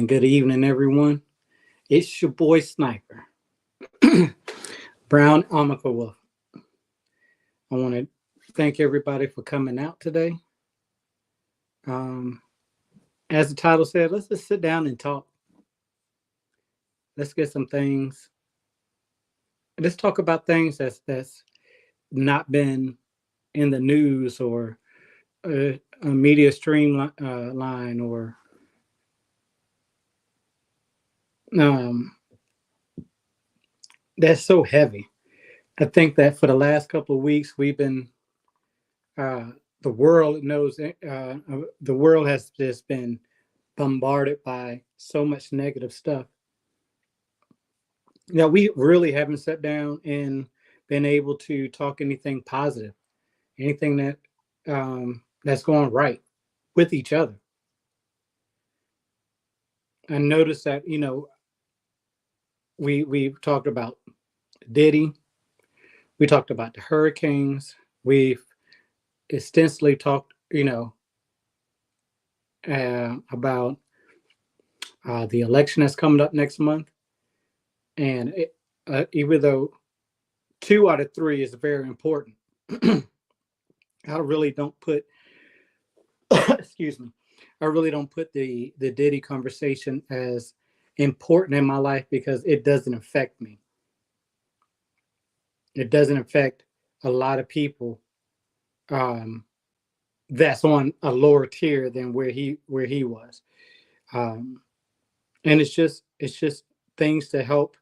Good evening, everyone. It's your boy Sniper, Brown Amaka. I want to thank everybody for coming out today. Um, as the title said, let's just sit down and talk. Let's get some things. Let's talk about things that's not been in the news or a media stream line or um, that's so heavy. I think that for the last couple of weeks we've been uh, the world knows the world has just been bombarded by so much negative stuff. Now we really haven't sat down and been able to talk anything positive, anything that's going right with each other. I noticed that we've talked about Diddy, we talked about the hurricanes, we've extensively talked about the election that's coming up next month, and even though two out of three is very important. I really don't put excuse me. I really don't put the Diddy conversation as important in my life because it doesn't affect me. It doesn't affect a lot of people um, that's on a lower tier than where he was. Um, and it's just things to help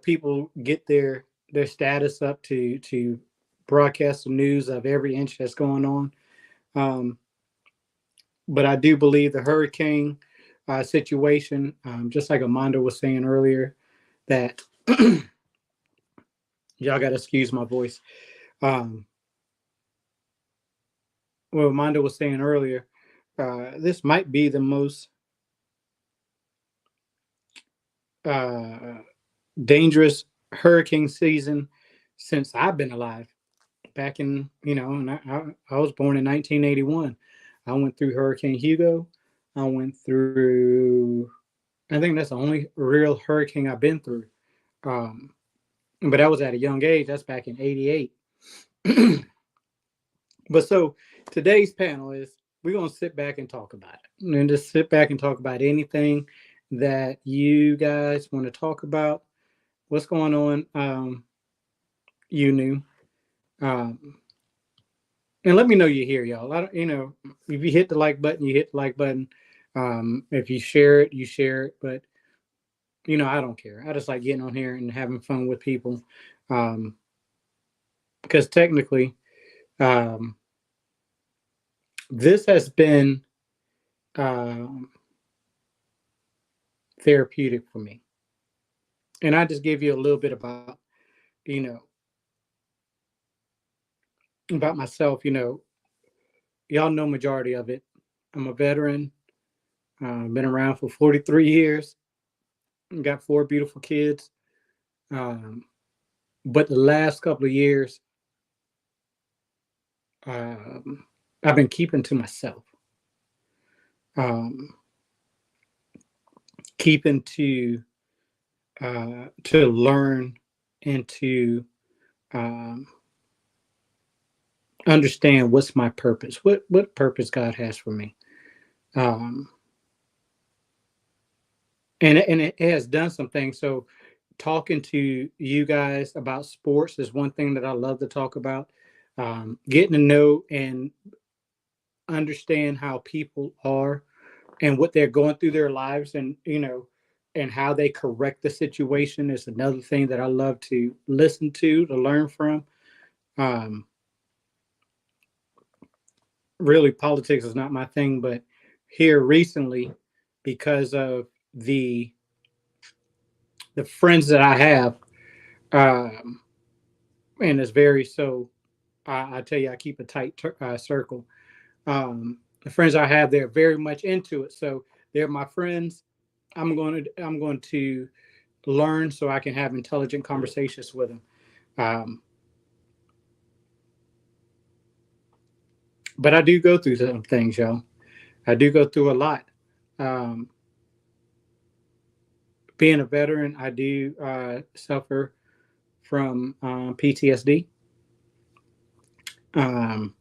people get their status up to broadcast the news of every inch that's going on. Um, but I do believe the hurricane situation, just like Amanda was saying earlier, that y'all got to excuse my voice. Um, well, Amanda was saying earlier, this might be the most uh, dangerous hurricane season since I've been alive. Back in, and I was born in 1981. I went through Hurricane Hugo. I went through, I think that's the only real hurricane I've been through. Um, but that was at a young age. That's back in '88. But so today's panel is we're gonna sit back and talk about it, and just sit back and talk about anything that you guys want to talk about. What's going on? You knew, um, and let me know you're here, y'all. I don't, if you hit the like button, you hit the like button. If you share it, you share it. But I don't care. I just like getting on here and having fun with people, um, because technically, um, this has been um, therapeutic for me. And I just gave you a little bit you know, about myself. Y'all know majority of it. I'm a veteran. Been around for 43 years. Got four beautiful kids. Um, but the last couple of years, um, I've been keeping to myself. Um, keeping to learn and to um, understand what's my purpose, what purpose God has for me, um, and it has done some things. So, talking to you guys about sports is one thing that I love to talk about. Getting to know and understand how people are and what they're going through their lives, and and how they correct the situation is another thing that I love to listen to learn from. Um, Really, politics is not my thing, but here recently, because of the friends that I have, um, and it's very so. I tell you, I keep a tight circle. The friends I have, they're very much into it, so they're my friends. I'm going to learn so I can have intelligent conversations with them. Um, but I do go through some things, y'all. I do go through a lot. Um, being a veteran, I do suffer from PTSD. Um,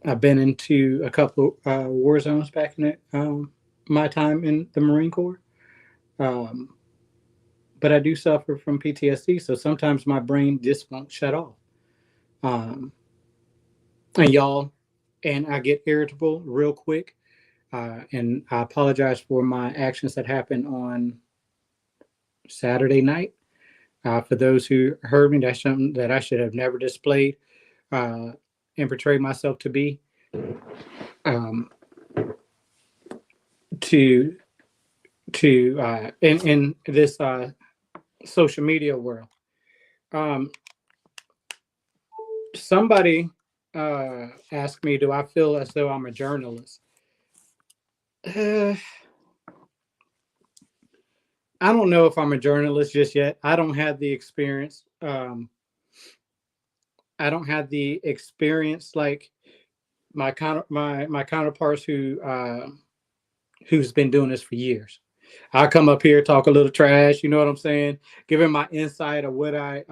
I've been into a couple war zones back in my time in the Marine Corps. Um, but I do suffer from PTSD, so sometimes my brain just won't shut off. Um, and y'all, and I get irritable real quick. And I apologize for my actions that happened on Saturday night. For those who heard me, that's something that I should have never displayed uh, and portrayed myself to be. Um, to in this social media world. Um, somebody asked me, "Do I feel as though I'm a journalist?" Uh, I don't know if I'm a journalist just yet. I don't have the experience. I don't have the experience like my counterparts who's been doing this for years. I come up here, talk a little trash, you know what I'm saying? Giving my insight of what I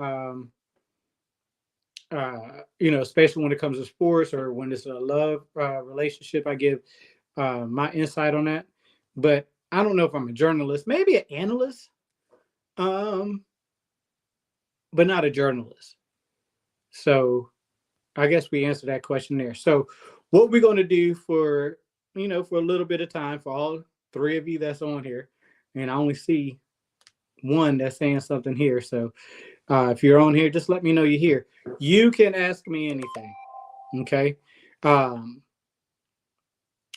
especially when it comes to sports or when it's a love relationship, I give my insight on that. But I don't know if I'm a journalist, maybe an analyst, um, but not a journalist. So I guess we answered that question there. So what we're going to do for for a little bit of time for all three of you that's on here, and I only see one that's saying something here. So if you're on here, just let me know you're here. You can ask me anything. Okay. Um,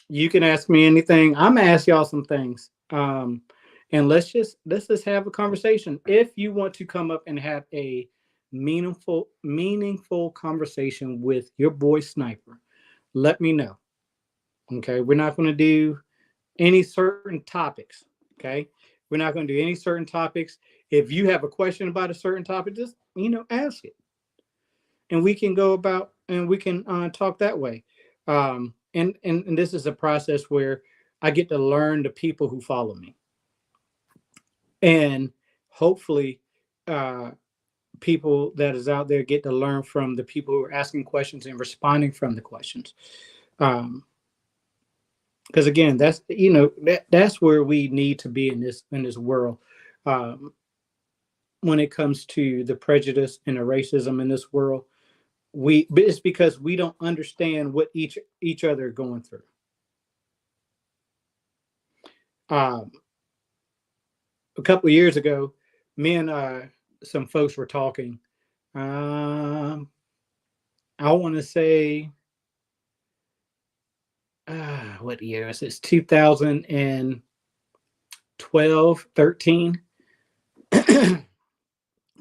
you can ask me anything. I'm gonna ask y'all some things. And let's just have a conversation. If you want to come up and have a meaningful conversation with your boy Sniper, let me know. Okay, we're not going to do any certain topics. Okay, we're not going to do any certain topics. If you have a question about a certain topic, just ask it, and we can go about and we can talk that way. And this is a process where I get to learn the people who follow me, and hopefully, uh, people that is out there get to learn from the people who are asking questions and responding from the questions. Um, because again, that's where we need to be in this world. Um, when it comes to the prejudice and the racism in this world, but it's because we don't understand what each other are going through. Um, a couple of years ago, me and some folks were talking. Um, I want to say, what year is this? 2012, 13.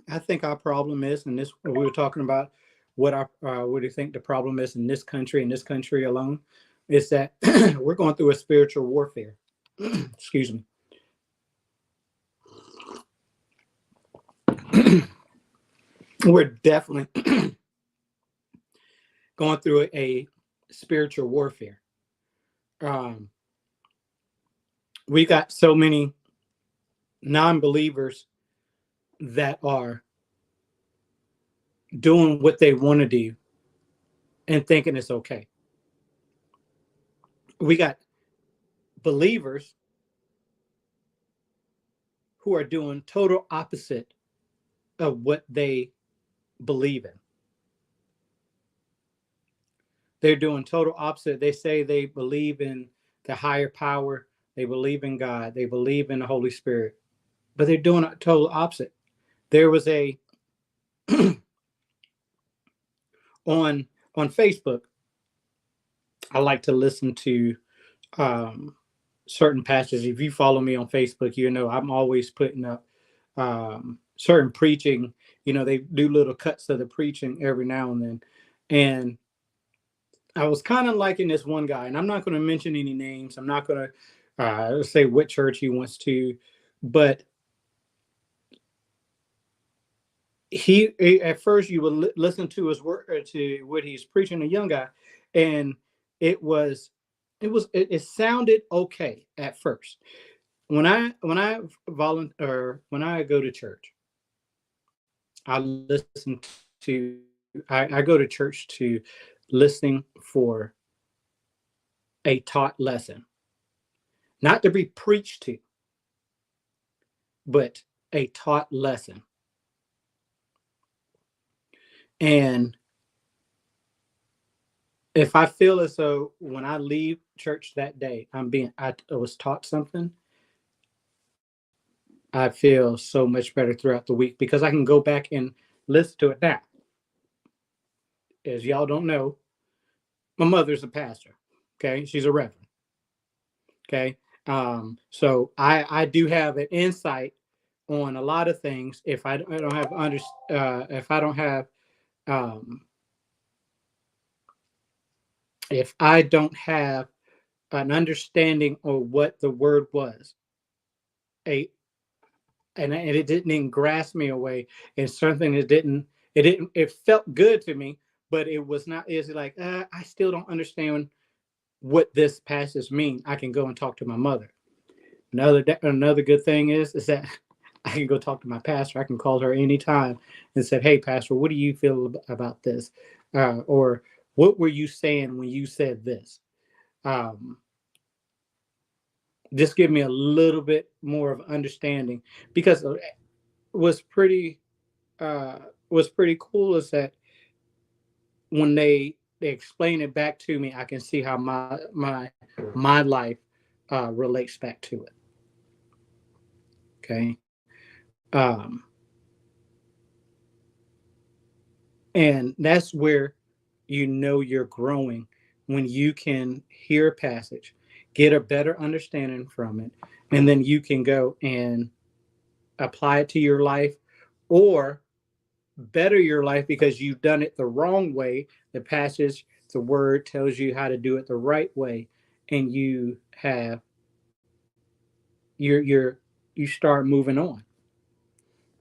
I think our problem is, and this we were talking about what do you think the problem is in this country alone, is that we're going through a spiritual warfare. Excuse me. We're definitely going through a spiritual warfare. Um, we got so many non-believers that are doing what they want to do and thinking it's okay. We got believers who are doing total opposite of what they believe in. They're doing total opposite. They say they believe in the higher power, they believe in God, they believe in the Holy Spirit, but they're doing a total opposite. There was a on Facebook. I like to listen to um, certain pastors. If you follow me on Facebook, you know I'm always putting up certain preaching. They do little cuts of the preaching every now and then, and I was kind of liking this one guy, and I'm not going to mention any names. I'm not going to say what church he wants to, but he at first you would listen to his work to what he's preaching, a young guy, and it was it sounded okay at first. When I volunteer, when I go to church, I listen to I go to church to listening for a taught lesson, not to be preached to, but a taught lesson. And if I feel as though when I leave church that day, I was taught something, I feel so much better throughout the week because I can go back and listen to it now. As y'all don't know, my mother's a pastor. Okay, she's a reverend. Okay, so I do have an insight on a lot of things. I don't have if I don't have um, if I don't have an understanding of what the word was, a and it didn't even grasp me away. It's something that it felt good to me, but it was not. Is like I still don't understand what this passage means. I can go and talk to my mother. Another good thing is that I can go talk to my pastor. I can call her anytime and say, "Hey, pastor, what do you feel about this?" Or what were you saying when you said this? Um, just give me a little bit more of understanding because was pretty uh, was pretty cool is that when they explain it back to me, I can see how my life relates back to it. Okay, um, and that's where you know you're growing when you can hear a passage, get a better understanding from it, and then you can go and apply it to your life or better your life because you've done it the wrong way. The passage, the word tells you how to do it the right way, and you're you start moving on.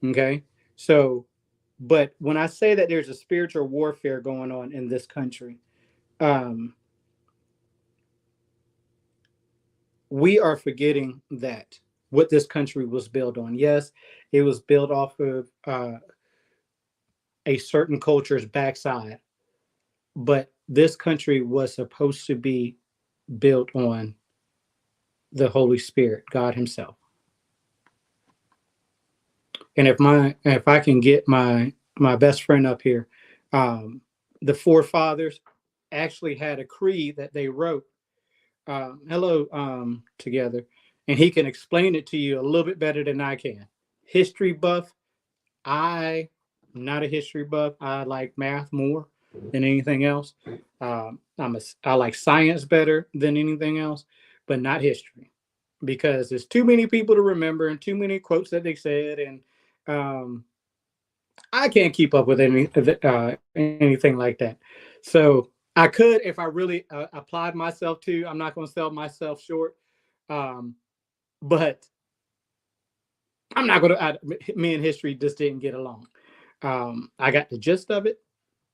Okay, so but when I say that there's a spiritual warfare going on in this country, um, we are forgetting that what this country was built on. Yes, it was built off of a certain culture's backside, but this country was supposed to be built on the Holy Spirit, God Himself. And if I can get my best friend up here, um, the forefathers actually had a creed that they wrote. Hello, together, and he can explain it to you a little bit better than I can. History buff. I'm not a history buff. I like math more than anything else. I like science better than anything else, but not history because there's too many people to remember and too many quotes that they said, and um, I can't keep up with anything like that. So I could if I really applied myself to. I'm not going to sell myself short, um, but I'm not going to. Me and history just didn't get along. I got the gist of it,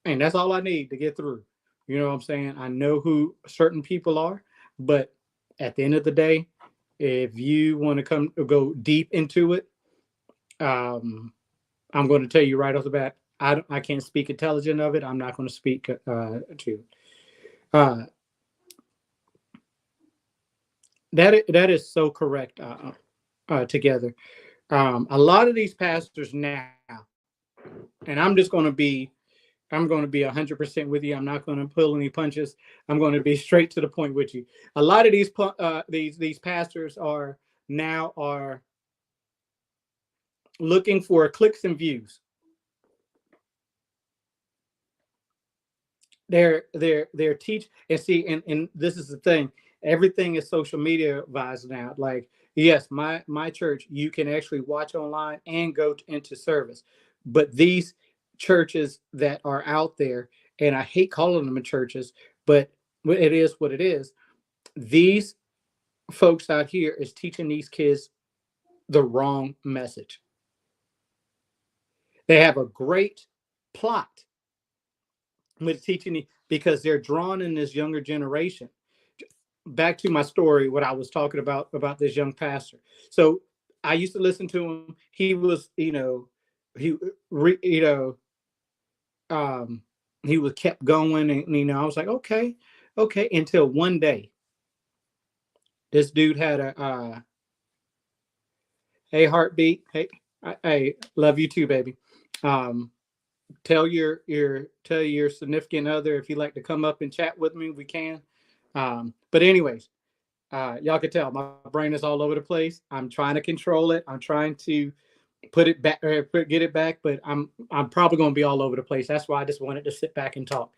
and that's all I need to get through. You know what I'm saying? I know who certain people are, but at the end of the day, if you want to go deep into it, I'm going to tell you right off the bat, I can't speak intelligent of it. I'm not going to speak to uh, that is so correct. Together, a lot of these pastors now, and I'm going to be 100% with you. I'm not going to pull any punches. I'm going to be straight to the point with you. A lot of these pastors are looking for clicks and views. They're teach and see and this is the thing. Everything is social media wise now. Like yes, my church you can actually watch online and into service, but these churches that are out there, and I hate calling them churches, but it is what it is. These folks out here is teaching these kids the wrong message. They have a great plot with teaching because they're drawn in this younger generation. back to my story, what I was talking about this young pastor. So I used to listen to him. He was, he, you know, um, he was kept going, and I was like, okay, okay, until one day, this dude had a, hey, heartbeat, hey, I love you too, baby. Um, tell your significant other if you'd like to come up and chat with me, we can. But anyways, y'all can tell my brain is all over the place. I'm trying to control it. I'm trying to put it back, get it back, but I'm probably going to be all over the place. That's why I just wanted to sit back and talk.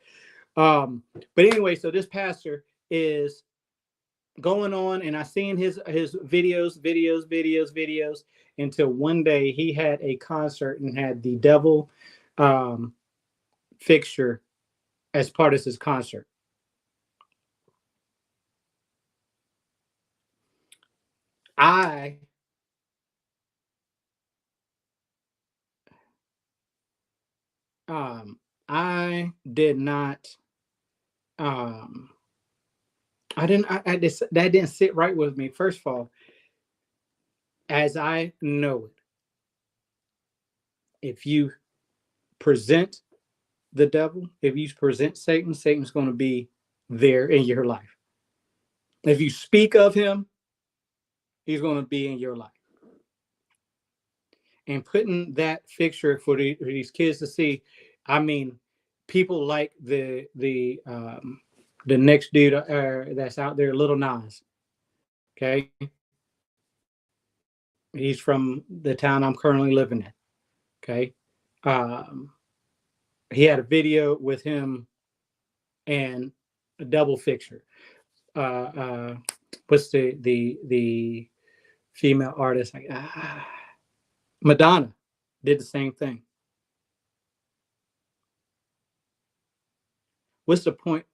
But anyway, so this pastor is going on, and I seen his videos until one day he had a concert and had the devil um, fixture as part of his concert. I um I did not um I just that didn't sit right with me. First of all, as I know it, if you present the devil, if you present Satan, Satan's going to be there in your life. If you speak of him, he's going to be in your life. And putting that fixture for these kids to see, I mean, people like the next dude that's out there, Little Nas. Okay, he's from the town I'm currently living in. Okay, um, he had a video with him and a double fixture. What's the female artist? Like, Madonna did the same thing. What's the point?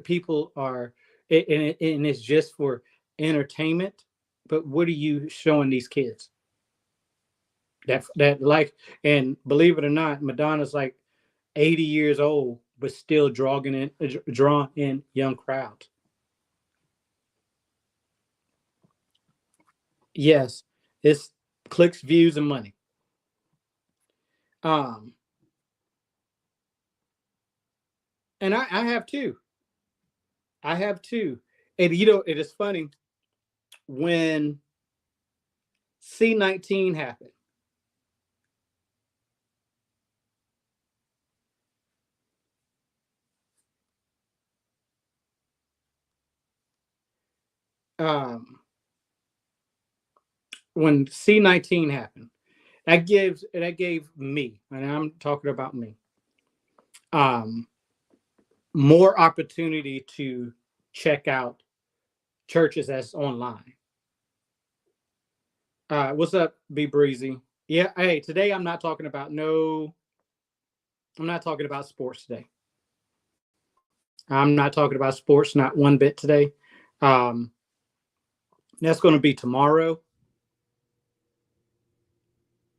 People are, and it's just for entertainment. But what are you showing these kids? That like, and believe it or not, Madonna's like 80 years old, but still drawing in young crowds. Yes, it's clicks, views, and money. Um, and I have two. I have two. And it is funny when C-19 happened. Um, when C-19 happened, that gave me, and I'm talking about me, um, more opportunity to check out churches that's online. What's up, Be Breezy? Yeah, hey, today I'm not talking about no, I'm not talking about sports today. I'm not talking about sports, not one bit today. Um, that's going to be tomorrow.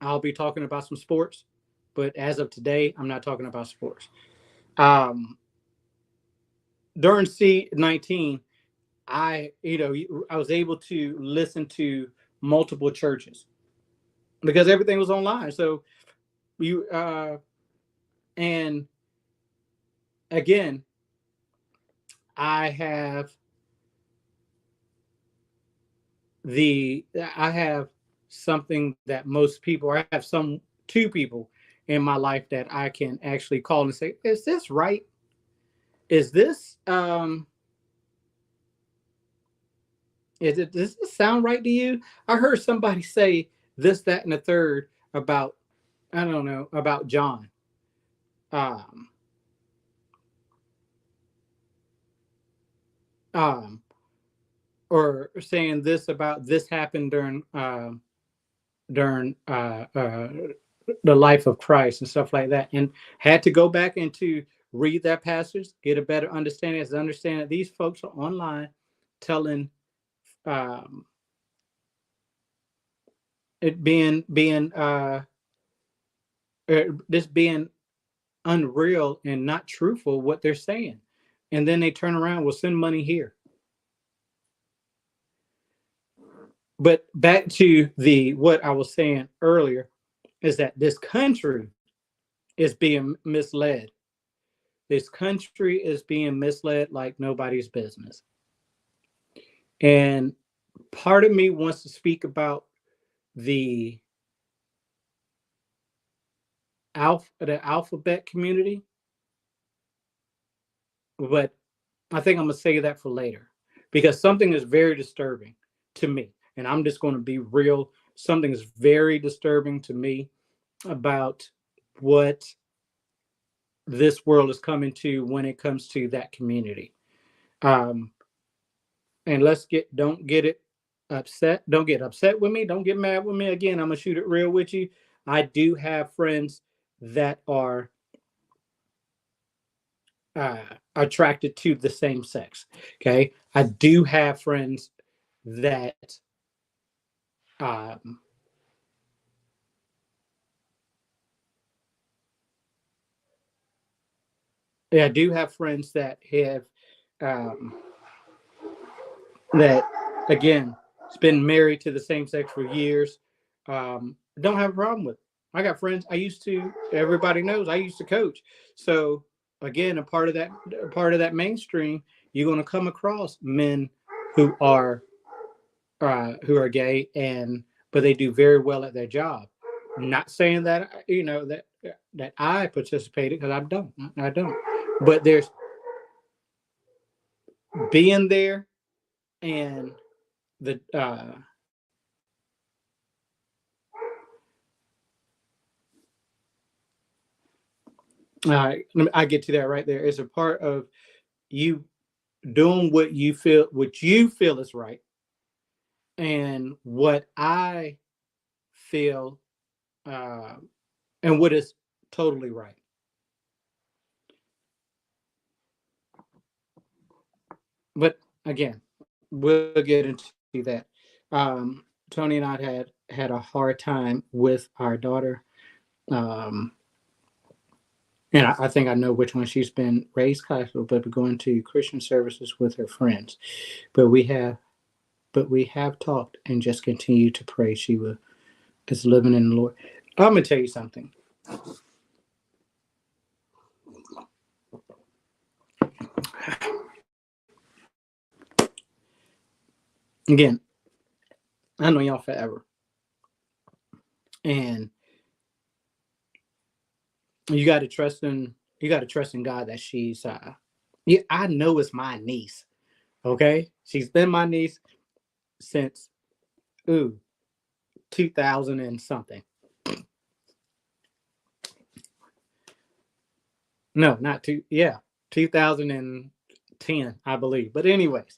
I'll be talking about some sports, but as of today, I'm not talking about sports. Um, during C-19, I was able to listen to multiple churches because everything was online. So you and again, I have I have something that most people, I have some two people in my life that I can actually call and say, is this right? Is this does this sound right to you? I heard somebody say this, that, and the third about, I don't know, about John. Um, um, or saying this about this happened during the life of Christ and stuff like that, and had to go back and to read that passage, get a better understanding, as understand that these folks are online telling um, it being this being unreal and not truthful what they're saying, and then they turn around, will send money here. But back to the what I was saying earlier is that this country is being misled. This country is being misled like nobody's business. And part of me wants to speak about the the alphabet community, but I think I'm gonna save that for later because something is very disturbing to me, and I'm just going to be real. Something is very disturbing to me about what this world is coming to when it comes to that community. Um, and don't get it upset. Don't get upset with me. Don't get mad with me. Again, I'm gonna shoot it real with you. I do have friends that are uh, attracted to the same sex. Okay, I do have friends that um, yeah, I do have friends that have um, that again, it's been married to the same sex for years. Don't have a problem with it. I got friends. I used to. Everybody knows I used to coach. So again, a part of that mainstream, you're going to come across men who are who are gay and but they do very well at their job. I'm not saying that that I participated because I don't. But there's being there and the I get to that right there. It's a part of you doing what you feel is right, and what I feel, uh, and what is totally right. But again, we'll get into that. Tony and I had a hard time with our daughter, um, and I think I know which one. She's been raised Catholic, but going to Christian services with her friends. But we have talked and just continue to pray she is living in the Lord. I'm gonna tell you something. Again, I know y'all forever, and you got to trust in God that she's yeah, I know it's my niece. Okay, she's been my niece since ooh 2000 and something. No, not two. Yeah, 2010, I believe. But anyways,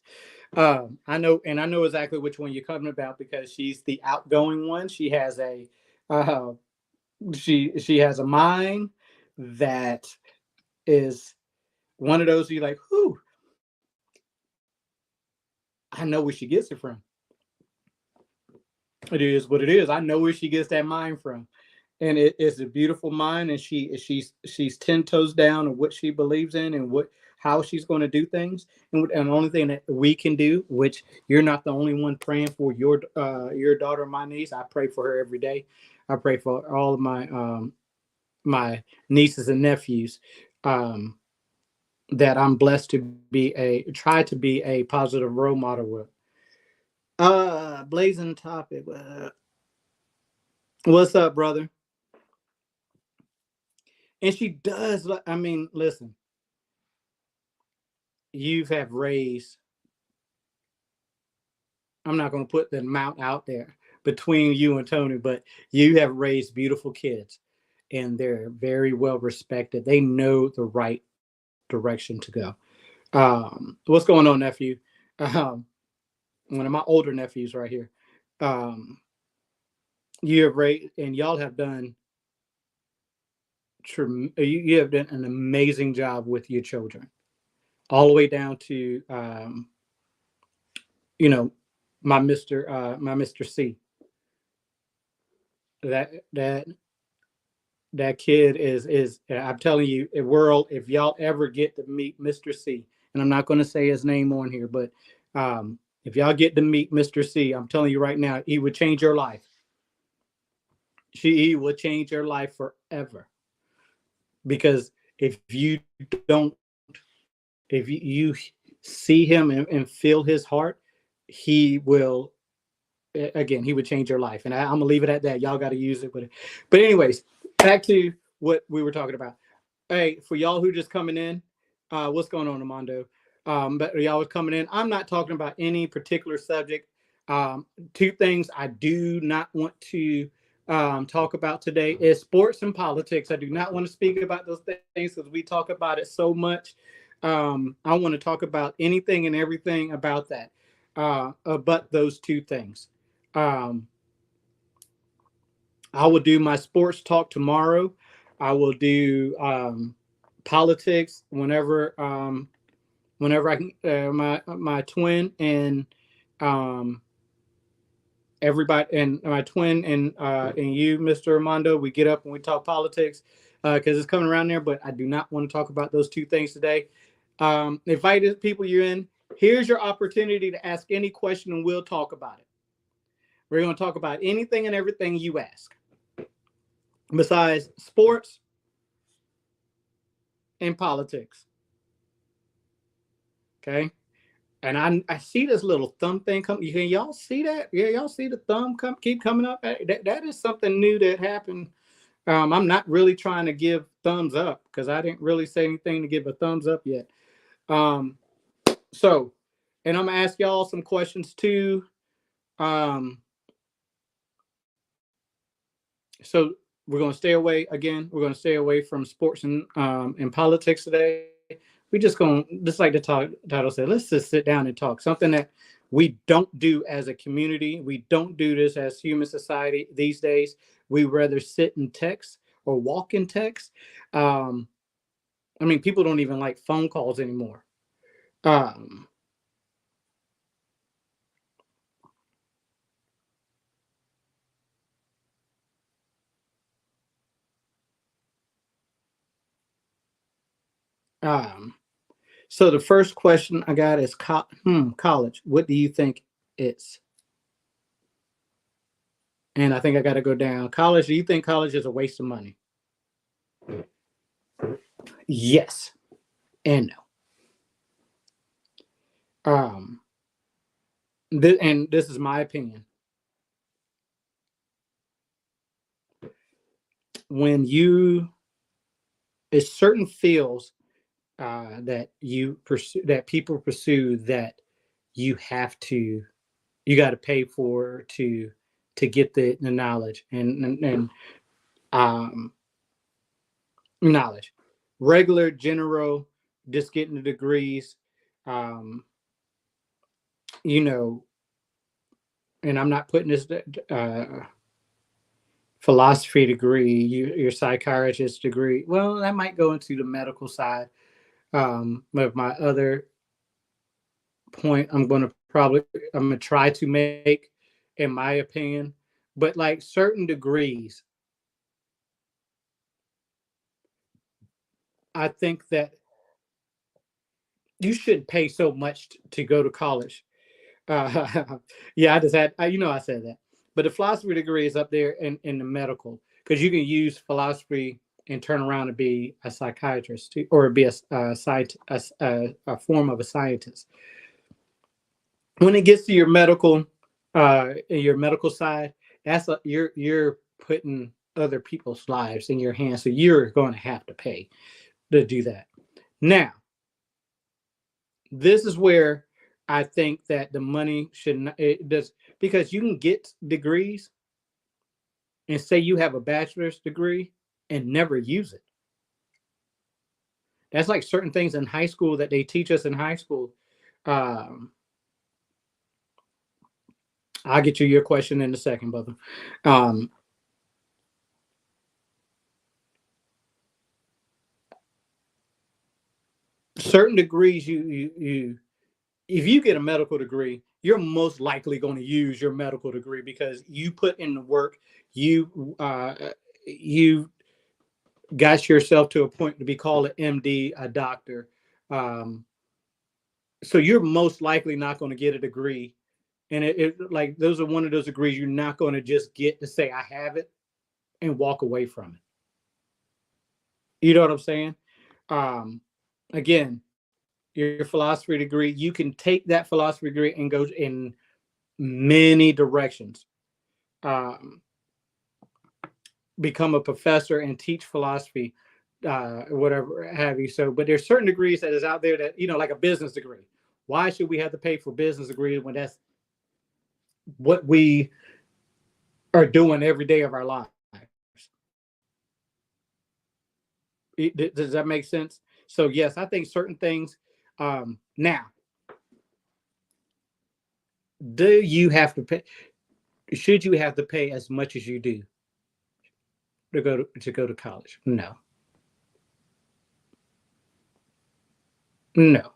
I know, and I know exactly which one you're talking about because she's the outgoing one. Uh, she has a mind that is one of those you like. Whew, I know where she gets it from. It is what it is. I know where she gets that mind from, and it is a beautiful mind. And she's 10 toes down on what she believes in and what how she's going to do things. And the only thing that we can do, which you're not the only one praying for your daughter, my niece. I pray for her every day. I pray for all of my nieces and nephews. Um, that I'm blessed to be a try to be a positive role model with. Blazing topic. What's up, brother? And she does. I mean, listen, you have raised. I'm not going to put the amount out there between you and Tony, but you have raised beautiful kids, and they're very well respected. They know the right direction to go. What's going on, nephew? Um, One of my older nephews right here. Um, you have raised, and y'all have done. You have done an amazing job with your children, all the way down to you know my Mr. C. That that kid is I'm telling you, a world if y'all ever get to meet Mr. C, and I'm not going to say his name on here, but If y'all get to meet Mr. C, I'm telling you right now, he would change your life. He will change your life forever. Because if you don't, if you see him and feel his heart, he will, again, he would change your life. And I'm gonna leave it at that. Y'all got to use it. But anyways, back to what we were talking about. Hey, for y'all who just coming in, what's going on, Armando? But y'all was coming in. I'm not talking about any particular subject. Two things I do not want to talk about today is sports and politics. I do not want to speak about those things because we talk about it so much. I want to talk about anything and everything about that, but those two things. Um, I will do my sports talk tomorrow. I will do politics whenever I can. My twin and um, everybody and my twin and you, Mr. Armando, we get up and we talk politics because it's coming around there. But I do not want to talk about those two things today. Invite people you're in. Here's your opportunity to ask any question and we'll talk about it. We're going to talk about anything and everything you ask. Besides sports and politics. Okay. And I see this little thumb thing come. Can y'all see that? Yeah, y'all see the thumb keep coming up. That is something new that happened. I'm not really trying to give thumbs up because I didn't really say anything to give a thumbs up yet. So, and I'm gonna ask y'all some questions too. So we're gonna stay away again. We're gonna stay away from sports and politics today. We just gonna, just like the title said, let's just sit down and talk. Something that we don't do as a community. We don't do this as human society these days. We rather sit and text or walk in text. I mean, people don't even like phone calls anymore. So the first question I got is college. What do you think it's? And I think I got to go down. College, do you think college is a waste of money? Yes and no. And this is my opinion. When you, it's certain fields that you pursue, that people pursue, that you have to, you got to pay for to get the knowledge and knowledge. Regular, general, just getting the degrees, um, you know, and I'm not putting this philosophy degree, your psychiatrist degree. Well, that might go into the medical side. But my other point, I'm going to try to make, in my opinion, but like certain degrees, I think that you shouldn't pay so much to go to college. Yeah, I just had, I said that. But the philosophy degree is up there in the medical because you can use philosophy and turn around and be a psychiatrist or be a form of a scientist. When it gets to your medical side, you're putting other people's lives in your hands, so you're going to have to pay to do that. Now, this is where I think that the money should not, it does, because you can get degrees and say you have a bachelor's degree and never use it. That's like certain things in high school that they teach us in high school. I'll get you your question in a second, brother. Certain degrees, you if you get a medical degree, you're most likely going to use your medical degree because you put in the work. You got yourself to a point to be called an MD, a doctor. So you're most likely not going to get a degree. And like those are one of those degrees you're not going to just get to say, I have it and walk away from it. You know what I'm saying? Um, Again, your philosophy degree, you can take that philosophy degree and go in many directions. Um, Become a professor and teach philosophy, whatever have you. So, but there's certain degrees that is out there that, like a business degree. Why should we have to pay for business degrees when that's what we are doing every day of our lives? Does that make sense? So, yes, I think certain things. Now, do you have to pay? Should you have to pay as much as you do to go to college? No, no.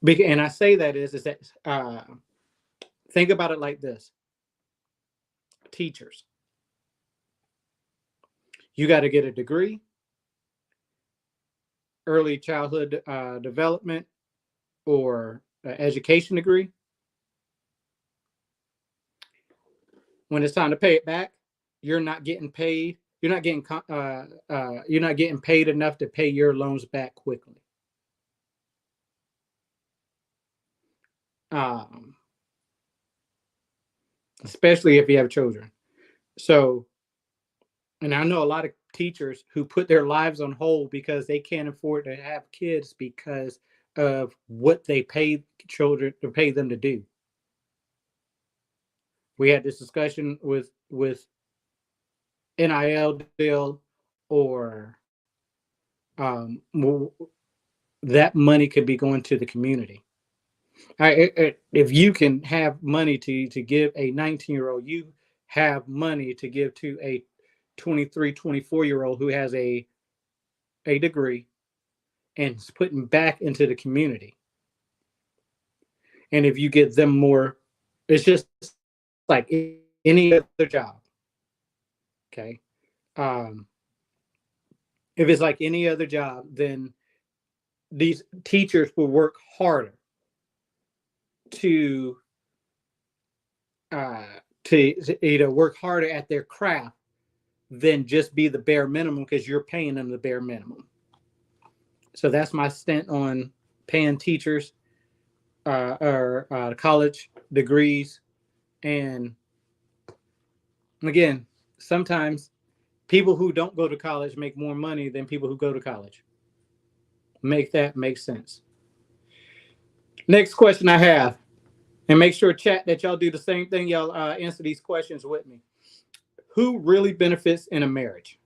And I say that is that think about it like this: teachers, you got to get a degree, early childhood development, or education degree. When it's time to pay it back, you're not getting paid. You're not getting paid enough to pay your loans back quickly. Um, Especially if you have children. So, and I know a lot of teachers who put their lives on hold because they can't afford to have kids because of what they pay children to pay them to do. We had this discussion with NIL deal, or um, that money could be going to the community. If you can have money to give a 19-year-old, you have money to give to a 23, 24-year-old who has a degree and is putting back into the community. And if you get them more, it's just like any other job. Okay. Um, if it's like any other job, then these teachers will work harder to uh, to work harder at their craft than just be the bare minimum because you're paying them the bare minimum. So that's my stint on paying teachers or college degrees. And again, sometimes people who don't go to college make more money than people who go to college. Make that make sense. Next question I have, and make sure chat that y'all do the same thing. Y'all answer these questions with me. Who really benefits in a marriage?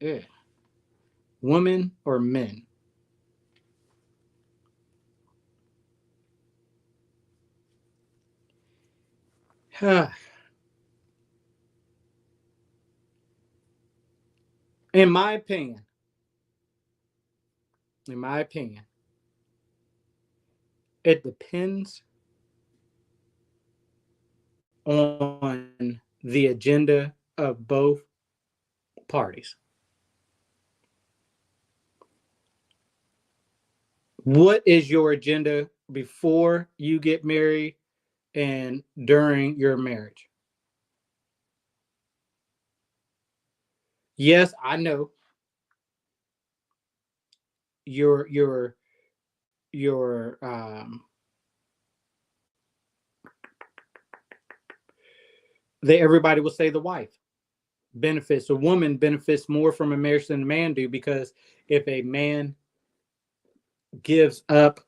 Yeah. Women or men? in my opinion, in my opinion, it depends on the agenda of both parties. What is your agenda before you get married and during your marriage? Yes, I know your they everybody will say the wife benefits. A woman benefits more from a marriage than a man do, because if a man gives up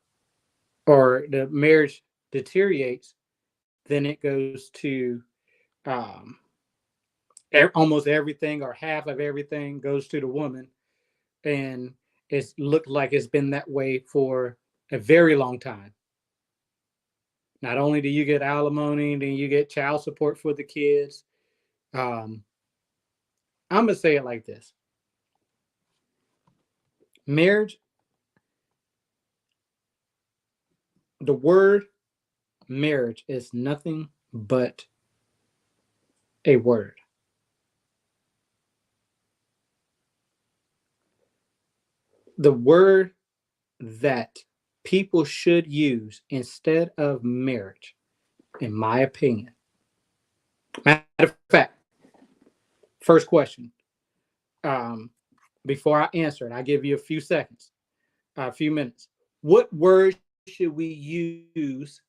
or the marriage deteriorates, then it goes to um, almost everything or half of everything goes to the woman, and it's looked like it's been that way for a very long time. Not only do you get alimony, then you get child support for the kids. Um, I'm gonna say it like this: marriage, the word marriage is nothing but a word. The word that people should use instead of marriage, in my opinion. Matter of fact, first question. Um, Before I answer it, I give you a few seconds, a few minutes. What word should we use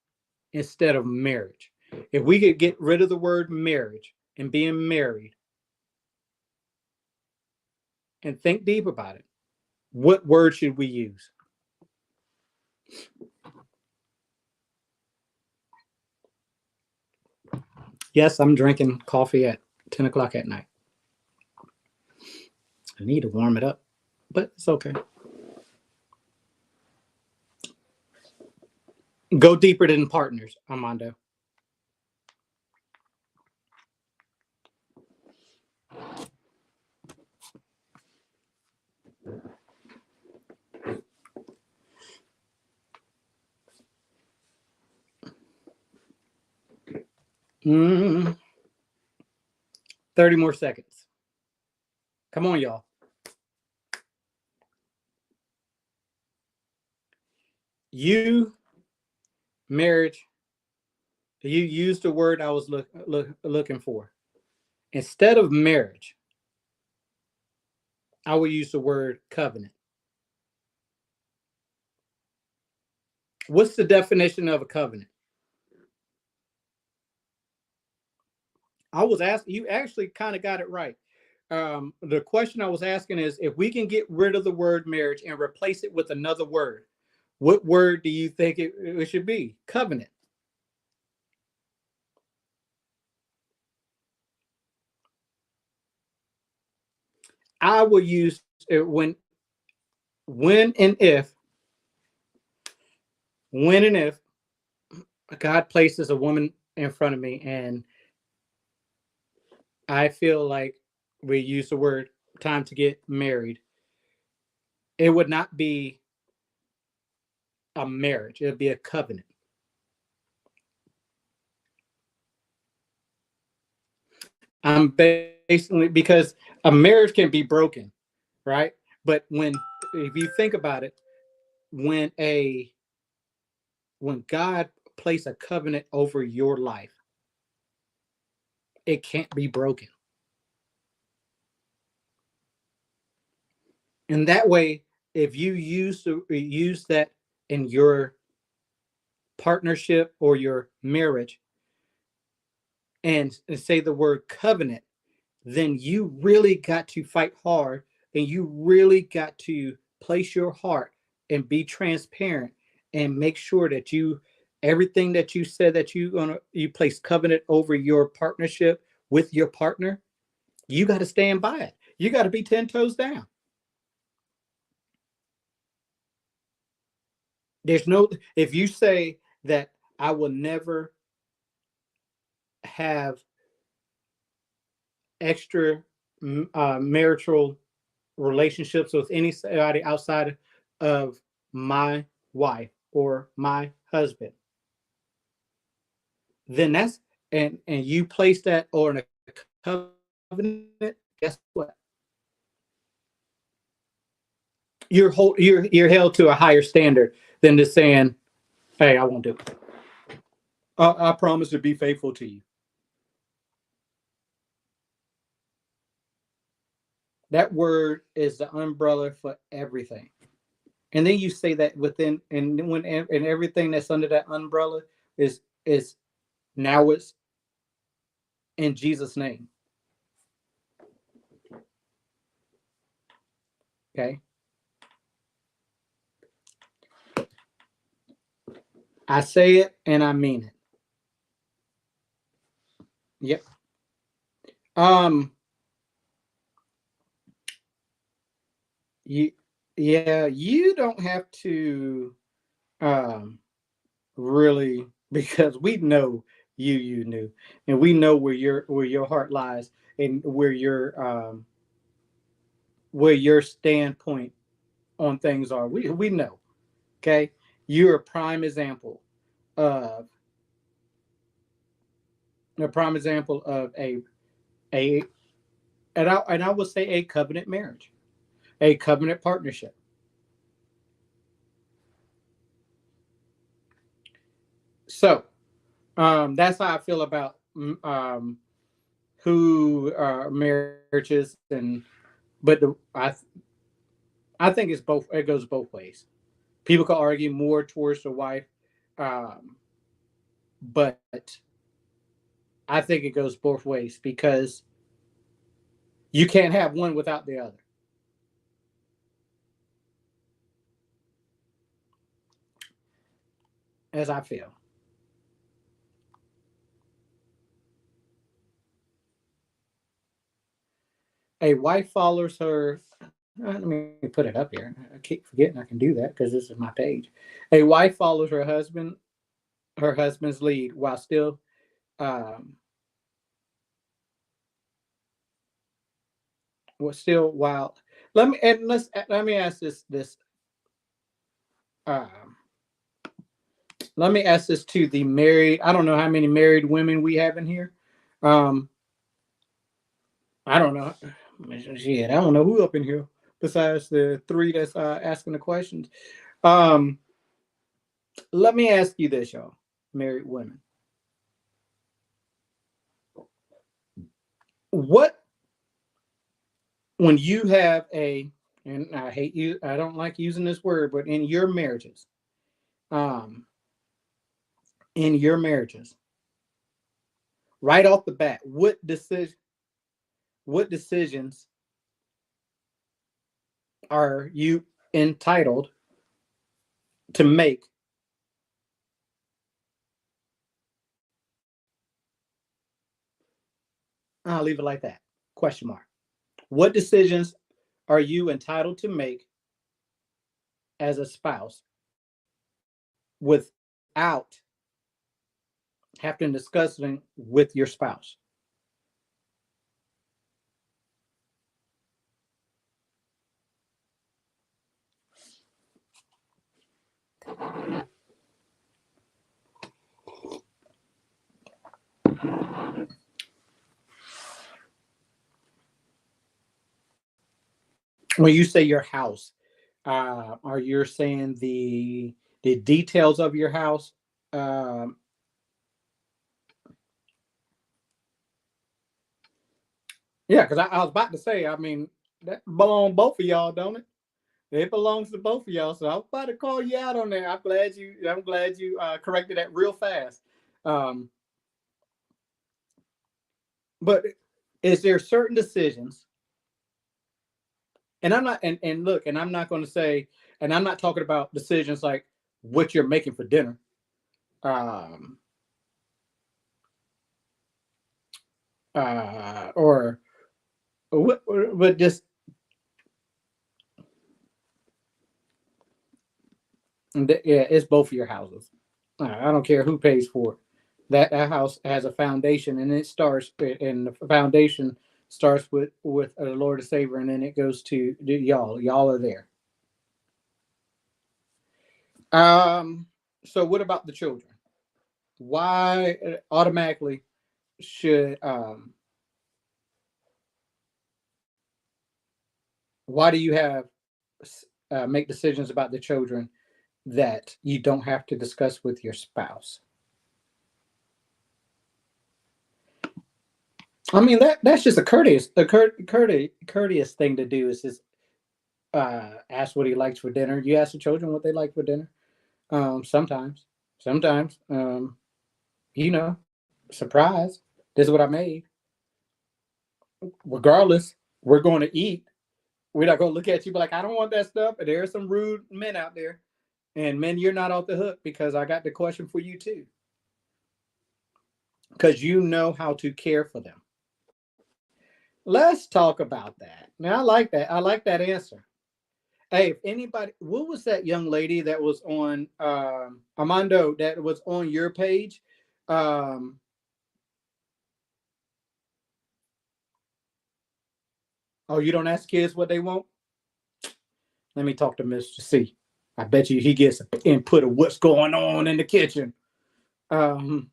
instead of marriage? If we could get rid of the word marriage and being married and think deep about it, what word should we use? Yes, I'm drinking coffee at 10 o'clock at night. I need to warm it up, but it's okay. Go deeper than partners, Armando. Mm, 30 more seconds. Come on, y'all. You, marriage, you used the word I was looking for. Instead of marriage, I would use the word covenant. What's the definition of a covenant? I was asking, you actually kind of got it right. The question I was asking is if we can get rid of the word marriage and replace it with another word, what word do you think it should be? Covenant. I will use it when and if, when and if God places a woman in front of me and I feel like we use the word time to get married, it would not be a marriage, it would be a covenant. I'm basically because a marriage can be broken, right? But if you think about it, when a when God placed a covenant over your life, it can't be broken. And that way, if you use that in your partnership or your marriage and say the word covenant, then you really got to fight hard and you really got to place your heart and be transparent and make sure that you everything that you said that you place covenant over your partnership with your partner, you got to stand by it. You got to be 10 toes down. There's no if you say that I will never have extra marital relationships with anybody outside of my wife or my husband, then that's and you place that on a covenant. Guess what? You're held to a higher standard than just saying, "Hey, I won't do it. I promise to be faithful to you." That word is the umbrella for everything. And then you say that within and everything that's under that umbrella is now it's in Jesus' name. Okay. I say it and I mean it. Yep. Um you yeah, you don't have to um really because we know you knew and we know where your heart lies and where your standpoint on things are. We know. Okay? You're a prime example of a and I would say a covenant marriage, a covenant partnership. So that's how I feel about who marriages, but I think it's both. It goes both ways. People could argue more towards the wife, um, but I think it goes both ways because you can't have one without the other. As I feel, a wife follows her. Let me put it up here. I keep forgetting I can do that because this is my page. A wife follows her husband's lead while still um, was still while let me ask this um, let me ask this to the married. I don't know how many married women we have in here. Um, I don't know. Shit, I don't know who up in here besides the three that's asking the questions. Um, let me ask you this, y'all, married women. What when you have and I don't like using this word, but um, in your marriages, right off the bat, what decisions are you entitled to make? I'll leave it like that. Question mark. What decisions are you entitled to make as a spouse without having to discuss them with your spouse? When you say your house, are you saying the details of your house? Um, yeah, because I was about to say, I mean, that belongs both of y'all, don't it? It belongs to both of y'all. So I was about to call you out on that. I'm glad you corrected that real fast. Um, but is there certain decisions? And I'm not and look, and I'm not going to say, and I'm not talking about decisions like what you're making for dinner. Um, or what, but just yeah, it's both of your houses. I don't care who pays for it. That house has a foundation, and it starts, and the foundation starts with the Lord and Savior, and then it goes to y'all. Y'all are there. Um. So, what about the children? Why automatically should why do you have make decisions about the children that you don't have to discuss with your spouse? I mean that's just courteous thing to do is just ask what he likes for dinner. You ask the children what they like for dinner. Sometimes, you know, surprise. This is what I made. Regardless, we're going to eat. We're not going to look at you, but like, I don't want that stuff. And there are some rude men out there, and men, you're not off the hook because I got the question for you too, because you know how to care for them. Let's talk about that. Now, I like that. I like that answer. Hey, if anybody, what was that young lady that was on Armando that was on your page? Um, oh, you don't ask kids what they want? Let me talk to Mr. C. I bet you he gets input of what's going on in the kitchen. Um,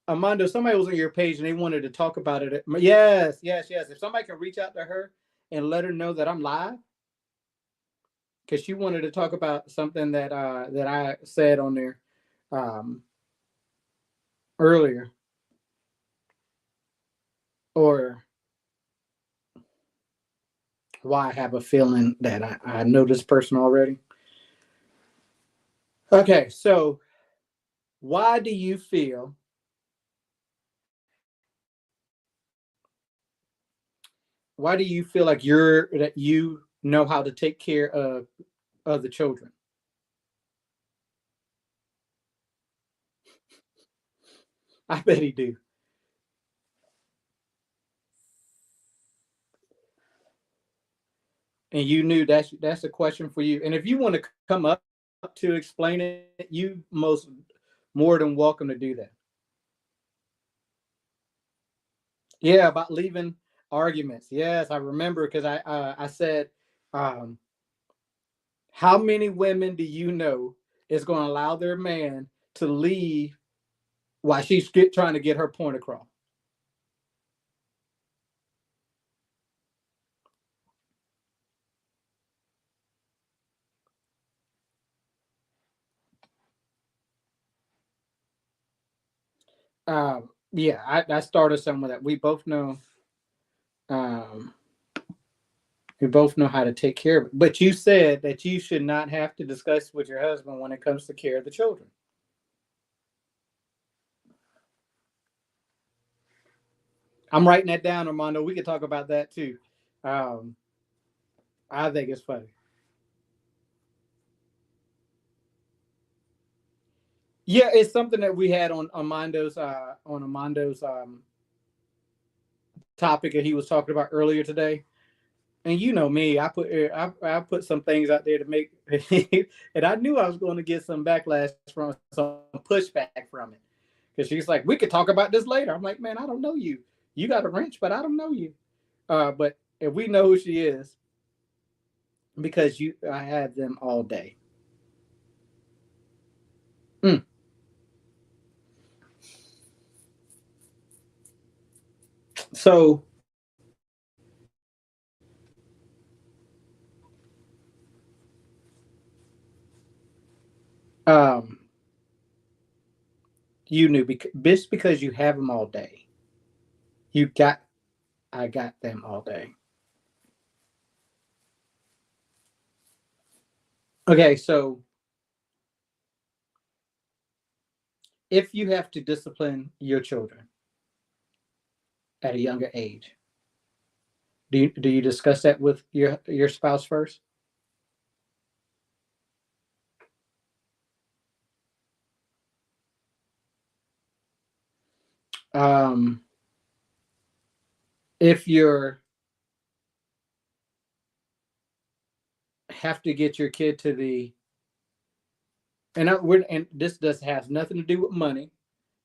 Armando, somebody was on your page and they wanted to talk about it. Yes. If somebody can reach out to her and let her know that I'm live, because she wanted to talk about something that I said on there. um, earlier, or why I have a feeling that I know this person already. Okay, so why do you feel like you know how to take care of the children? I bet he do. And you knew that's a question for you. And if you want to come up to explain it, you most more than welcome to do that. Yeah, about leaving arguments. Yes, I remember because I said, um, how many women do you know is going to allow their man to leave while she's trying to get her point across? Yeah, I started some of that. Um, we both know how to take care of it. But you said that you should not have to discuss with your husband when it comes to care of the children. I'm writing that down, Armando. We could talk about that too. Um, I think it's funny. Yeah, it's something that we had on Armando's topic that he was talking about earlier today. And you know me, I put some things out there to make, and I knew I was going to get some backlash from some pushback from it because she's like, we could talk about this later. I'm like, man, I don't know you. You got a wrench, but I don't know you. But if we know who she is, because I had them all day. Mm. So, um, you knew because you have them all day. You got, I got them all day. Okay, so if you have to discipline your children at a younger age, do you discuss that with your spouse first? Um, if you're have to get your kid to the and this does has nothing to do with money.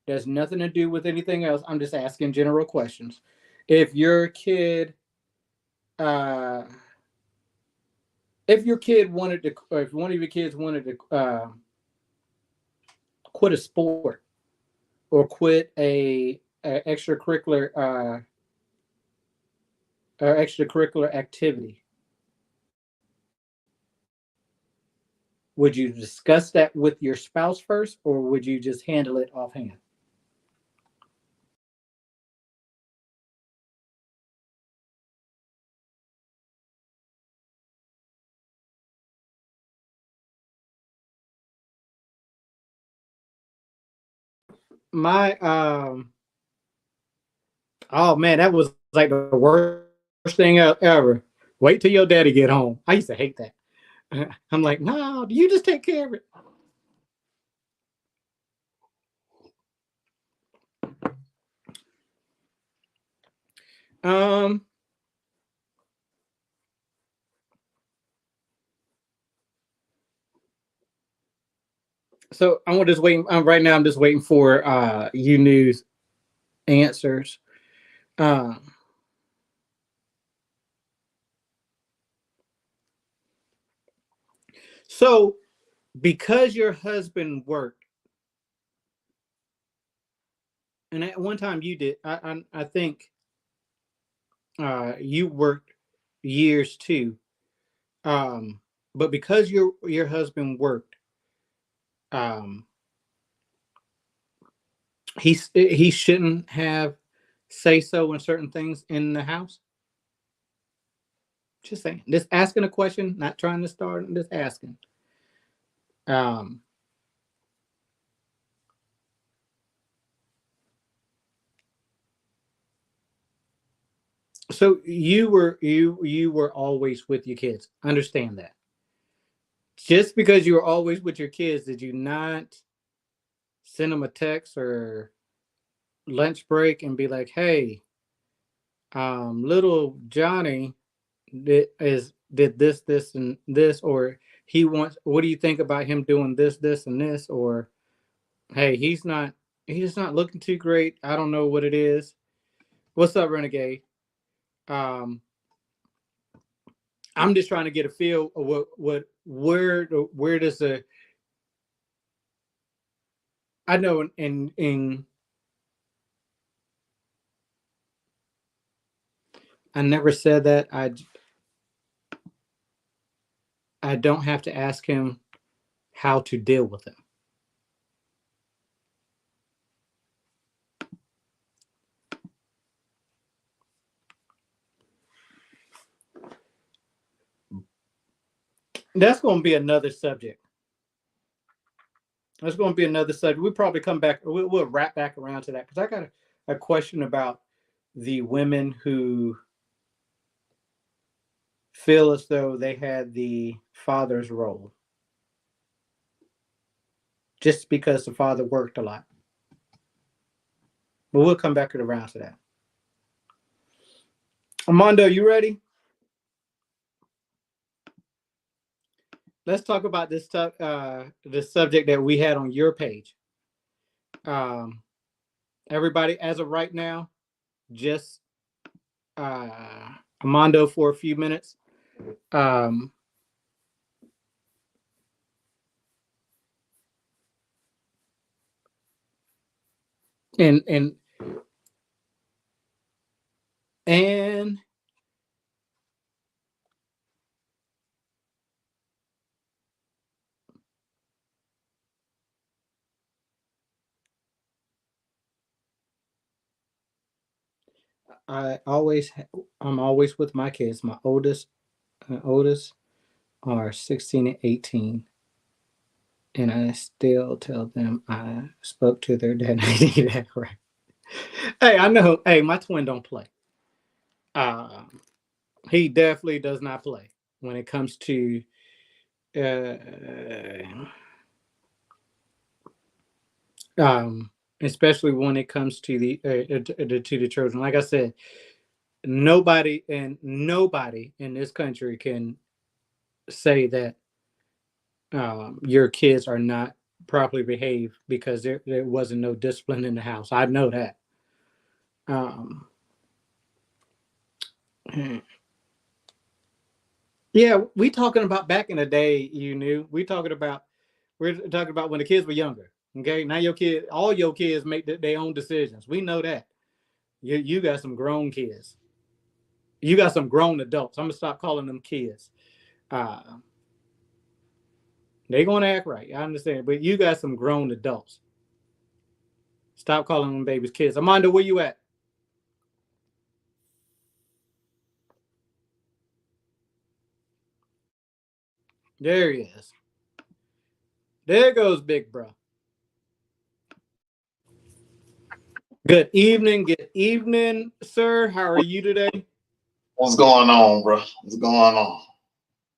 There's nothing to do with anything else. I'm just asking general questions. If your kid, uh, if your kid wanted to, or if one of your kids wanted to quit a sport or quit a extracurricular activity, would you discuss that with your spouse first, or would you just handle it offhand? My oh man, that was like the worst thing ever. Wait till your daddy get home. I used to hate that. I'm like, no, you just take care of it. Um, so I'm just waiting. Right now, I'm just waiting for you news answers. Um, so because your husband worked, and at one time you did, I think you worked years too. Um, but because your husband worked, um, he shouldn't have say so in certain things in the house? Just saying. Just asking a question, not trying to start, just asking. Um so you were always with your kids. Understand that. Just because you were always with your kids, did you not send them a text or lunch break and be like, hey, little Johnny did this and this, or he wants, what do you think about him doing this and this, or hey, he's not looking too great, I don't know what it is. What's up, Renegade? um I'm just trying to get a feel of what where does the, I know in I never said that. I don't have to ask him how to deal with it. That's going to be another subject. That's going to be another subject. We'll probably come back. We'll wrap back around to that because I got a question about the women who feel as though they had the father's role just because the father worked a lot. But we'll come back around to that. Armando, you ready? Let's talk about this subject that we had on your page. Everybody, as of right now, just Armando for a few minutes. Um, and I'm always with my kids. My oldest are 16 and 18, and I still tell them I spoke to their dad. That right. Hey, I know. Hey, my twin don't play. Uh, he definitely does not play when it comes to uh, especially when it comes to the children. Like I said, nobody in this country can say that your kids are not properly behaved because there wasn't no discipline in the house. I know that. Um, yeah, we talking about back in the day. You knew we're talking about when the kids were younger. Okay, now all your kids make their own decisions. We know that. You got some grown kids. You got some grown adults. I'm gonna stop calling them kids. Uh, they gonna act right. I understand, but you got some grown adults. Stop calling them babies kids. Amanda, where you at? There he is. There goes Big Bro. Good evening, sir. How are you today? What's going on, bro? What's going on?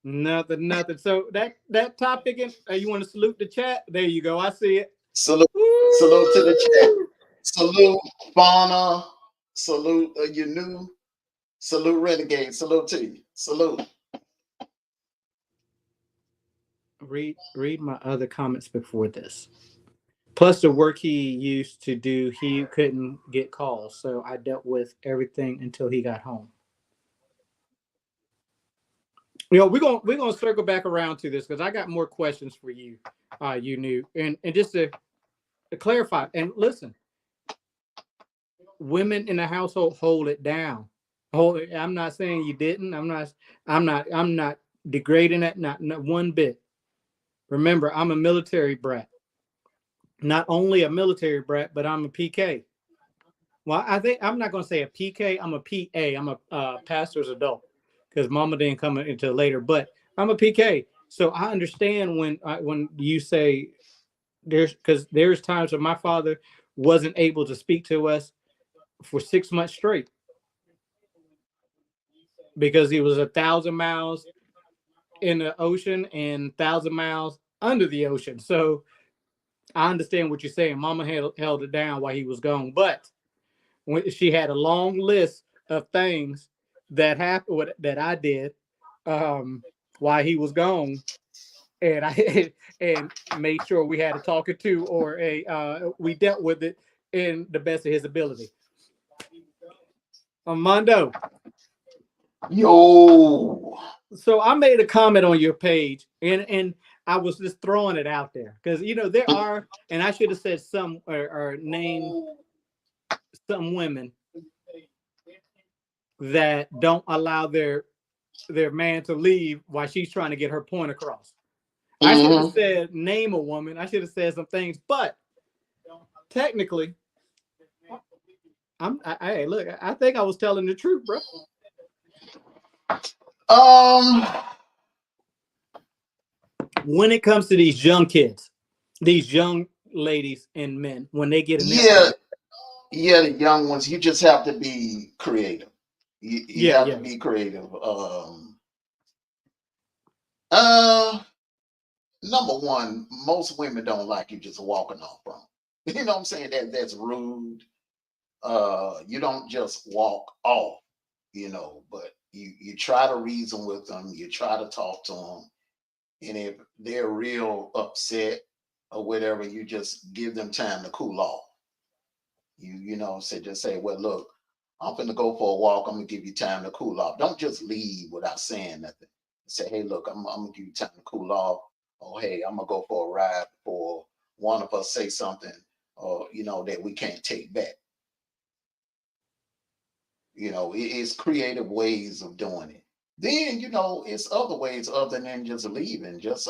Nothing. So that topic, you want to salute the chat? There you go. I see it. Salute, salute to the chat. Salute, Fauna. Salute, you new. Salute, Renegade. Salute to you. Salute. Read my other comments before this. Plus the work he used to do, he couldn't get calls, so I dealt with everything until he got home. We're gonna circle back around to this because I got more questions for you. You knew, and just to clarify and listen, women in the household hold it down. Hold it. I'm not saying you didn't. I'm not degrading that. Not one bit. Remember, I'm a military brat. not only a military brat, but I'm a PK. Well, I think I'm not going to say a PK. I'm a PA. I'm a pastor's adult because Mama didn't come into later. But I'm a PK, so I understand when you say there's times when my father wasn't able to speak to us for 6 months straight because he was 1,000 miles in the ocean and 1,000 miles under the ocean. So I understand what you're saying. Mama held it down while he was gone, but when she had a long list of things that happened that I did while he was gone, and I and made sure we had a talking to or a we dealt with it in the best of his ability. Armando, Yo. so I made a comment on your page, and I was just throwing it out there because there are, and I should have said some or named some women that don't allow their man to leave while she's trying to get her point across. I should have said name a woman. I should have said some things, but technically, I look. I think I was telling the truth, bro. When it comes to these young kids, these young ladies and men, when they get in yeah, the young ones, you just have to be creative. You have to be creative. Number one, most women don't like you just walking off from. You know what I'm saying? That's rude. You don't just walk off, but you try to reason with them, you try to talk to them, and if they're real upset or whatever, you just give them time to cool off. Just say, well, look, I'm gonna go for a walk. I'm gonna give you time to cool off. Don't just leave without saying nothing. Say, hey, look, I'm gonna give you time to cool off. Oh, hey, I'm gonna go for a ride before one of us say something, or that we can't take back. It's creative ways of doing it. Then it's other ways other than just leaving. Just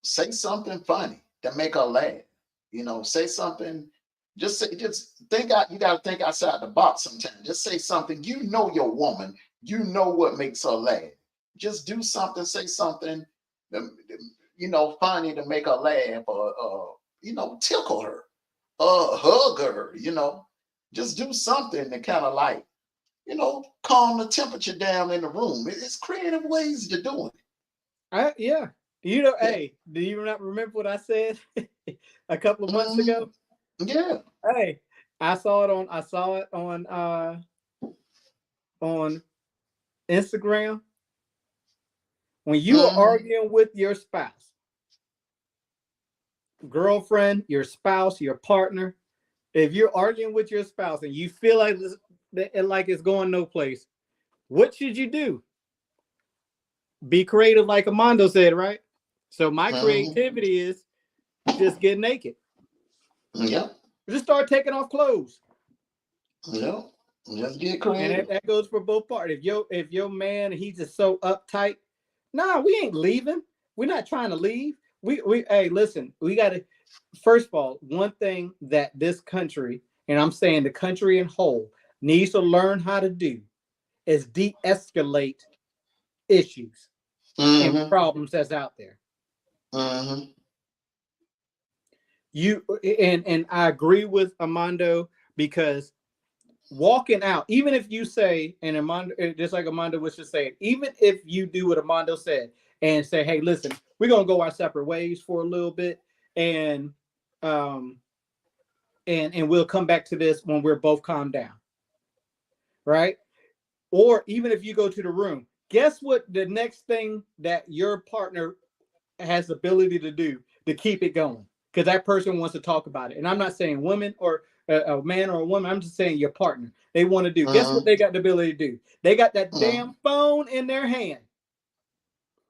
say something funny to make her laugh. Say something. Just think out. You got to think outside the box sometimes. Just say something. Your woman. You know what makes her laugh. Just do something. Say something. Funny to make her laugh, or tickle her, hug her. Just do something to kind of like, calm the temperature down in the room. It's creative ways to do it. Yeah. Hey, do you not remember what I said a couple of months ago? Yeah. Hey, I saw it on Instagram. When you are arguing with your spouse, girlfriend, your spouse, your partner, if you're arguing with your spouse and you feel like it's going no place, what should you do? Be creative, like Armando said, right? So my creativity is just get naked. Yeah. Just start taking off clothes. Yeah. Just get creative. And that goes for both parties. If your man, he's just so uptight, nah, we ain't leaving. We're not trying to leave. Hey, listen, we got to, first of all, one thing that this country, and I'm saying the country in whole, needs to learn how to do is de-escalate issues and problems that's out there. And I agree with Armando, because walking out, even if you say, and Armando, just like Armando was just saying, even if you do what Armando said and say, hey, listen, we're gonna go our separate ways for a little bit, and we'll come back to this when we're both calmed down, right? Or even if you go to the room, guess what the next thing that your partner has the ability to do to keep it going? Because that person wants to talk about it. And I'm not saying women or a man or a woman. I'm just saying your partner. They want to do. Guess what they got the ability to do? They got that damn phone in their hand.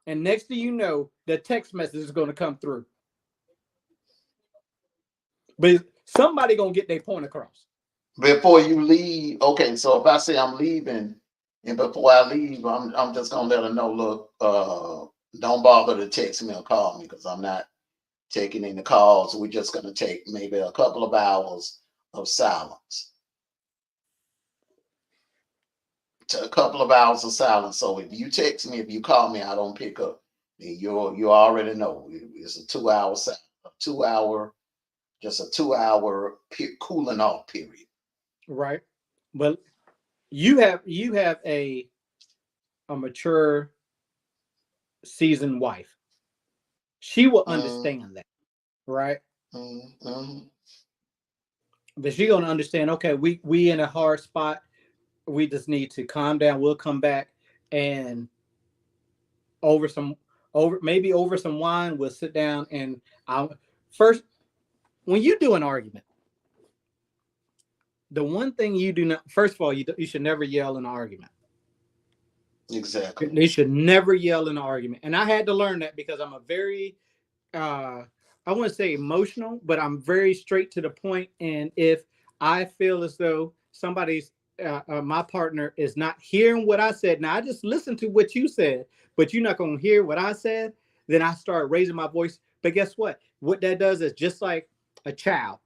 And next thing you know, the text message is going to come through. But somebody going to get their point across. Before you leave, okay, so if I say I'm leaving, and before I leave, I'm just going to let her know, look, don't bother to text me or call me because I'm not taking any calls. We're just going to take maybe a couple of hours of silence. To a couple of hours of silence. So if you text me, if you call me, I don't pick up. You already know it's a 2 hour, a 2 hour, just a 2 hour cooling off period. Right. But you have a mature, seasoned wife. She will understand that, right? But she's gonna understand. Okay, we in a hard spot. We just need to calm down. We'll come back and over some wine. We'll sit down and I'll first when you do an argument. The one thing you do not, first of all, you should never yell in an argument. Exactly. They should never yell in an argument. And I had to learn that because I'm a very, I wouldn't say emotional, but I'm very straight to the point. And if I feel as though somebody's, my partner is not hearing what I said, now I just listened to what you said, but you're not going to hear what I said, then I start raising my voice. But guess what? What that does is just like a child.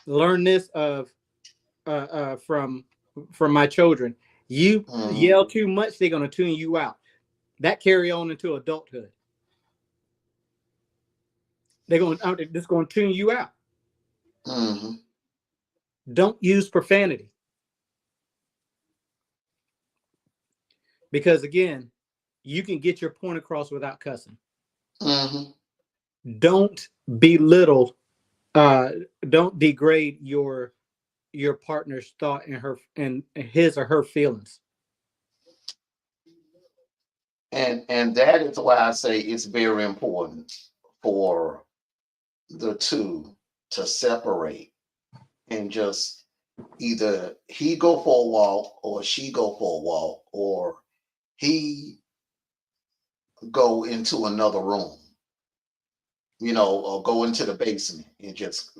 Learn this from my children. You yell too much, they're going to tune you out. That carry on into adulthood. They're going to tune you out. Don't use profanity. Because again, you can get your point across without cussing. Don't belittle, don't degrade your partner's thought and his or her feelings. And that is why I say it's very important for the two to separate and just either he go for a walk or she go for a walk or he go into another room, or go into the basement and just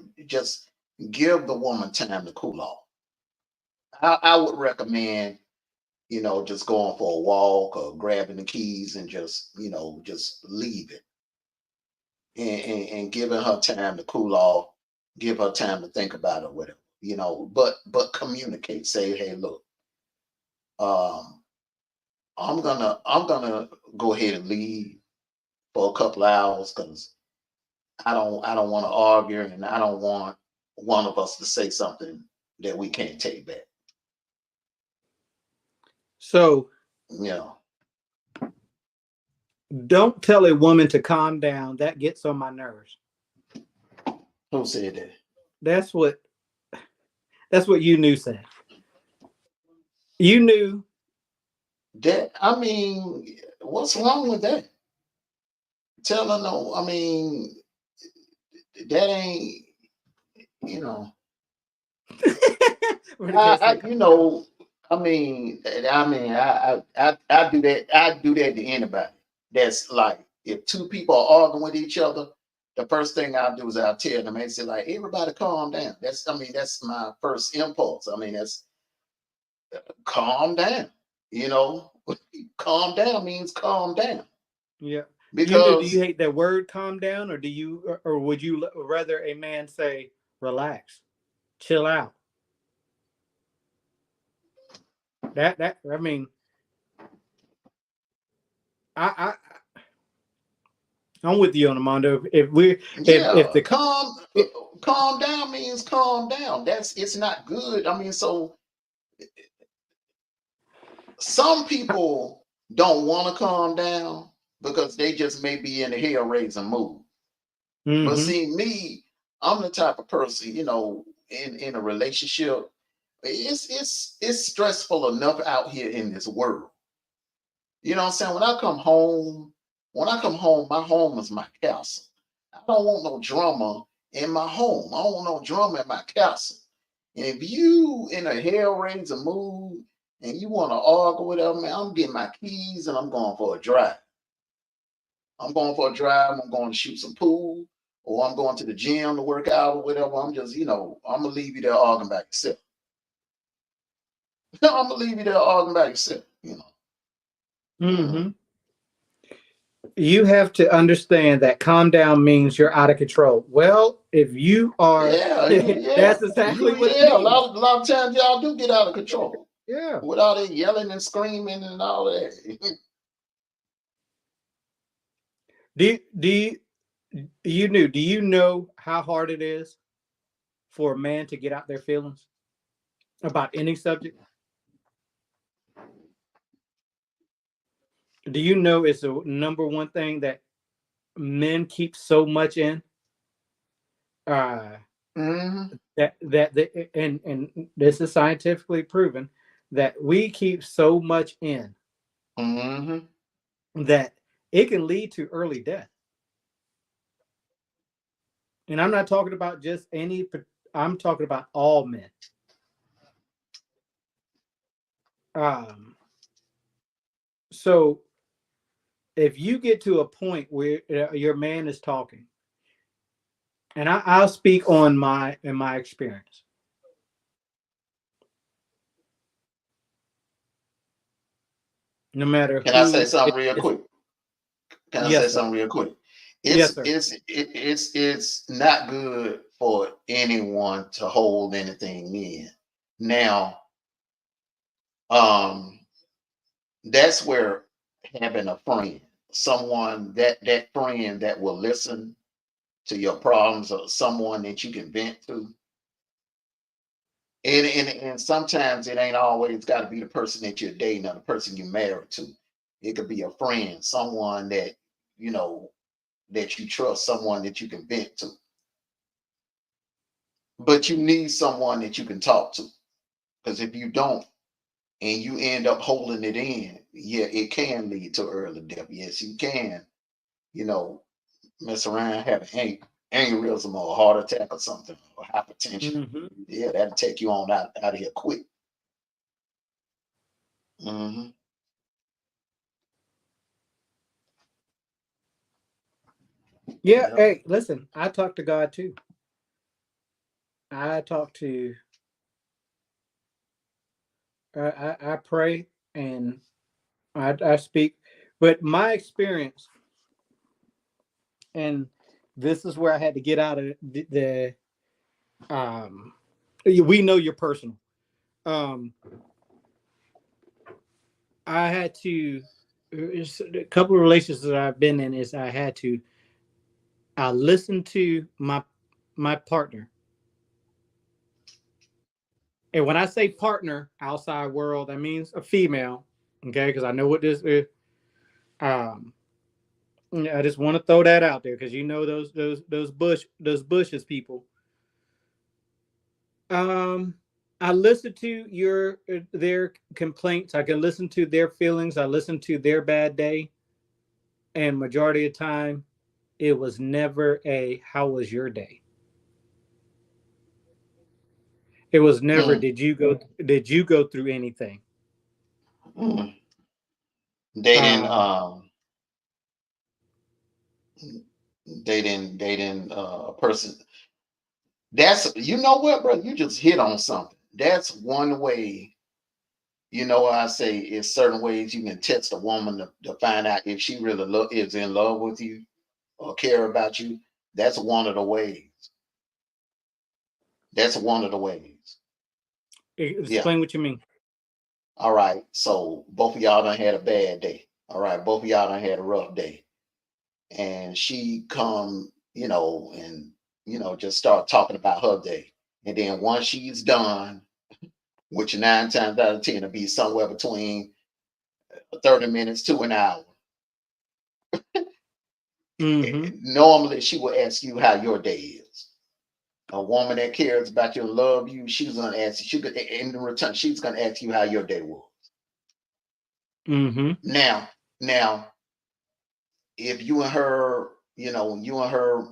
give the woman time to cool off. I would recommend, just going for a walk or grabbing the keys and just leave it and giving her time to cool off, give her time to think about it, whatever, but communicate, say, hey, look, I'm gonna go ahead and leave for a couple hours because I don't want to argue and I don't want one of us to say something that we can't take back. So, don't tell a woman to calm down. That gets on my nerves. Who said that? That's what you knew said. You knew that. I mean, what's wrong with that? Tell her no. I mean, that ain't, I do that. I do that to anybody. That's like, if two people are arguing with each other, the first thing I'll do is I'll tell them and say, like, everybody calm down. That's my first impulse. That's calm down. Calm down means calm down. Yeah. Because do you hate that word calm down, or would you rather a man say relax, chill out? I'm with you on Armando. If the calm down means calm down. It's not good. So some people don't want to calm down because they just may be in a hair-raising mood. But see, me, I'm the type of person, in a relationship, it's stressful enough out here in this world. You know what I'm saying? When I come home, my home is my castle. I don't want no drama in my home. I don't want no drama in my castle. And if you in a hair-raising mood and you want to argue with them, man, I'm getting my keys and I'm going for a drive. I'm going to shoot some pool, or I'm going to the gym to work out or whatever. I'm just, I'm going to leave you there arguing by yourself. I'm going to leave you there arguing by yourself, You have to understand that calm down means you're out of control. Well, if you are, Yeah, yeah. that's exactly You what it yeah, means. a lot of times y'all do get out of control Yeah. with all that yelling and screaming and all that. Do you know how hard it is for a man to get out their feelings about any subject? Do you know it's the number one thing that men keep so much in? Uh, Hmm. and this is scientifically proven that we keep so much in Hmm. that it can lead to early death. And I'm not talking about just any. I'm talking about all men. Um, so if you get to a point where your man is talking, and I'll speak on my experience. No matter Can I say who it something real is, quick? Can I say yes, sir. something real quick? Yes, sir. It's not good for anyone to hold anything in. Now, um, that's where having a friend, someone that friend that will listen to your problems, or someone that you can vent to. And sometimes it ain't always got to be the person that you're dating or the person you're married to. It could be a friend, someone that you know that you trust, someone that you can vent to. But you need someone that you can talk to. Because if you don't and you end up holding it in, yeah, it can lead to early death. Yes, you can, you know, mess around, have an aneurysm or a heart attack or something, or hypertension. Hmm. Yeah, that'll take you on out of here quick. Hmm. Yeah. Yeah. Hey, listen. I talk to God too. I talk to. I pray and I speak, but my experience, and this is where I had to get out of the we know you're personal. Um, I had to. A couple of relationships that I've been in is I listened to my partner, and when I say partner outside world, that means a female. Okay, because I know what this is. Um, yeah, I just want to throw that out there because you know those bushes people. Um, I listen to their complaints. I can listen to their feelings. I listen to their bad day, and majority of the time, it was never a "How was your day?" It was never Mm, "Did you go through anything?" mm. Dating, Um, dating a person. That's you know what, bro. You just hit on something. That's one way. You know, I say it's certain ways you can test a woman to find out if she really is in love with you or care about you. That's one of the ways. That's one of the ways. Yeah. explain what you mean. All right. So both of y'all done had a bad day. All right. Both of y'all done had a rough day. And she come, and just start talking about her day. And then once she's done, which 9 times out of 10 will be somewhere between 30 minutes to an hour. Mm-hmm. Normally she will ask you how your day is. A woman that cares about you and love you, she's gonna ask you, in return, she's gonna ask you how your day was. Mm-hmm. Now, if you and her, you and her,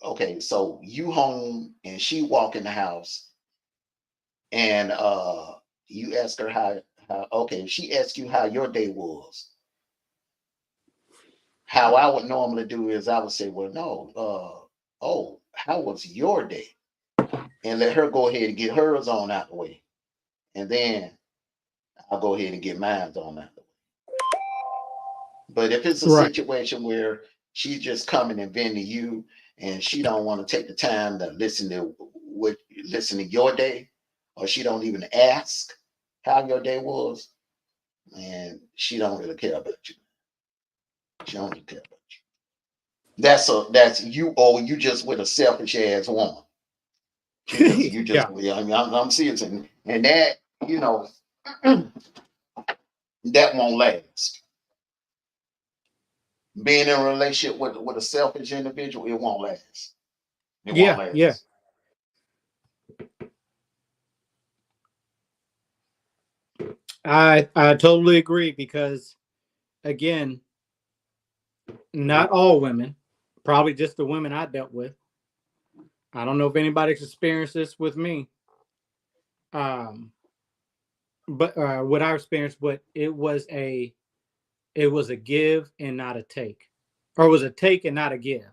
okay, so you home and she walk in the house and you ask her how okay, if she asks you how your day was, how I would normally do is I would say, well, no, oh, how was your day? And let her go ahead and get hers on out the way. And then I'll go ahead and get mine on out the way. But if it's a Right. situation where she's just coming and venting to you, and she don't want to take the time to listen to your day, or she don't even ask how your day was, and she don't really care about you. She don't really care about you. That's you. Or you just with a selfish ass woman. You just Yeah. yeah. I mean, I'm serious, and that you know that won't last. Being in a relationship with a selfish individual, it won't last. It won't Yeah. Yeah. last. I totally agree because again, not all women, probably just the women I dealt with. I don't know if anybody's experienced this with me. Um, but what I experienced, but it was a give and not a take, or it was a take and not a give.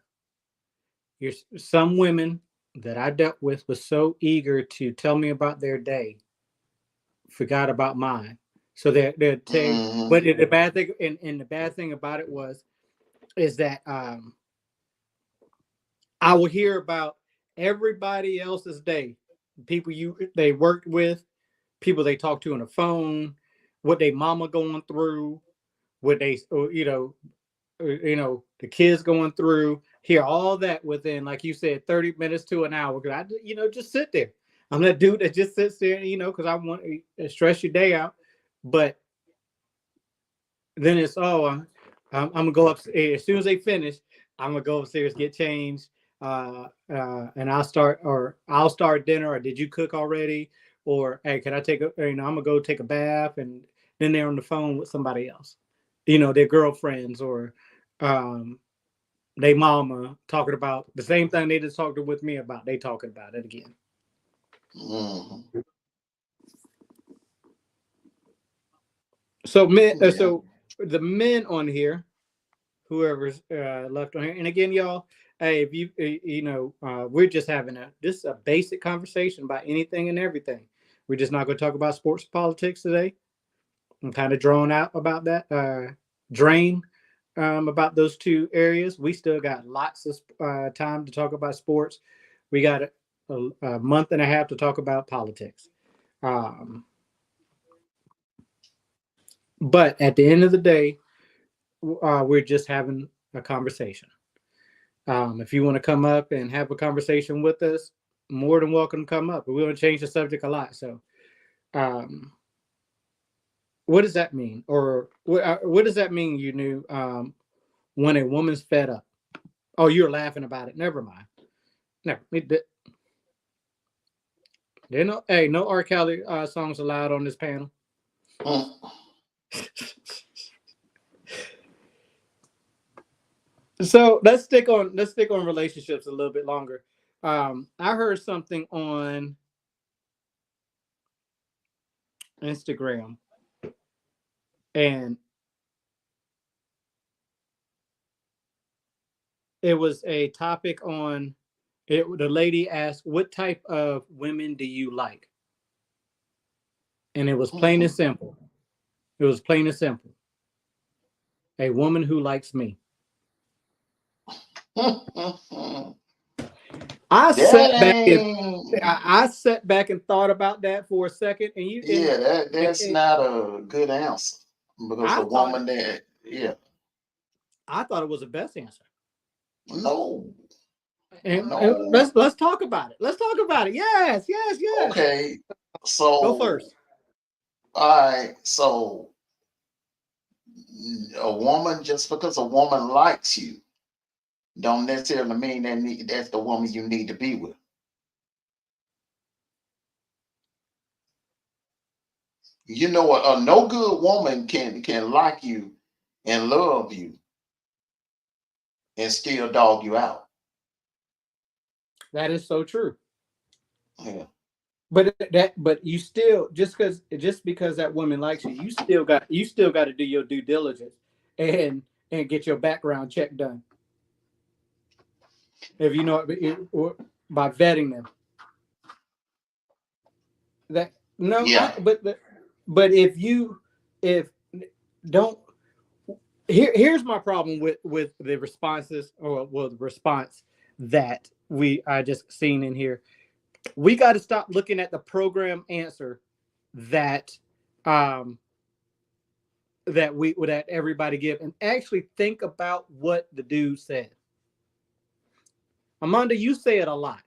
Some women that I dealt with was so eager to tell me about their day, forgot about mine. So they're take, Hmm. but the bad thing and the bad thing about it is that I will hear about everybody else's day, people they worked with, people they talked to on the phone, what they mama going through, what they the kids going through. Hear all that within, like you said, 30 minutes to an hour. Because just sit there. I'm that dude that just sits there, because I want to stress your day out. But then it's I'm gonna go up as soon as they finish. I'm gonna go upstairs, get changed, and I'll start dinner. Or did you cook already? Or hey, can I take I'm gonna go take a bath, and then they're on the phone with somebody else, their girlfriends or um, they mama talking about the same thing they just talked with me about. They talking about it again. Hmm. So men, Yeah. so the men on here, whoever's left on here. And again, y'all, hey, if you we're just having a basic conversation about anything and everything. We're just not going to talk about sports politics today. I'm kind of drawn out about that. Drain about those two areas. We still got lots of time to talk about sports. We got a month and a half to talk about politics. Um, but at the end of the day, we're just having a conversation. If you want to come up and have a conversation with us, more than welcome to come up. But we want to change the subject a lot. So, um, what does that mean? Or what does that mean? You knew when a woman's fed up. Oh, you're laughing about it. Never mind. Never. There no. Hey, no R. Kelly songs allowed on this panel. Mm. So let's stick on relationships a little bit longer. I heard something on Instagram, and it was a topic on it. The lady asked, "What type of women do you like?" And it was plain and simple. It was plain and simple. A woman who likes me. I That sat back and ain't. I sat back and thought about that for a second, and you Yeah, that's and not a good answer because I the thought woman that yeah, I thought it was the best answer. no, And no. let's talk about it. Let's talk about it. Yes, yes, yes. Okay, Go so first. all right, so a woman, just because a woman likes you don't necessarily mean that's the woman you need to be with. No good woman can like you and love you and still dog you out. That is so true. Yeah. But you still just because that woman likes you, you still got to do your due diligence and get your background check done. If you know or by vetting them. That no, Yeah. but if you if don't Here's my problem with the responses, or well, the response that I just seen in here. We got to stop looking at the program answer that um that everybody give, and actually think about what the dude said. Amanda, you say it a lot.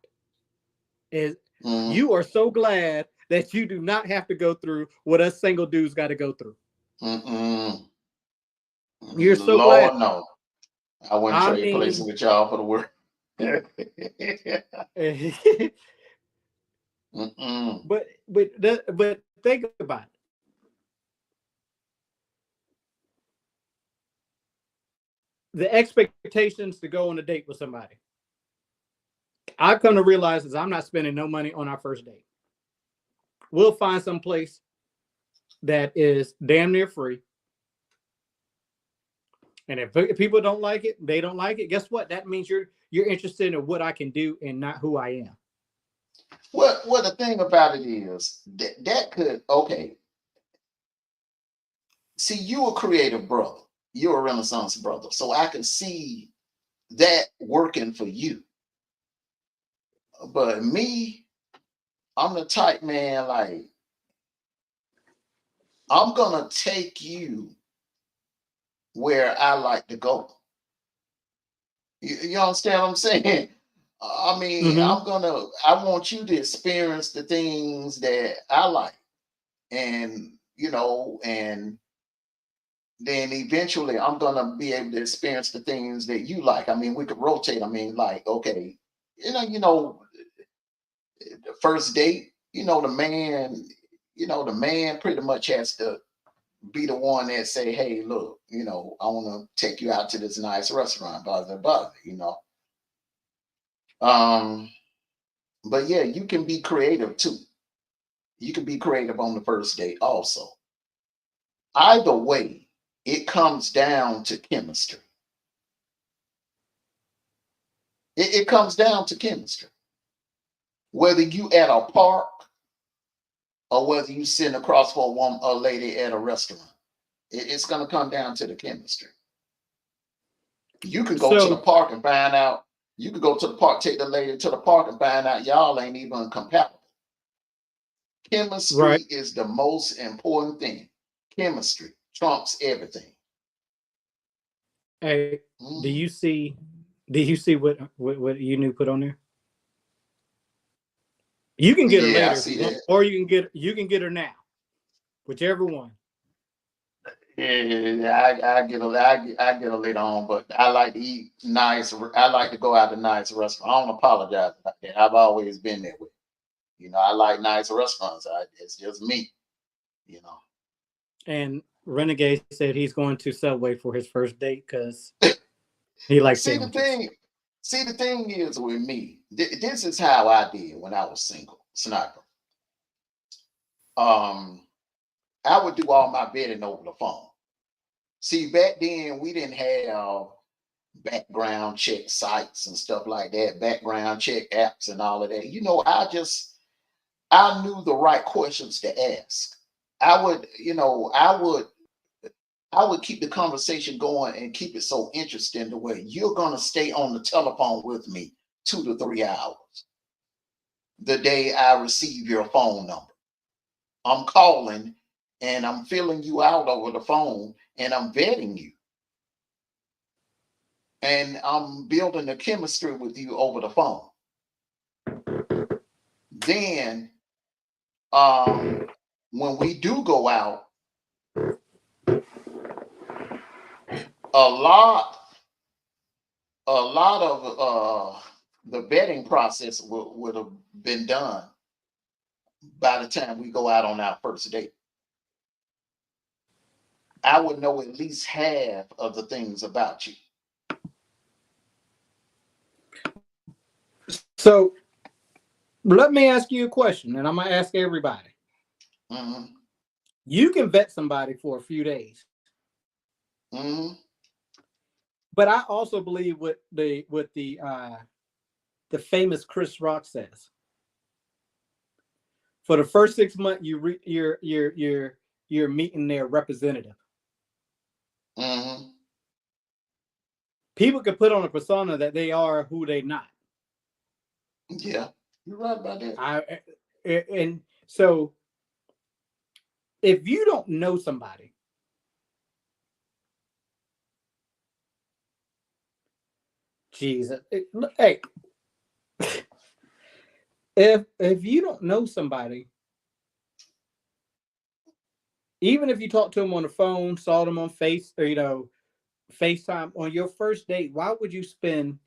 Is Mm, you are so glad that you do not have to go through what us single dudes got to go through. mm-mm. You're so glad. Lord, no. I wouldn't I trade places mean, with y'all for the world. Mm-mm. but think about it. The expectations to go on a date with somebody. I've come to realize is I'm not spending no money on our first date. We'll find some place that is damn near free. And if people don't like it, they don't like it. Guess what? That means you're interested in what I can do and not who I am. Well, the thing about it is that could, okay. See, you a creative brother. You're a Renaissance brother. So I can see that working for you. But me, I'm the type man, like, I'm gonna take you where I like to go. You understand what I'm saying? I mean, Mm-hmm. I want you to experience the things that I like. And, and then eventually I'm gonna be able to experience the things that you like. I mean, we could rotate. I mean, like, okay, the first date, the man pretty much has to be the one that say, hey, look, I want to take you out to this nice restaurant, blah blah blah. Um, but yeah, you can be creative too. You can be creative on the first date also. Either way, it comes down to chemistry. It comes down to chemistry. Whether you at a park or whether you sitting across for a lady at a restaurant, it's going to come down to the chemistry. You can go to the So park and find out. You could go to the park, take the lady to the park, and find out y'all ain't even compatible. right. Chemistry is the most important thing. Chemistry trumps everything. Hey, do Mhm. you see? Do you see what you new put on there? You can get her Yeah, I later if see you want, that. or you can get her now, whichever one. Yeah, I get a later on, but I like to eat nice. I like to go out to nice restaurants. I don't apologize about that. I've always been that way. I like nice restaurants. It's just me. You know. And Renegade said he's going to Subway for his first date because he likes See the sandwiches. thing. See the thing is with me. This is how I did when I was single. Sniper. Um, I would do all my betting over the phone. See, back then we didn't have background check sites and stuff like that, background check apps and all of that. I knew the right questions to ask. I would, I would keep the conversation going and keep it so interesting the way you're gonna stay on the telephone with me 2 to 3 hours the day I receive your phone number. I'm calling and I'm filling you out over the phone and I'm vetting you and I'm building a chemistry with you over the phone. Then when we do go out, a lot of the vetting process would have been done by the time we go out on our first date. I would know at least half of the things about you. So let me ask you a question, and I'm gonna ask everybody. Hmm. You can vet somebody for a few days, Hmm. but I also believe what the famous Chris Rock says. For the first 6 months, you're meeting their representative. Hmm. people can put on a persona that they are who they not. Yeah, you're right about that. And so if you don't know somebody, Jesus, hey, if you don't know somebody, even if you talk to them on the phone, saw them on Face or FaceTime on your first date, why would you spend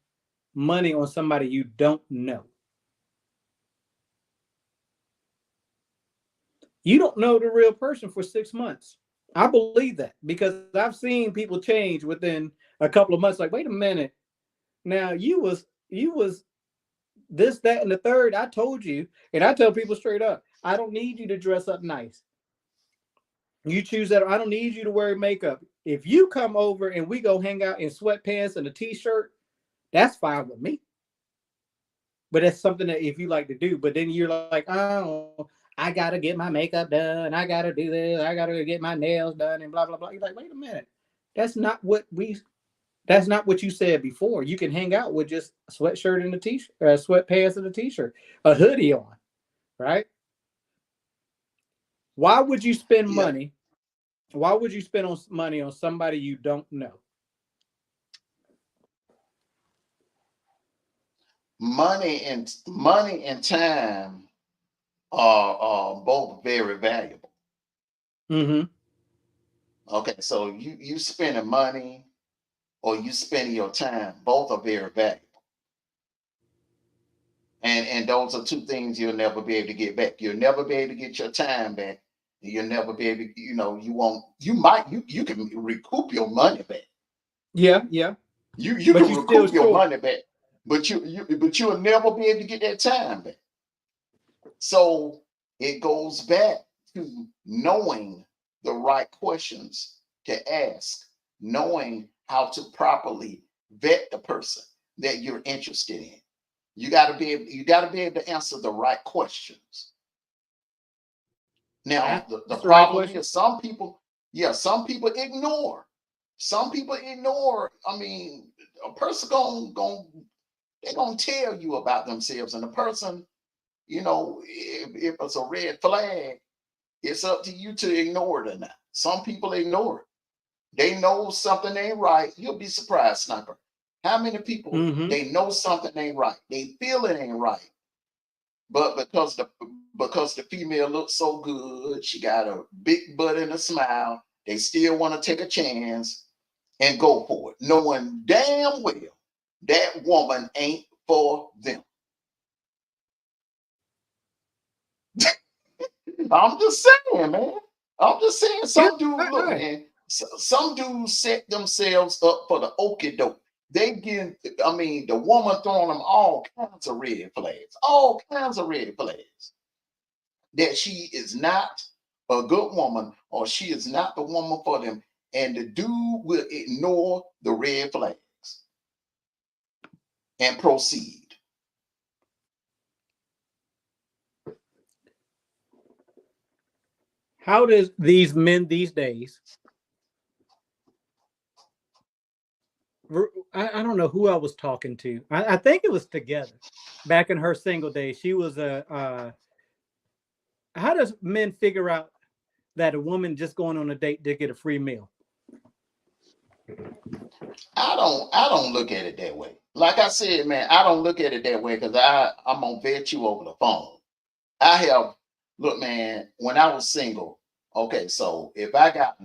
money on somebody you don't know? You don't know the real person for 6 months. I believe that because I've seen people change within a couple of months. Like, wait a minute, now you was this, that, and the third. I told you, and I tell people straight up, I don't need you to dress up nice. You choose that. I don't need you to wear makeup. If you come over and we go hang out in sweatpants and a t-shirt, that's fine with me. But that's something that if you like to do, but then you're like, oh, I gotta get my makeup done. I gotta do this. I gotta get my nails done and blah blah blah. You're like, wait a minute. That's not what we. That's not what you said before. You can hang out with just a sweatshirt and a t-shirt, sweatpants and a t-shirt, a hoodie on, right? Why would you spend Yeah, money? Why would you spend money on somebody you don't know? money and time are both very valuable. Mm-hmm. Okay, so you spending money or you spending your time, both are very valuable. And those are two things you'll never be able to get back. You'll never be able to get your time back. You'll never be able to, you won't, you can recoup your money back. Yeah, yeah. You But can you still recoup your short. money back, but you'll never be able to get that time back. So it goes back to knowing the right questions to ask, knowing how to properly vet the person that you're interested in. You got to be able to answer the right questions. Now, the That's the right problem question. is some people, yeah, some people ignore. Some people ignore. I mean, a person going they're gonna tell you about themselves, and the person, if it's a red flag, it's up to you to ignore it or not. Some people ignore it. They know something ain't right. You'll be surprised, Sniper. How many people Mm-hmm. they know something ain't right? They feel it ain't right, but because the female looks so good, she got a big butt and a smile. They still want to take a chance and go for it, knowing damn well that woman ain't for them. I'm just saying, man. I'm just saying, Yeah. some dudes, look, Right. man, some dudes set themselves up for the okie doke. They give, I mean, the woman throwing them all kinds of red flags, all kinds of red flags that she is not a good woman or she is not the woman for them. And the dude will ignore the red flags and proceed. How does these men these days? I don't know who I was talking to. I think it was Together. Back in her single days, she was a. How does men figure out that a woman just going on a date to get a free meal? I don't look at it that way. Like I said, man, I don't look at it that way because I'm gonna vet you over the phone. I have look, man, when I was single, okay, so if I got,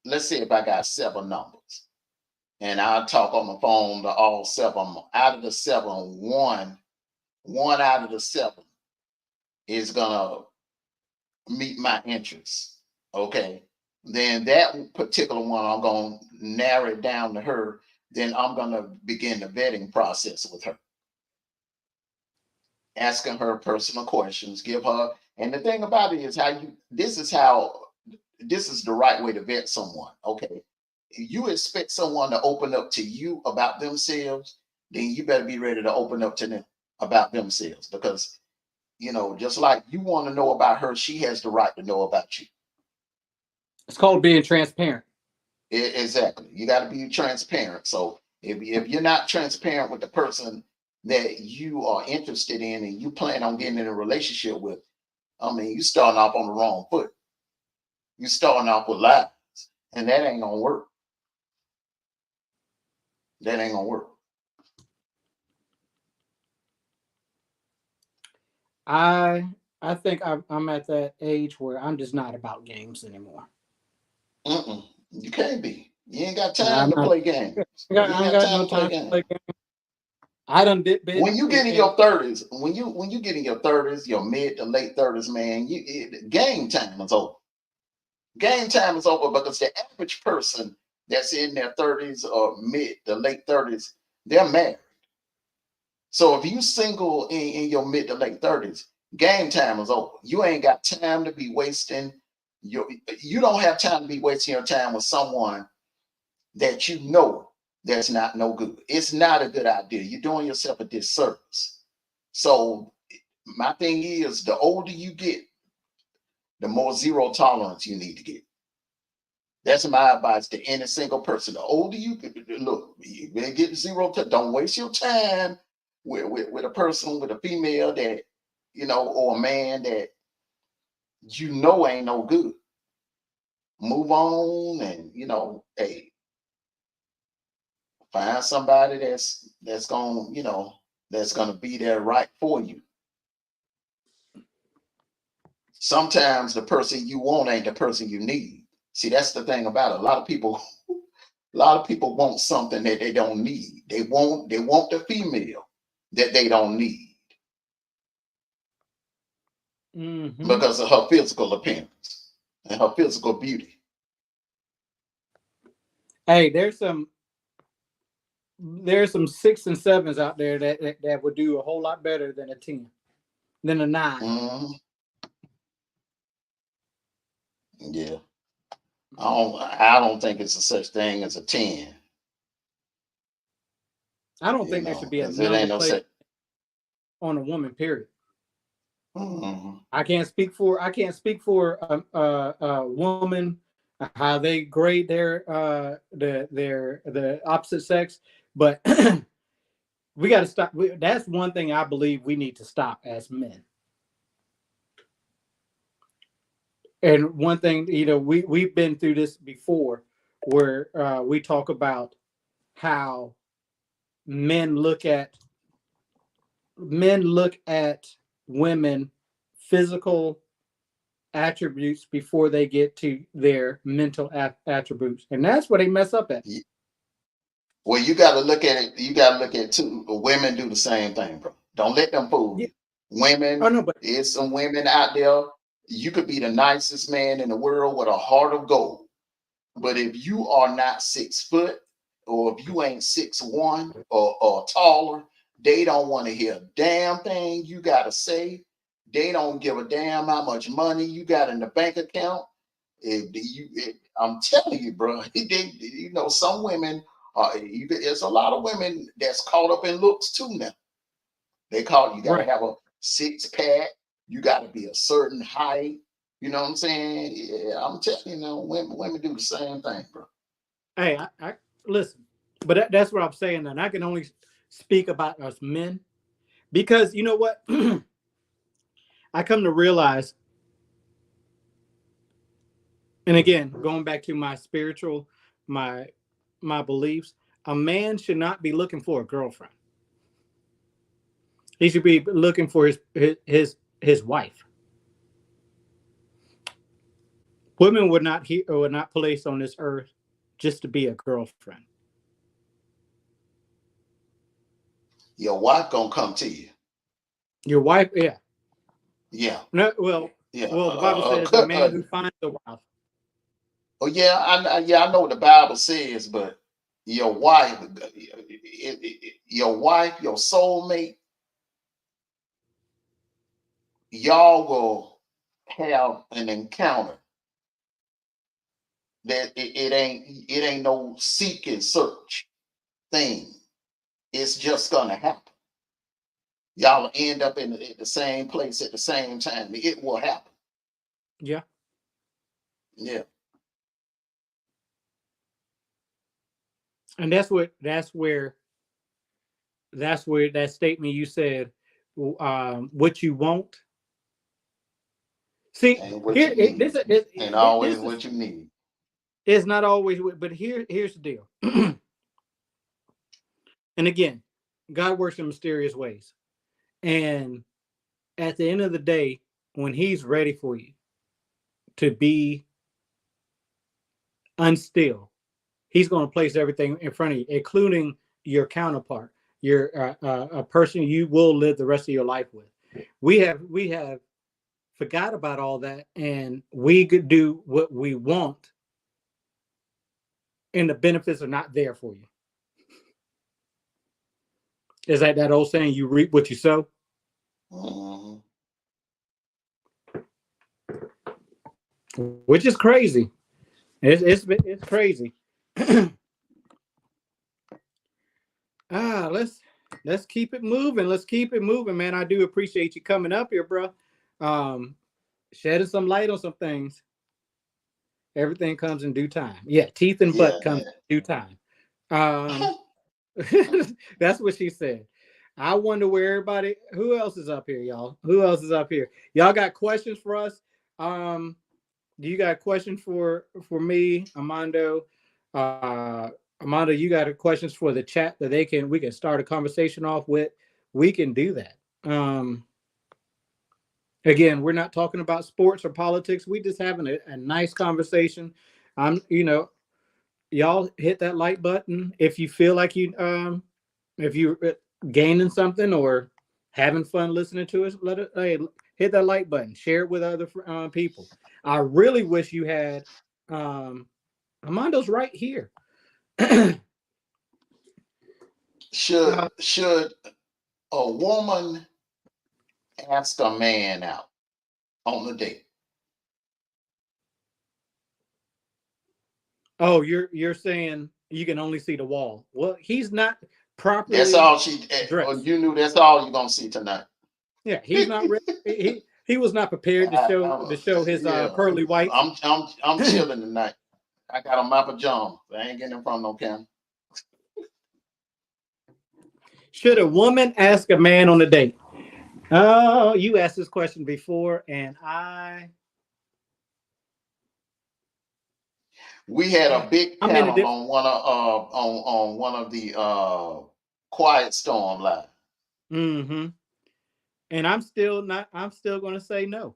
let's say if I got seven numbers and I talk on the phone to all seven, out of the seven, one out of the seven is gonna meet my interests. Okay. Then that particular one, I'm gonna narrow it down to her. Then I'm gonna begin the vetting process with her, asking her personal questions, give her, and the thing about it is this is the right way to vet someone. Okay. You expect someone to open up to you about themselves, then you better be ready to open up to them about themselves because just like you want to know about her, she has the right to know about you. It's called being transparent. Exactly. You got to be transparent. So If you're not transparent with the person that you are interested in and you plan on getting in a relationship with, I mean, you starting off on the wrong foot. You starting off with lies, and that ain't gonna work. That ain't gonna work. I I think I'm at that age where I'm just not about games anymore. Mm-mm. You can't be. You ain't got I'm time to not. play games. You I ain't ain't got got time no to play time to games. play games. I done did When been you get in in your 30s, when you get in your 30s, your mid to late 30s, man, game time is over. Game time is over because the average person that's in their 30s or mid to late 30s, they're married. So if you single in your mid to late 30s, game time is over. You ain't got time to be wasting you don't have time to be wasting your time with someone that you know that's not no good. It's not a good idea. You're doing yourself a disservice. So my thing is, the older you get, the more zero tolerance you need to get. That's my advice to any single person. The older you get, look, you better get zero. Don't waste your time with a person, with a female that, or a man that you know ain't no good. Move on, and hey, find somebody that's gonna be there right for you. Sometimes the person you want ain't the person you need. See, that's the thing about it. A lot of people want something that they don't need. They want the female that they don't need hmm because of her physical appearance and her physical beauty. Hey, there's some 6 and 7s out there that would do a whole lot better than a 10, than a 9. Mhm. Yeah, I don't think it's a such thing as a 10. I don't think there should be a Because it ain't number no placed such. on a woman. Period. Mhm. I can't speak for a woman, how they grade the opposite sex, but we got to stop. That's one thing I believe we need to stop as men. And one thing, we've been through this before, where we talk about how men look at men look at women physical attributes before they get to their mental attributes, and that's where they mess up at. Well, you got to look at it. You got to look at it too. Women do the same thing, bro. Don't let them fool Yeah. you. Oh Women, no, but there's some women out there. You could be the nicest man in the world with a heart of gold, but if you are not 6 foot, or if you ain't 6'1", or taller, they don't want to hear a damn thing you got to say. They don't give a damn how much money you got in the bank account. I'm telling you, bro. Some women are. There's a lot of women that's caught up in looks too now. You got to right. have a 6 pack. You got to be a certain height. You know what I'm saying? Yeah, I'm telling you, women do the same thing, bro. Hey, I listen, but that's what I'm saying, and I can only speak about us men because you know what? I come to realize, and again, going back to my spiritual, my my beliefs, a man should not be looking for a girlfriend. He should be looking for his wife. Women would not placed on this earth just to be a girlfriend. Your wife gonna come to you. Your wife, yeah. Yeah, No, yeah. well, the Bible says a man who finds a wife. Oh yeah, I know what the Bible says, but your wife, your soulmate, y'all will have an encounter that it ain't no seek and search thing. It's just gonna happen. Y'all will end up in the same place at the same time. It will happen. Yeah. Yeah. And that's where that statement you said, what you want. See, Ain't what here you need. Ain't always this is what you need. it's not always, but here's the deal. And again, God works in mysterious ways. And at the end of the day, when He's ready for you to be unstill, He's going to place everything in front of you, including your counterpart, your a person you will live the rest of your life with. We have forgot about all that, and we could do what we want, and the benefits are not there for you. Is that old saying, you reap what you sow? Mm-hmm. Which is crazy. It's crazy. Let's keep it moving. Let's keep it moving, man. I do appreciate you coming up here, bro. Um, Shedding some light on some things. Everything comes in due time. Yeah, teeth and Yeah, butt comes in due time. Um, that's what she said. I wonder where everybody. Who else is up here, y'all? Who else is up here? Y'all got questions for us? Do you got a question for me, Armando? Armando, you got a questions for the chat that we can start a conversation off with. We can do that. Again, we're not talking about sports or politics. We just having a nice conversation. Y'all hit that like button if you feel like if you gaining something or having fun listening to us. Hit that like button. Share it with other people. I really wish you had. Armando's right here. should a woman ask a man out on the date? Oh, you're saying you can only see the wall. Well, he's not That's properly all she. dressed. You knew that's all you're gonna see tonight. Yeah, he's not ready. He was not prepared to show his Yeah, pearly whites. I'm chilling tonight. I got on my pajamas. I ain't getting in front of no camera. Should a woman ask a man on a date? Oh, you asked this question before, and We had a big I'm in a panel different. on one of the Quiet Storm live. Mm-hmm. And I'm still not. I'm still going to say no.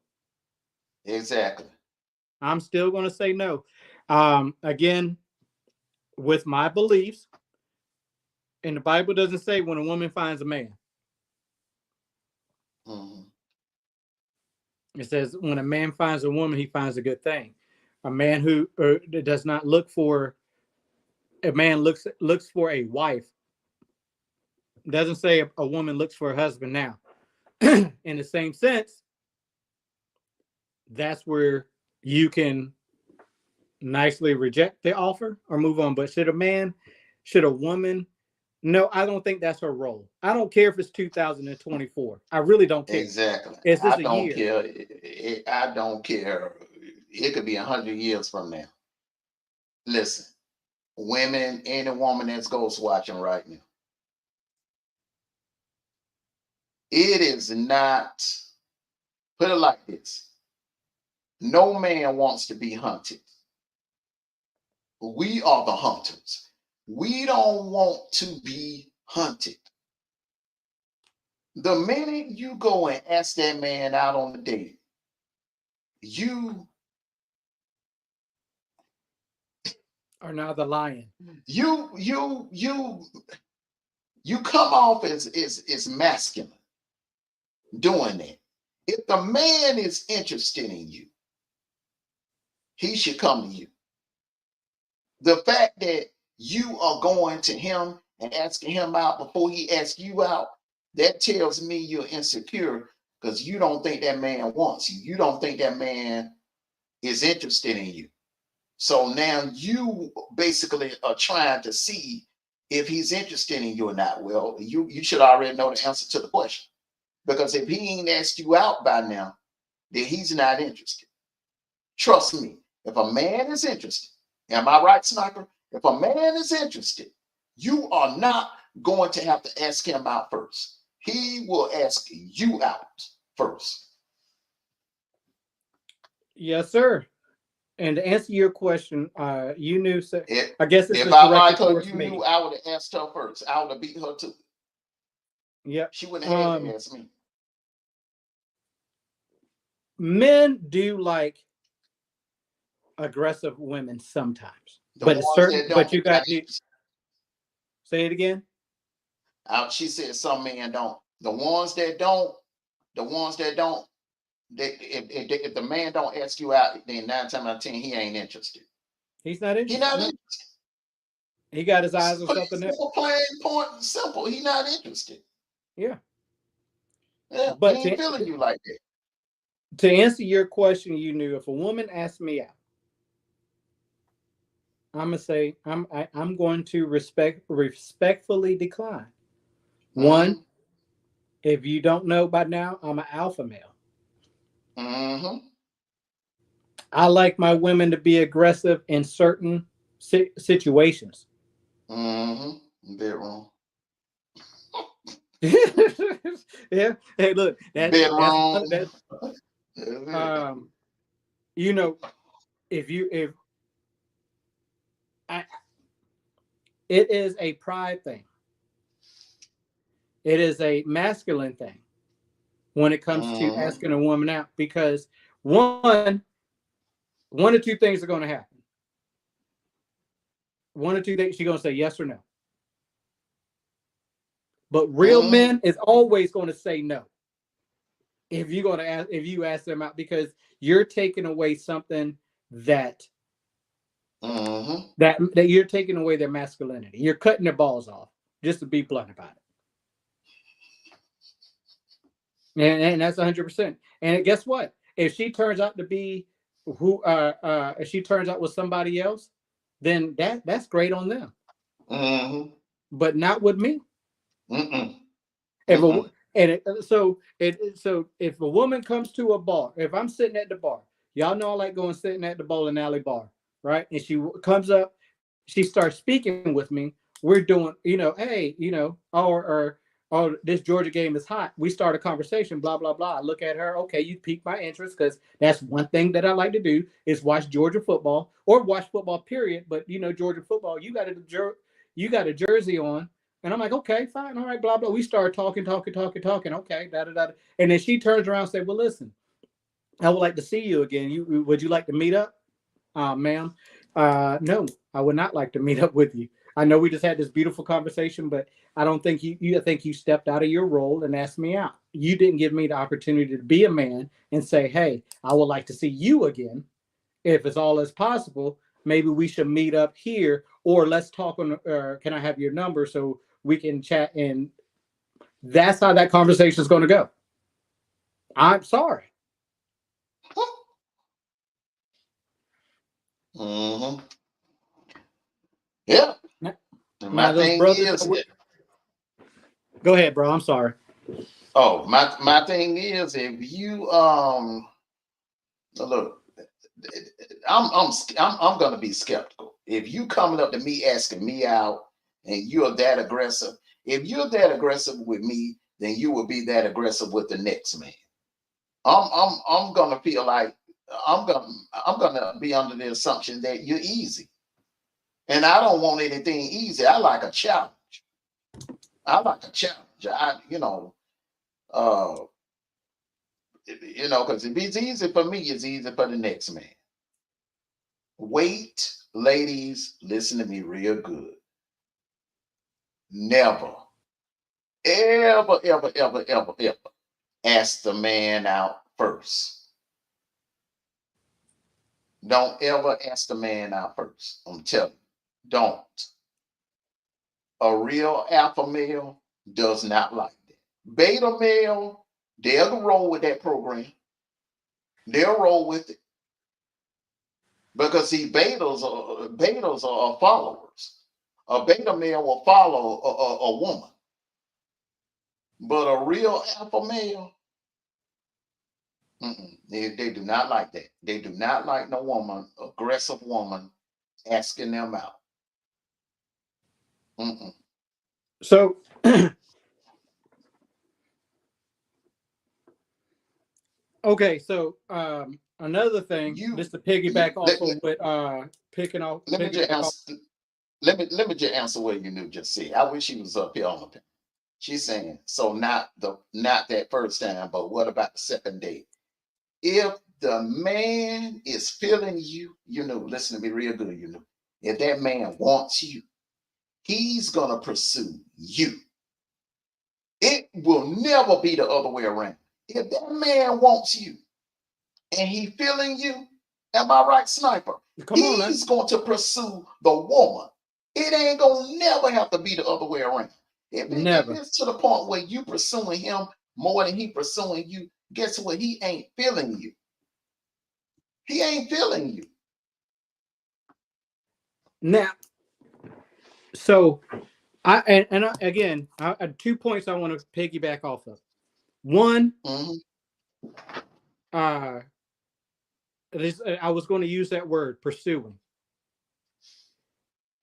Exactly. I'm still going to say no. Again, with my beliefs, and the Bible doesn't say when a woman finds a man. Mm-hmm. It says when a man finds a woman, he finds a good thing. A man who does not look for a man looks for a wife. Doesn't say a woman looks for a husband now. In the same sense, that's where you can nicely reject the offer or move on. But should a woman? No, I don't think that's her role. I don't care if it's 2024. I really don't care. Exactly. It's I just a don't year. care. I don't care. It could be 100 years from now. Listen, women, any woman that's ghost watching right now, it is not. Put it like this: no man wants to be hunted. We are the hunters. We don't want to be hunted. The minute you go and ask that man out on the date, you Are now the lion. you you you you come off as masculine doing that. If the man is interested in you, he should come to you. The fact that you are going to him and asking him out before he asks you out, that tells me you're insecure because you don't think that man wants you. You don't think that man is interested in you. So now you basically are trying to see if he's interested in you or not. Well, you should already know the answer to the question. Because if he ain't asked you out by now, then he's not interested. Trust me, if a man is interested, am I right, Sniper? If a man is interested, You are not going to have to ask him out first. He will ask you out first. Yes, sir. And to answer your question, you knew. If, I guess this if is I like directed her, towards you me. knew I would have asked her first. I would have beat her too. Yep. She wouldn't have had to ask me. Men do like aggressive women sometimes, The but it's ones certain. that But don't, you got to say it again. she said some men don't. The ones that don't, the ones that don't, if the man don't ask you out, then 9 times out of 10, he ain't interested. He's not He interested. not No. interested. He got his eyes on something else. Plain point, simple. He not interested. Yeah. Yeah, But he ain't feeling you like that. To answer your question, you knew if a woman asked me out, I'm gonna say I'm going to respectfully decline. One, if you don't know by now, I'm an alpha male. I like my women to be aggressive in certain situations. Bedroom. Yeah. Hey, look. Bedroom. You know, if I, it is a pride thing. It is a masculine thing when it comes to asking a woman out, because one or two things are going to happen. One or two things, she's going to say yes or no. But real men is always going to say no if you're going to ask, if you ask them out, because you're taking away something that that you're taking away their masculinity. You're cutting their balls off, just to be blunt about it. And that's 100%. And guess what? If she turns out to be if she turns out with somebody else, then that's great on them. But not with me. So if a woman comes to a bar, if I'm sitting at the bar, y'all know I like going sitting at the bowling alley bar, right? And she comes up, she starts speaking with me. We're doing, hey, or this Georgia game is hot. We start a conversation, blah blah blah. I look at her, okay, you piqued my interest, because that's one thing that I like to do is watch Georgia football or watch football. Period. But Georgia football, you got a jersey on. And I'm like, okay, fine, all right, blah, blah. We start talking. Okay, da, da, da. And then she turns around and said, well, listen, I would like to see you again. Would you like to meet up? Ma'am, no, I would not like to meet up with you. I know we just had this beautiful conversation, but I don't think I think you stepped out of your role and asked me out. You didn't give me the opportunity to be a man and say, hey, I would like to see you again. If it's all as possible, maybe we should meet up here, or let's talk on, can I have your number so we can chat? And that's how that conversation is going to go. I'm sorry. Yeah. My thing is, go ahead, bro. I'm sorry. Oh, my thing is, if you look, I'm gonna be skeptical. If you coming up to me asking me out and you're that aggressive, if you're that aggressive with me, then you will be that aggressive with the next man. I'm gonna feel like I'm gonna be under the assumption that you're easy. And I don't want anything easy. I like a challenge. Because if it's easy for me, it's easy for the next man. Wait, ladies, listen to me real good. Never, ever, ever, ever, ever, ever ask the man out first. Don't ever ask the man out first. I'm telling you, don't. A real alpha male does not like that. Beta male, they'll roll with that program. They'll roll with it. Because see, betas are followers. A beta male will follow a woman. But a real alpha male, they do not like that. They do not like no woman, aggressive woman, asking them out. Mm-mm. So okay, so another thing, You, just to piggyback off let, of what let me just piggyback off. answer. Let me just answer what you knew just said. I wish he was up here on the panel. She's saying so. Not that first time, but what about the second date? If the man is feeling you, listen to me real good. If that man wants you, he's gonna pursue you. It will never be the other way around. If that man wants you and he feeling you, am I right, Sniper? Come on, man. He's going to pursue the woman. It ain't gonna never have to be the other way around. If Never. it's to the point where you pursuing him more than he pursuing you, guess what? He ain't feeling you. He ain't feeling you. Now, so again, 2 points I want to piggyback off of. One, Mhm. uh, I was going to use that word, pursuing.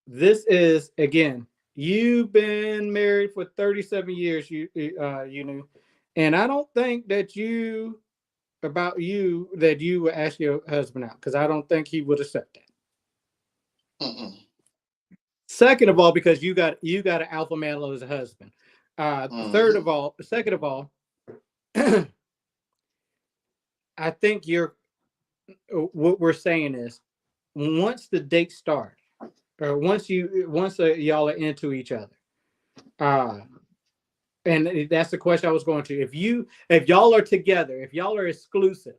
This is again, you've been married for 37 years, you know, and I don't think that you would ask your husband out because I don't think he would accept that. Mm-mm. Second of all, because you got an alpha male as a husband. Mhm. Second of all, I think what we're saying is once the date starts, or once y'all are into each other, uh, and that's the question I was going to. If y'all are together, if y'all are exclusive,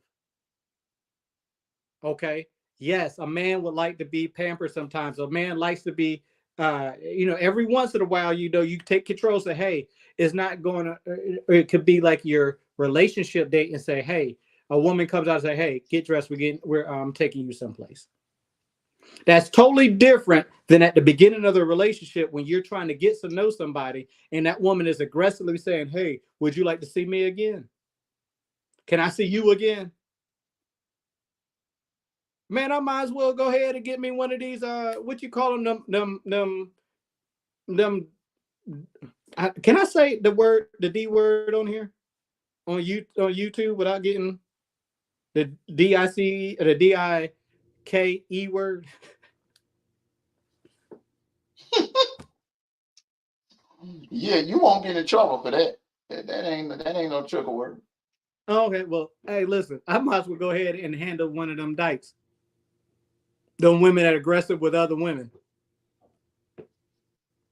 okay, yes, a man would like to be pampered sometimes. A man likes to be, every once in a while, you take control. Say, hey, it's not going to. It could be like your relationship date, and say, hey, a woman comes out and say, hey, get dressed. We're taking you someplace. That's totally different than at the beginning of the relationship when you're trying to get to know somebody, and that woman is aggressively saying, hey, would you like to see me again? Can I see you again? Man, I might as well go ahead and get me one of these. What you call them? Can I say the D word on here on YouTube without getting the DIC or the DIKE word? Yeah, you won't get in trouble for that. That ain't no trigger word. Oh, okay, well, hey, listen, I might as well go ahead and handle one of them dykes. Them women that are aggressive with other women,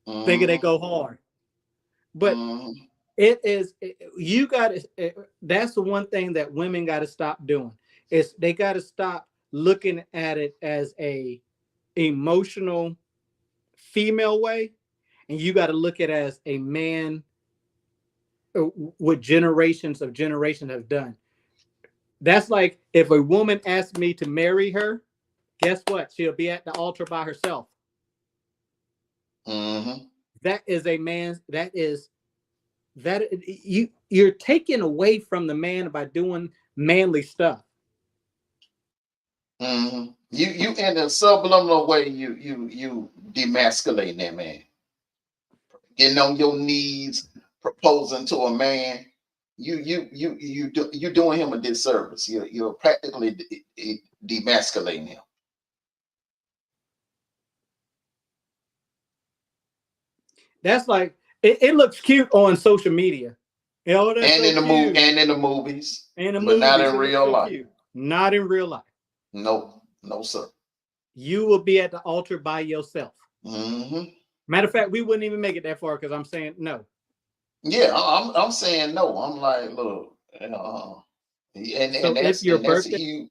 thinking they Mhm. go hard, but Mhm. you got to. That's the one thing that women got to stop doing. Is they got to stop looking at it as a emotional female way, and you got to look at it as a man what generations have done. That's like if a woman asked me to marry her, guess what? She'll be at the altar by herself. Mhm. That is a man's. That you're taking away from the man by doing manly stuff. You in a subliminal way you demasculating that man. Getting on your knees, proposing to a man. You doing him a disservice. You're practically demasculating him. That's like it looks cute on social media. Oh, that's And so in the move cute. and in the movies, In the but not movies, in it looks real so life. cute. Not in real life. No, no, sir. You will be at the altar by yourself. Hmm. Matter of fact, we wouldn't even make it that far because I'm saying no. Yeah, I'm saying no. I'm like, look, and So if your that's a birthday, huge.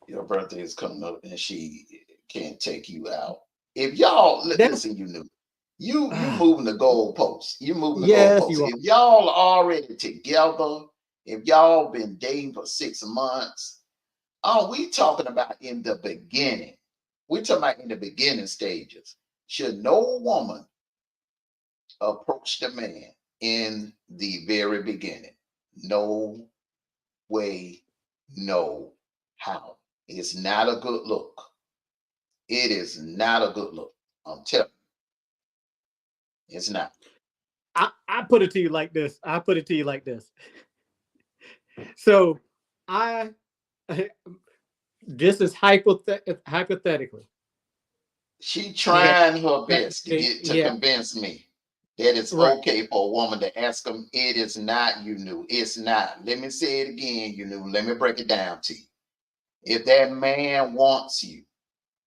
Your birthday is coming up, and she can't take you out. If y'all that's listen, you moving the goalposts. You moving the yes, goalposts. you are. If y'all already together, if y'all been dating for 6 months, oh, we talking about in the beginning. We talking about in the beginning stages. Should no woman approach the man in the very beginning? No way, no how. It's not a good look. It is not a good look. I'm telling you. It's not. I put it to you like this. I put it to you like this. So I this is hypothetically. She That, trying her best to yeah, convince me that it's right. okay for a woman to ask him. It is not, you knew. It's not. Let me say it again, you knew. Let me break it down to you. If that man wants you,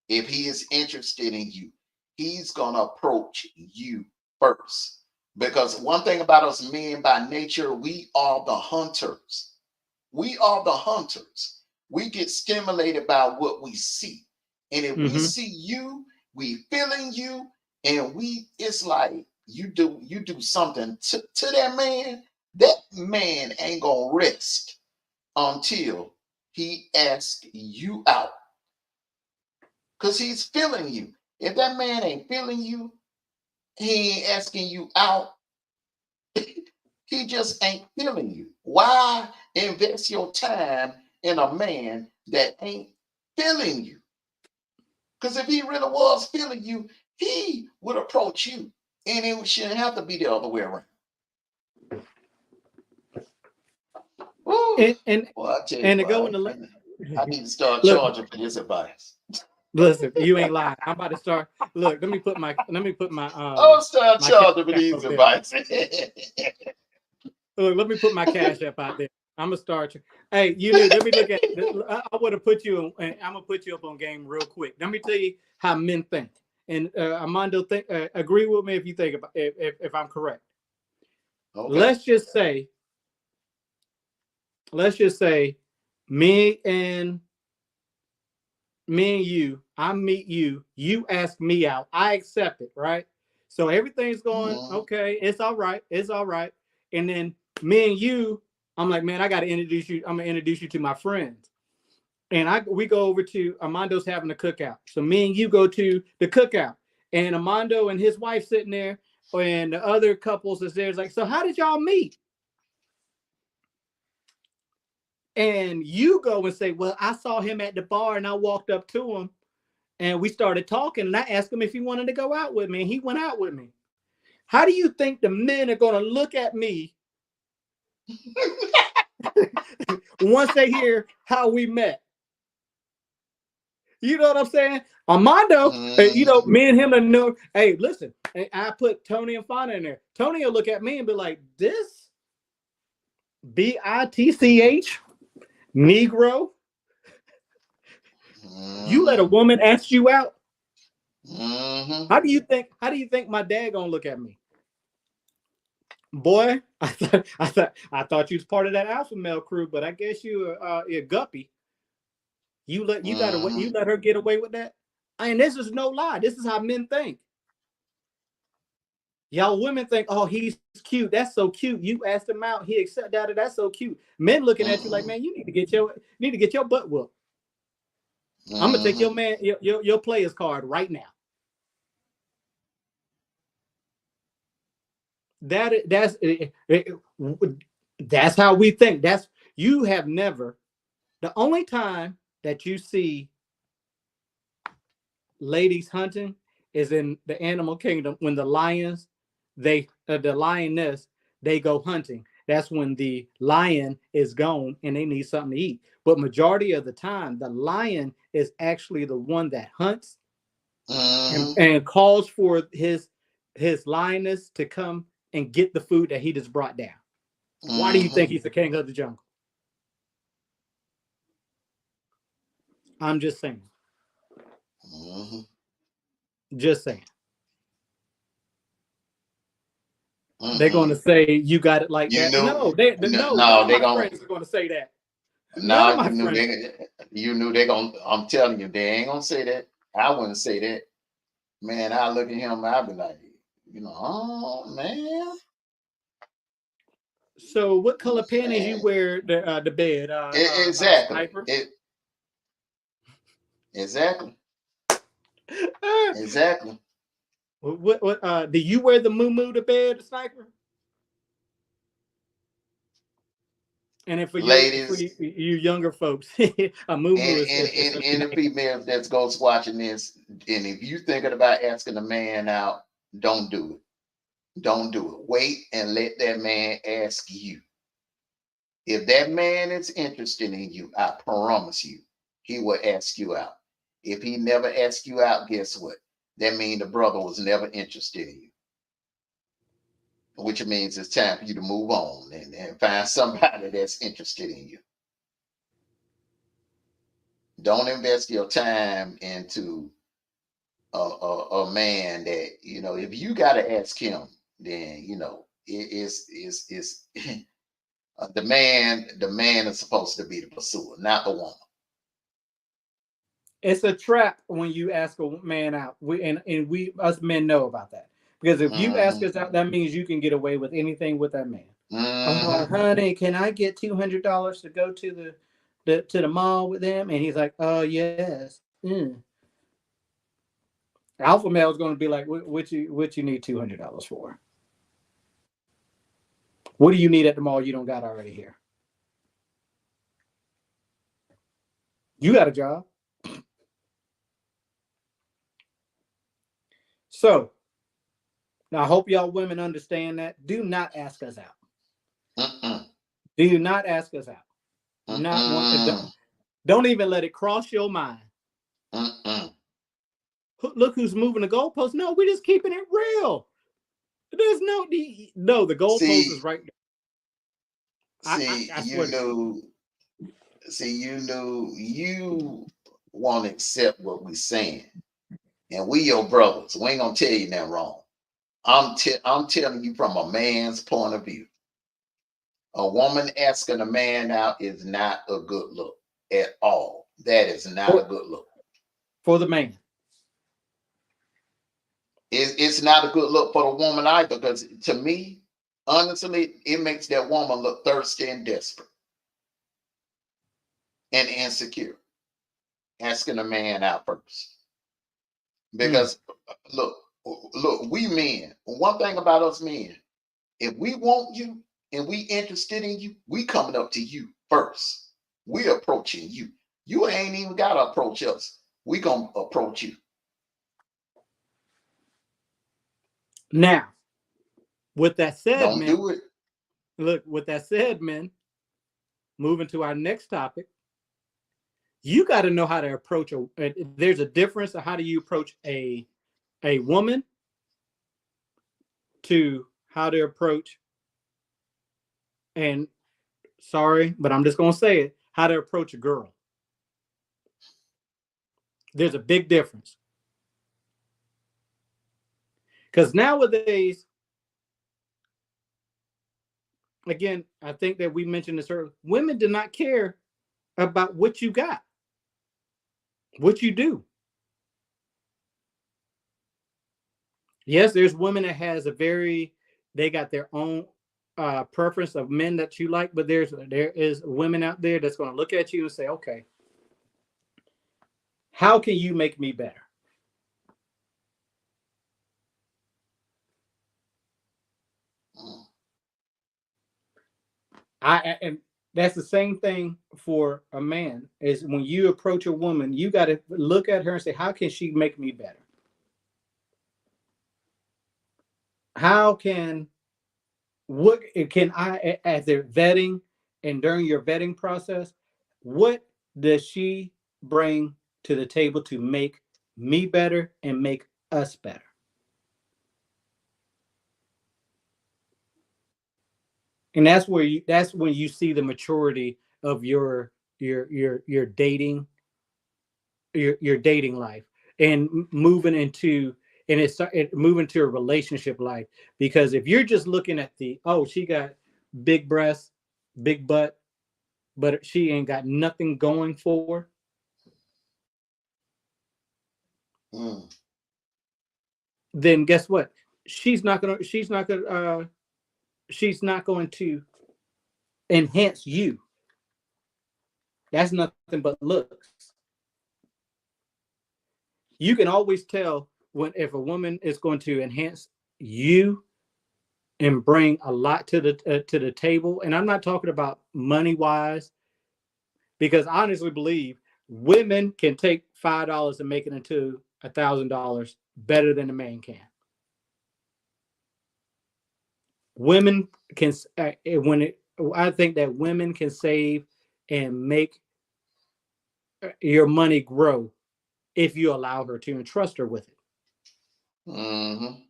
if he is interested in you, he's gonna approach you first. Because one thing about us men by nature, we are the hunters. We are the hunters. We get stimulated by what we see. And if we Mm-hmm. see you, we feeling you, and it's like you do something to that man ain't gonna rest until he asks you out. Because he's feeling you. If that man ain't feeling you, he ain't asking you out, he just ain't feeling you. Why invest your time in a man that ain't feeling you? Because if he really was feeling you, he would approach you. And it shouldn't have to be the other way around. Woo. And Well, I tell you and to go what, into I need to start look, charging for this advice. listen, you ain't lying. I'm about to start. Look, let me put I'll start my cash charging for app these up there. advice. Look, let me put my cash app out there. I'm gonna start. Hey, you know, let me look at. I would have put you. I'm gonna put you up on game real quick. Let me tell you how men think. And Armando, agree with me if you think about if I'm correct. Okay. Let's just say, me and you. I meet you. You ask me out. I accept it, right? So everything's going Mhm. okay. It's all right. It's all right. And then me and you, I'm like, man, I got to introduce you. I'm gonna introduce you to my friends. And we go over to Armando's having a cookout. So me and you go to the cookout, and Armando and his wife sitting there, and the other couples is there. It's like, so how did y'all meet? And you go and say, well, I saw him at the bar, and I walked up to him, and we started talking, and I asked him if he wanted to go out with me, and he went out with me. How do you think the men are going to look at me once they hear how we met? You know what I'm saying? Armando, you know, Mhm. me and him know. Hey, listen, I put Tony and Fauna in there. Tony will look at me and be like, "This bitch Negro, you let a Mhm. woman ask you out? Mhm. How do you think? How do you think my dad gonna look at me, boy? I thought you was part of that alpha male crew, but I guess you're guppy. You Mhm. let her get away with that. And this is no lie. This is how men think. Y'all women think, oh, he's cute. That's so cute. You asked him out. He accepted that. That's so cute. Men looking at you like, Mhm. man, you need to get your butt whooped. I'm gonna take Mhm. your man your player's card right now. That's how we think. That's you have never. The only time that you see ladies hunting is in the animal kingdom when the lioness they go hunting. That's when the lion is gone and they need something to eat. But majority of the time, the lion is actually the one that hunts Mhm. and calls for his lioness to come and get the food that he just brought down. Why do you think Mhm. he's the king of the jungle? I'm just saying. Mhm. Just saying. They're going to Mhm. say you got it like You that. knew. No, no. None No, of they my gonna. friends are going to say that. None of No, my you knew friends. they. You knew they gonna. I'm telling you, they ain't gonna say that. I wouldn't say that. Man, I look at him. I be like, oh man. So, what color panties you Man. wear the bed, Exactly. sniper? Exactly. Exactly. What do you wear the moo to bed, sniper? And then for Ladies, you younger folks, a moo and is a and the females that's ghost watching this, and if you thinking about asking a man out, don't do it. Don't do it. Wait and let that man ask you. If that man is interested in you, I promise you, he will ask you out. If he never asks you out, guess what? That means the brother was never interested in you, which means it's time for you to move on and find somebody that's interested in you. Don't invest your time into a man that, if you got to ask him, then, it's the man is supposed to be the pursuer, not the woman. It's a trap when you ask a man out. We us men know about that. Because if you ask Hmm. us out, that means you can get away with anything with that man. Hmm. Honey, can I get $200 to go to the mall with them? And he's like, oh yes. Alpha male is going to be like, what you need $200 for? What do you need at the mall you don't got already here? You got a job. So now I hope y'all women understand that. Do not ask us out. Mm-mm. Do not ask us out. Not one. Mm-mm. Don't even let it cross your mind. Mm-mm. Look who's moving the goalpost. No, we're just keeping it real. There's no. The goalpost is See, right there. see, I swear to God. you won't accept what we're saying, and we your brothers. We ain't gonna tell you nothing wrong. I'm telling you from a man's point of view. A woman asking a man out is not a good look at all. That is not a For, good look. for the man. It's not a good look for the woman either, because to me, honestly, it makes that woman look thirsty and desperate and insecure, asking a man out first. Mm. Because look, look, we men, one thing about us men, if we want you and we interested in you, we coming up to you first. We approaching you. You ain't even gotta approach us. We gonna approach you. Now, with that said, Don't men, do it. look, with that said, men, moving to our next topic, you got to know how to approach there's a difference of how do you approach a woman to how to approach, and sorry, but I'm just going to say it, how to approach a girl. There's a big difference. Because nowadays, again, I think that we mentioned this earlier, women do not care about what you got, what you do. Yes, there's women that has they got their own preference of men that you like, but there is women out there that's going to look at you and say, okay, how can you make me better? And that's the same thing for a man. Is when you approach a woman, you got to look at her and say, how can she make me better? How can what can I, as they're vetting and during your vetting process, what does she bring to the table to make me better and make us better? And that's when you see the maturity of your dating, your dating life, and moving into, and moving to a relationship life. Because if you're just looking at she got big breasts, big butt, but she ain't got nothing going for her, Mm. then guess what? She's not going to enhance you. That's nothing but looks. You can always tell when if a woman is going to enhance you and bring a lot to the table. And I'm not talking about money wise, because I honestly believe women can take $5 and make it into $1,000 better than a man can. women can when it I think that women can save and make your money grow if you allow her to and trust her with it. Mm-hmm.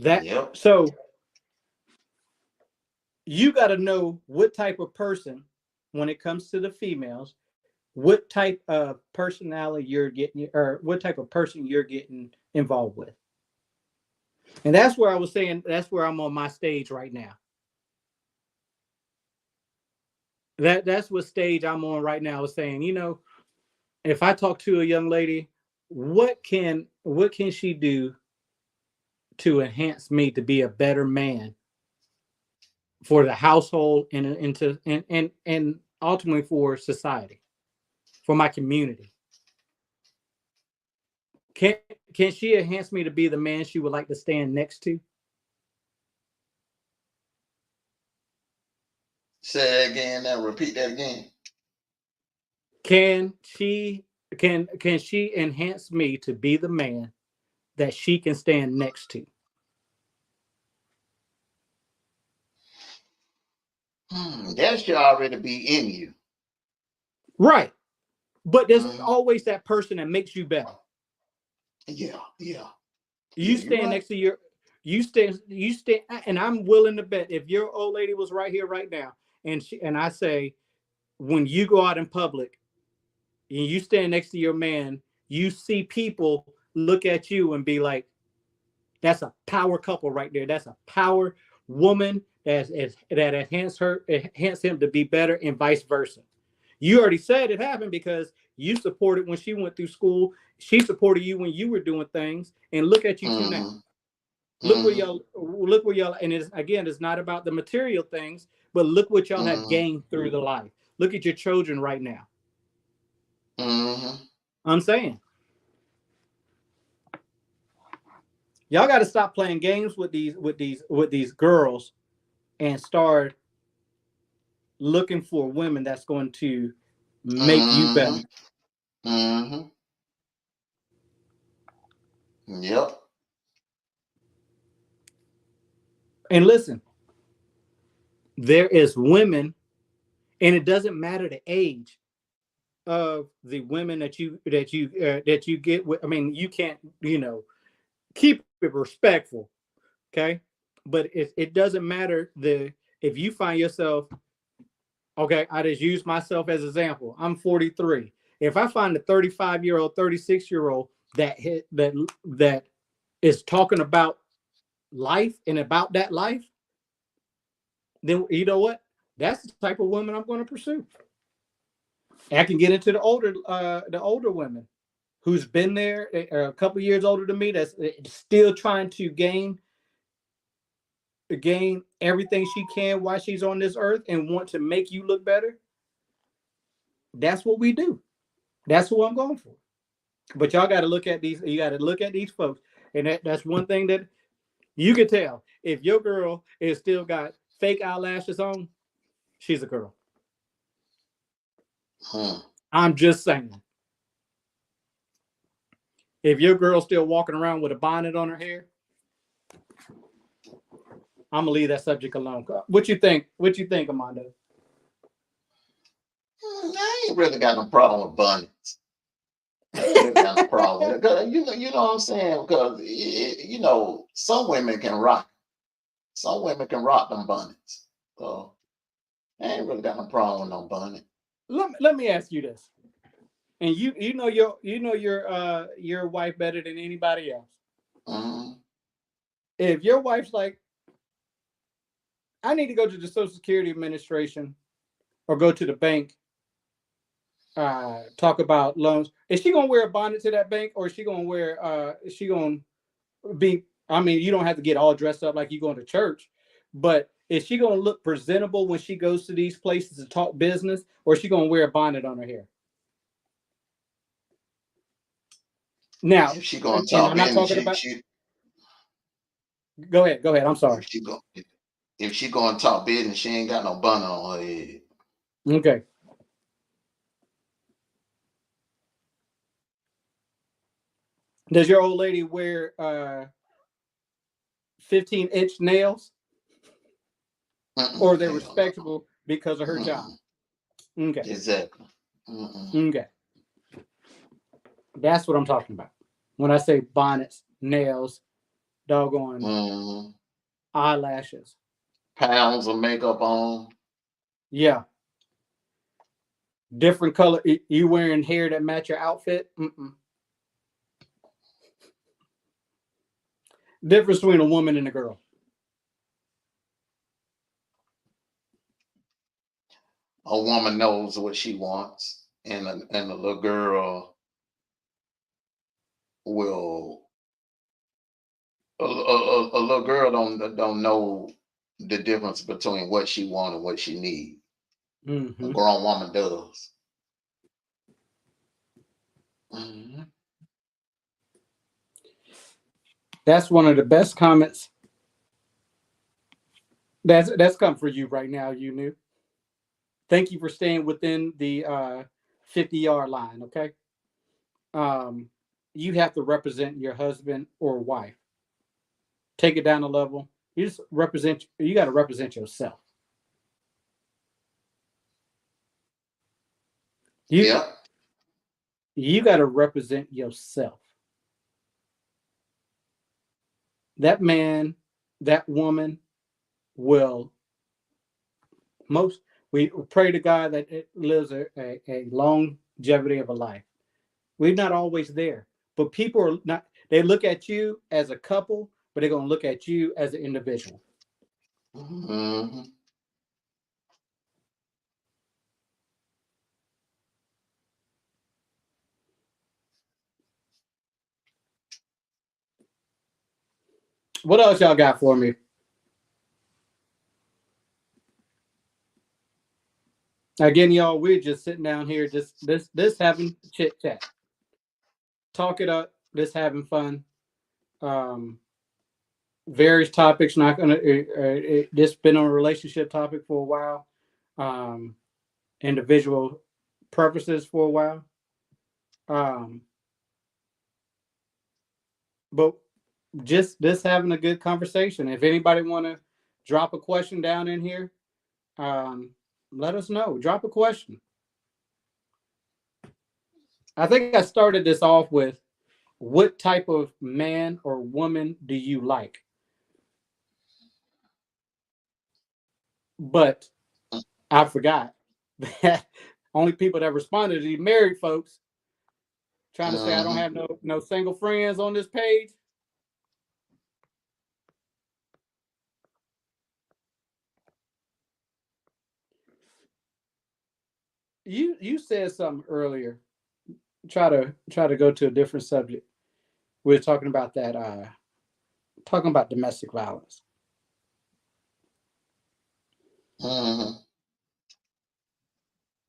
That Yep. so you got to know what type of person, when it comes to the females, what type of personality you're getting, or what type of person you're getting involved with. And that's where I was saying, that's where I'm on my stage right now. That's what stage I'm on right now, is saying, if I talk to a young lady, what can she do to enhance me to be a better man for the household and into and ultimately for society, for my community. Can can she enhance me to be the man she would like to stand next to? Say it again. Now repeat that again. Can she can she enhance me to be the man that she can stand next to? That should already be in you. Right. But there's Mm, always that person that makes you better. yeah, yeah, You yeah. You're stand right. next to your you stand and I'm willing to bet if your old lady was right here right now and I say, when you go out in public and you stand next to your man, you see people look at you and be like, that's a power couple right there. That's a power woman that enhance him to be better, and vice versa. You already said it happened because you supported when she went through school. She supported you when you were doing things, and look at you two now. Mm-hmm. Mm-hmm. Look where y'all, and it's not about the material things, but look what y'all have Mm-hmm. gained through the life. Look at your children right now. Mm-hmm. I'm saying, y'all got to stop playing games with these girls and start looking for women that's going to make you better. Mm-hmm. Mm-hmm. Yep. And listen, there is women, and it doesn't matter the age of the women that you get with. I mean, you can't, keep it respectful, okay? But it doesn't matter if you find yourself, okay, I just use myself as an example. I'm 43. If I find a 35-year-old, 36-year-old that is talking about life and about that life, then you know what? That's the type of woman I'm going to pursue. And I can get into the older women who's been there a couple years older than me, that's still trying to gain everything she can while she's on this earth and want to make you look better. That's what we do. That's who I'm going for. But y'all got to look at these. You got to look at these folks, and that's one thing that you can tell. If your girl is still got fake eyelashes on, she's a girl. Hmm. I'm just saying. If your girl's still walking around with a bonnet on her hair, I'm gonna leave that subject alone. What you think? What you think, Amanda? I ain't really got no problem with bunnies. I ain't really got no problem with it. 'Cause you know what I'm saying? Because some women can rock. Some women can rock them bunnies. So I ain't really got no problem with no bunny. Let me ask you this, and your wife better than anybody else. Mm-hmm. If your wife's like, I need to go to the Social Security Administration or go to the bank, talk about loans. Is she gonna wear a bonnet to that bank, or is she gonna wear? Is she gonna be? I mean, you don't have to get all dressed up like you going to church, but is she gonna look presentable when she goes to these places to talk business, or is she gonna wear a bonnet on her hair? Now, If she gonna and talk I'm not business, talking she about. she Go ahead. Go ahead. I'm sorry. if she go if she gonna talk business, she ain't got no bunny on her head. Okay. Does your old lady wear 15-inch nails, Mm-mm. or they're Hell respectable because of her no. job. Mm-mm. Okay. Exactly. Mm-mm. Okay. That's what I'm talking about. When I say bonnets, nails, doggone Mm-hmm. eyelashes. Pounds of makeup on. Yeah. Different color. You wearing hair that match your outfit? Mm-mm. Difference between a woman and a girl. A woman knows what she wants, and a little girl will. A little girl don't know the difference between what she wants and what she needs. A Mm-hmm. grown woman does. Mm-hmm. That's one of the best comments. That's come for you right now. You knew. Thank you for staying within the 50-yard line. Okay. Um, you have to represent your husband or wife. Take it down a level. You just represent. You got to represent yourself. You Yep. you got to represent yourself. That man, that woman will most. We pray to God that it lives a longevity of a life. We're not always there, but people are not. They look at you as a couple, but they're going to look at you as an individual. Mm-hmm. What else y'all got for me? Again, y'all, we're just sitting down here, just this having chit chat, talk it up, just having fun. Um, Various topics. Not gonna. This been on a relationship topic for a while. Um, Individual preferences for a while. Um, but just having a good conversation. If anybody want to drop a question down in here, um, let us know. Drop a question. I think I started this off with what type of man or woman do you like? But I forgot that only people that responded are the married folks. Trying to say I don't Mm-hmm. have no single friends on this page. You said something earlier. Try to go to a different subject. We are talking about that talking about domestic violence. Mm-hmm.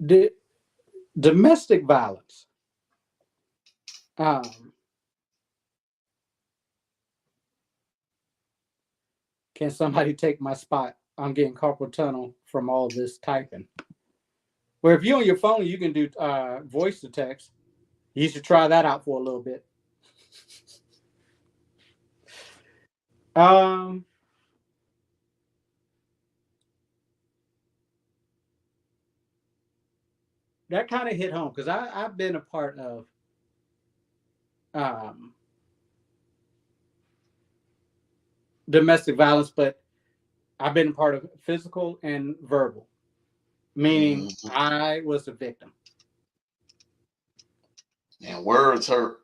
The domestic violence. Um, can somebody take my spot? I'm getting carpal tunnel from all this typing. Well, if you're on your phone, you can do voice to text. You should try that out for a little bit. Um, that kind of hit home because I've been a part of um, domestic violence, but I've been a part of physical and verbal, meaning Mm-hmm. I was a victim. And words hurt.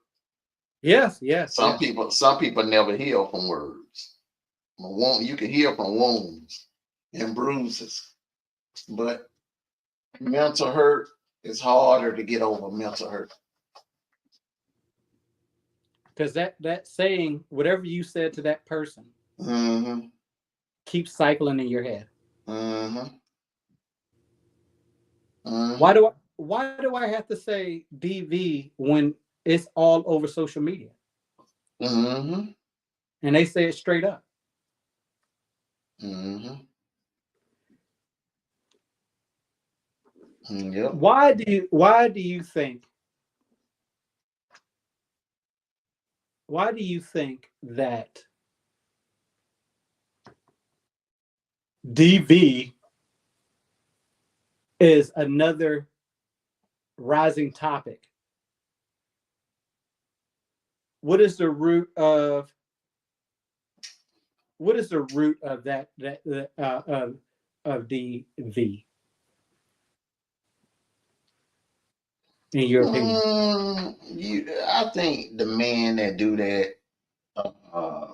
Yes, yes, yes. Some people never heal from words. You can heal from wounds and bruises, but mental hurt is harder to get over. Mental hurt. Because that saying, whatever you said to that person, Mm-hmm. keeps cycling in your head. Mm-hmm. Why Mm-hmm. do I have to say DV when it's all over social media Mm-hmm. and they say it straight up? Mm-hmm. Yep. Why do you think that DV is another rising topic. What is the root of of DV in your opinion? I think the men that do that, uh,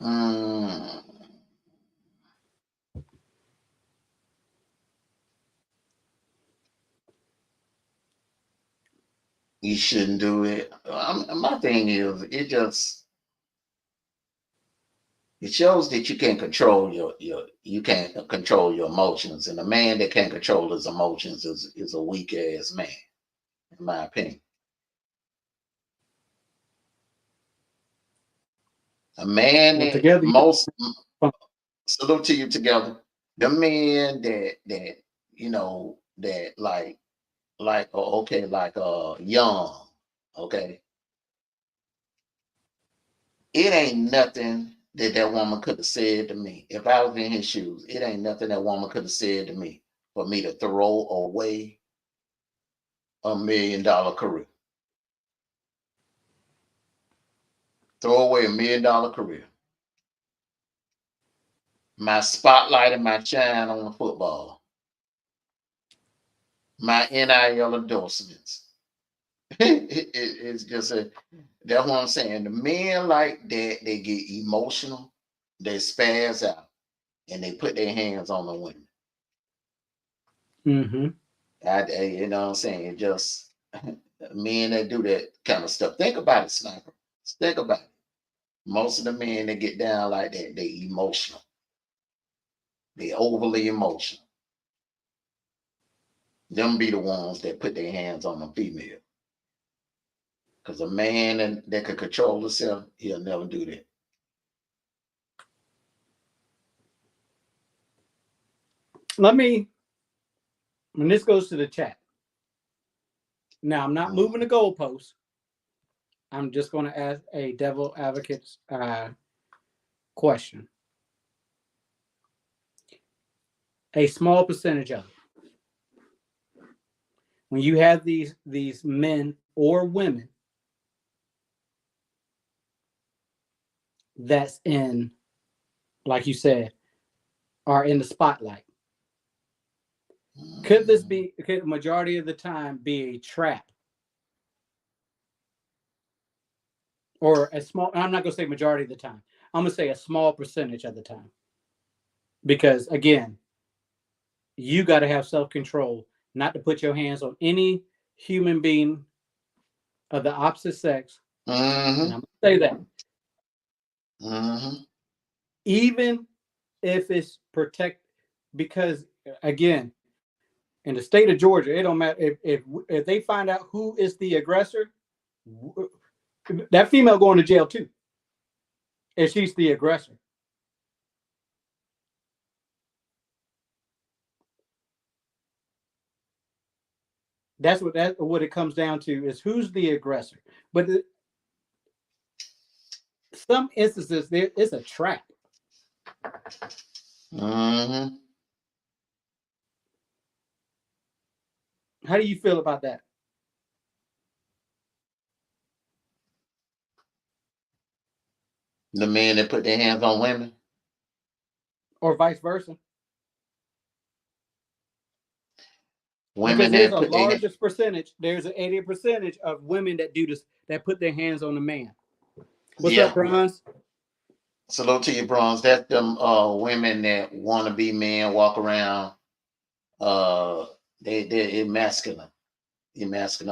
mm, you shouldn't do it. My thing is, it shows that you can't control you can't control your emotions, and a man that can't control his emotions is a weak ass man, in my opinion. A man Well, that together, most salute to you together. The men that that okay, like young, okay. It ain't nothing that woman could have said to me. If I was in his shoes, it ain't nothing that woman could have said to me for me to throw away $1 million career. Throw away $1 million career. My spotlight and my shine on the football. My NIL endorsements. It's just that's what I'm saying. The men like that, they get emotional, they spaz out, and they put their hands on the women. mm-hmm. You know what I'm saying? It just men that do that kind of stuff. Think about it, Sniper. Think about it. Most of the men that get down like that, they emotional. They overly emotional. Them be the ones that put their hands on the female. Because a man that can control himself, he'll never do that. When this goes to the chat. Now, I'm not moving the goalposts. I'm just going to ask a devil advocate's question. A small percentage of it. When you have these men or women that's in, like you said, are in the spotlight, could the majority of the time be a trap? Or a small, I'm not going to say majority of the time. I'm going to say a small percentage of the time. Because again, you got to have self-control not to put your hands on any human being of the opposite sex. Mm-hmm. And I'm going to say that. Mm-hmm. Even if it's protect, because again, in the state of Georgia, it don't matter if they find out who is the aggressor, that female going to jail too, if she's the aggressor. That's what it comes down to, is who's the aggressor. But some instances there is a trap. Mm-hmm. How do you feel about that? The men that put their hands on women, or vice versa? women Because there's that a put their largest percentage. There's an 80% of women that do this, that put their hands on the man. What's up, Bronze? Salute to you, Bronze. That's them women that want to be men, walk around. They're masculine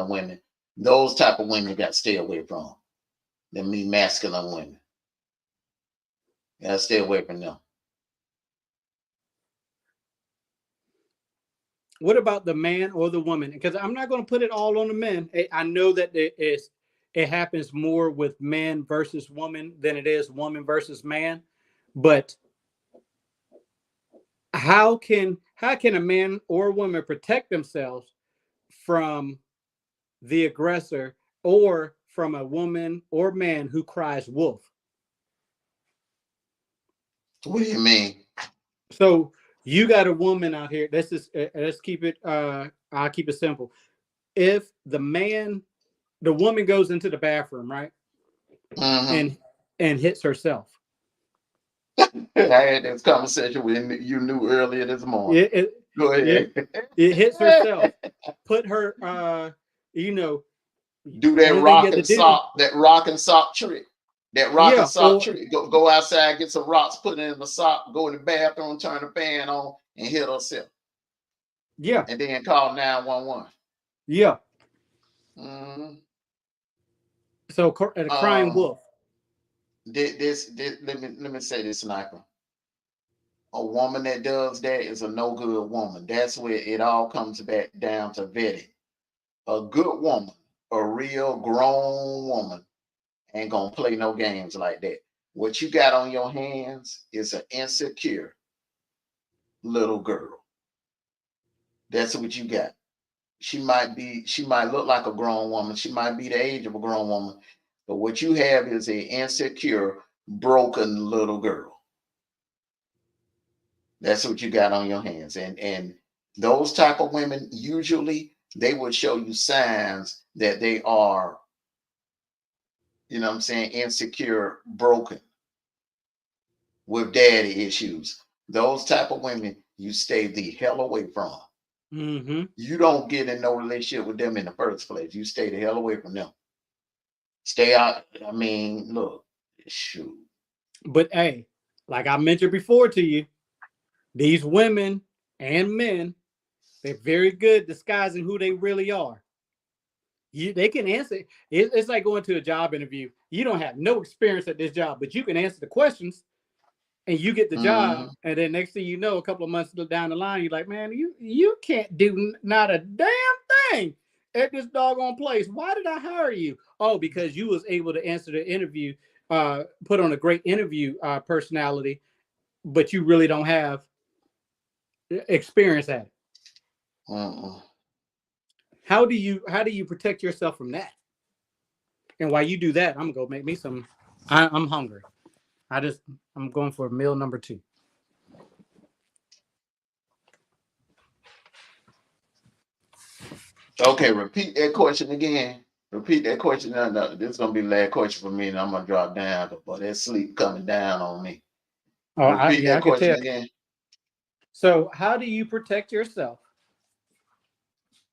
women. Those type of women you got to stay away from. Them me masculine women. You got to stay away from them. What about the man or the woman? Because I'm not going to put it all on the men. I know that it happens more with man versus woman than it is woman versus man. But how can a man or a woman protect themselves from the aggressor, or from a woman or man who cries wolf? What do you mean? So you got a woman out here. Let's keep it. I'll keep it simple. If the woman goes into the bathroom, right, Mm-hmm. and hits herself. I had this conversation with you knew earlier this morning. Go It ahead. it hits herself. Put her. You know. Do that Only thing you rock have to and do. sock, that rock and sock trick. That rock Yeah. and sock trick. Go outside, get some rocks, put it in the sock, go in the bathroom, turn the fan on, and hit herself. Yeah. And then call 911. Yeah. Mm-hmm. So a crying wolf. Let me say this, Sniper. A woman that does that is a no good woman. That's where it all comes back down to vetting. A good woman, a real grown woman, ain't gonna play no games like that. What you got on your hands is an insecure little girl. That's what you got. She might look like a grown woman. She might be the age of a grown woman. But what you have is an insecure, broken little girl. That's what you got on your hands. And those type of women, usually they would show you signs that they are, you know what I'm saying, insecure, broken, with daddy issues. Those type of women, you stay the hell away from. Mm-hmm. You don't get in no relationship with them in the first place. You stay the hell away from them. Stay out. I mean, look, shoot. But hey, like I mentioned before to you, these women and men, they're very good disguising who they really are. They can answer. It's like going to a job interview. You don't have no experience at this job, but you can answer the questions and you get the job. Mhm. And then next thing you know, a couple of months down the line, you're like, man, you can't do not a damn thing at this doggone place. Why did I hire you? Oh, because you was able to answer the interview, put on a great interview personality, but you really don't have experience at it. Mm-mm. How do you protect yourself from that? And while you do that, I'm gonna go make me some. I'm hungry. I'm going for meal number 2. Okay, repeat that question again. Repeat that question. No, this is gonna be the last question for me, and I'm gonna drop down. But that sleep coming down on me. Oh, Repeat yeah, that I can question tell. again. So, how do you protect yourself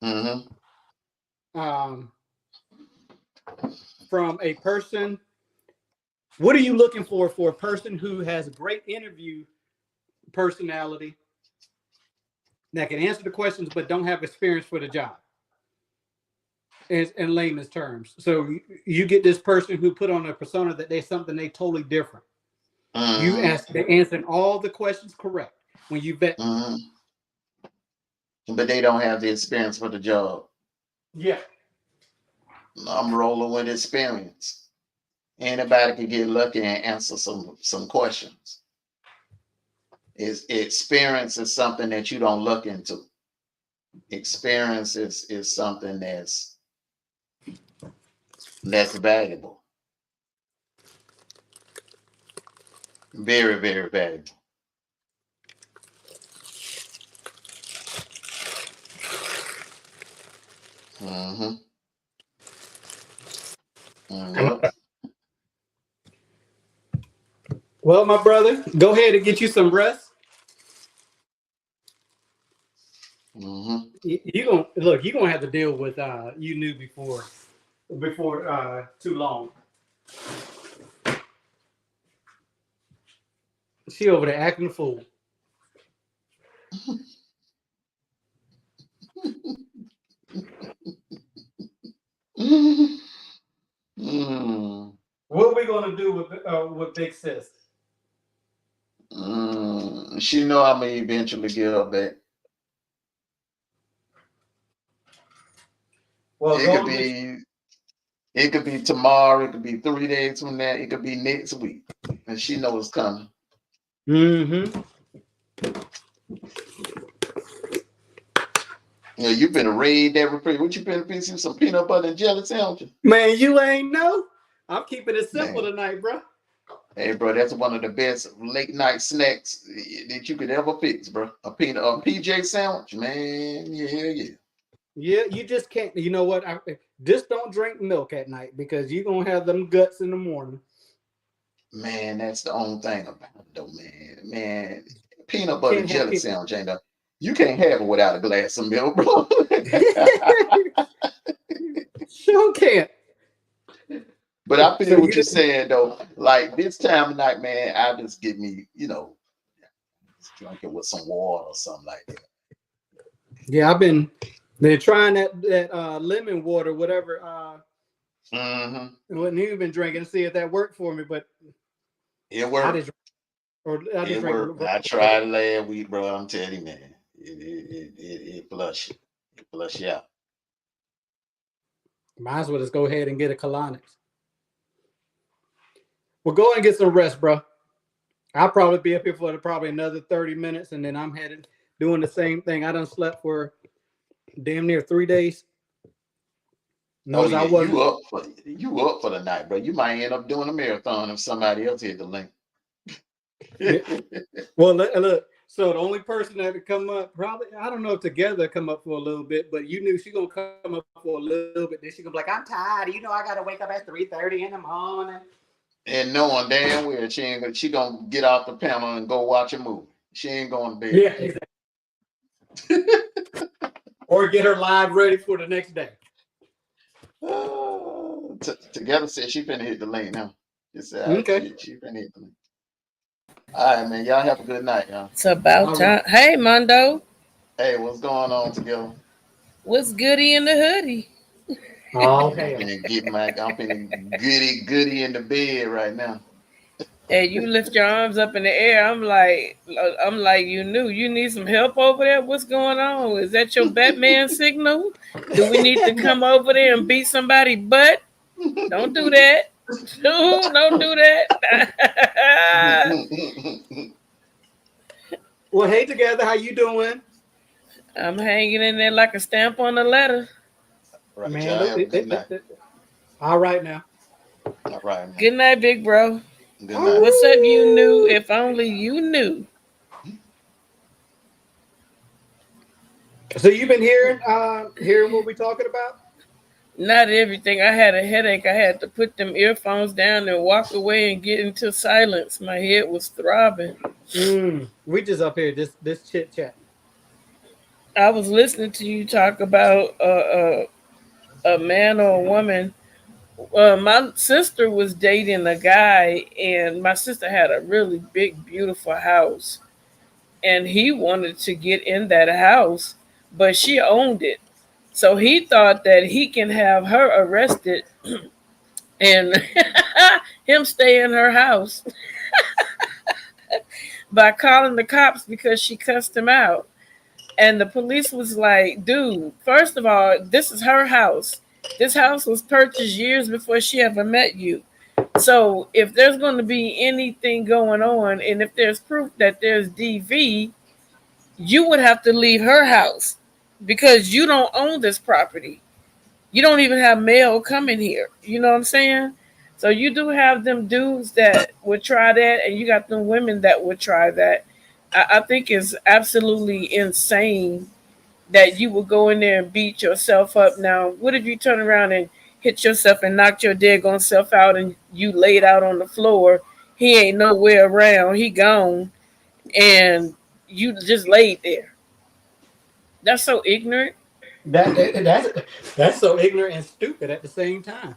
Mm-hmm. um, from a person? What are you looking for a person who has a great interview personality that can answer the questions but don't have experience for the job? In layman's terms, so you get this person who put on a persona that they're something they totally different. They answering all the questions correct when you vet. Mm-hmm. But they don't have the experience for the job. Yeah. I'm rolling with experience. Anybody can get lucky and answer some questions. Experience is something that you don't look into. Experience is something that's valuable. Very, very valuable. Mm-hmm. Yep. Well, my brother, go ahead and get you some rest. Mm-hmm. You gonna look. You're gonna have to deal with you knew before too long. She over there acting a fool. Mm. What are we gonna do with Big Sis? She know I'm gonna eventually get her back. Well, It could be tomorrow. It could be 3 days from now. It could be next week, and she knows it's coming. Mm-hmm. You know, you been raid that refrigerator. What you been fixing? Some peanut butter and jelly sandwiches? Man, you ain't know. I'm keeping it simple Man. tonight, bro. Hey, bro, that's one of the best late night snacks that you could ever fix, bro. A PJ sandwich, man. Yeah. Yeah, you just can't. You know what? Just don't drink milk at night because you're gonna have them guts in the morning. Man, that's the only thing about it, though, man. Man, peanut butter Can't have jelly people. sandwich ain't a, you can't have it without a glass of milk, bro. Sure can't. But I So feel you what you're just saying, though. Like this time of night, man, I just get me, just drink it with some water or something like that. yeah, I've been trying that lemon water, whatever. Mm-hmm. What you've been drinking to see if that worked for me, but It I worked. just I just It drank worked. I water. tried it last week, bro. I'm telling you, man. It flush you. It flush you out. Might as well just go ahead and get a colonics. Well, go and get some rest, bro. I'll probably be up here for probably another 30 minutes, and then I'm headed doing the same thing. I done slept for damn near 3 days. Oh Notice I yeah, wasn't. you up for the night, bro. You might end up doing a marathon if somebody else hit the link. Yeah. Well, look. So the only person that could come up, probably I don't know if together come up for a little bit, but you knew she gonna come up for a little bit. Then she gonna be like, "I'm tired. You know, I gotta wake up at 3:30 in the morning." And knowing damn well she gonna get off the panel and go watch a movie. She ain't going to bed. Yeah, exactly. Or get her live ready for the next day. Together said she finna hit the link now. She said Okay. she finna hit the link. All right, man. Y'all have a good night, y'all. It's about All right. time. Hey, Mondo, Hey, what's going on together? what's goody in the hoodie? Oh, I'm hell. I'm finna goody in the bed right now. And you lift your arms up in the air. I'm like, you knew. You need some help over there. What's going on? Is that your Batman signal? Do we need to come over there and beat somebody butt? Don't do that. Don't do that. Well, hey, together. How you doing, I'm hanging in there like a stamp on a letter. Right, man? y'all have a good night. All right now. All right, man. Good night, big bro. Good night. What's up, you knew? If only you knew. So you've been hearing what we're talking about? Not everything. I had a headache. I had to put them earphones down and walk away and get into silence. My head was throbbing. We just up here, this chit chat. I was listening to you talk about a man or a woman. My sister was dating a guy, and my sister had a really big, beautiful house. And he wanted to get in that house, but she owned it. So he thought that he can have her arrested and him stay in her house by calling the cops because she cussed him out. And the police was like, dude, first of all, this is her house. This house was purchased years before she ever met you. So if there's going to be anything going on, and if there's proof that there's DV, you would have to leave her house because you don't own this property. You don't even have mail coming here. You know what I'm saying? So you do have them dudes that would try that, and you got them women that would try that. I think it's absolutely insane that you would go in there and beat yourself up. Now, what if you turn around and hit yourself and knocked your daggone self out and you laid out on the floor? He ain't nowhere around. He gone. And you just laid there. That's so ignorant. That's so ignorant and stupid at the same time.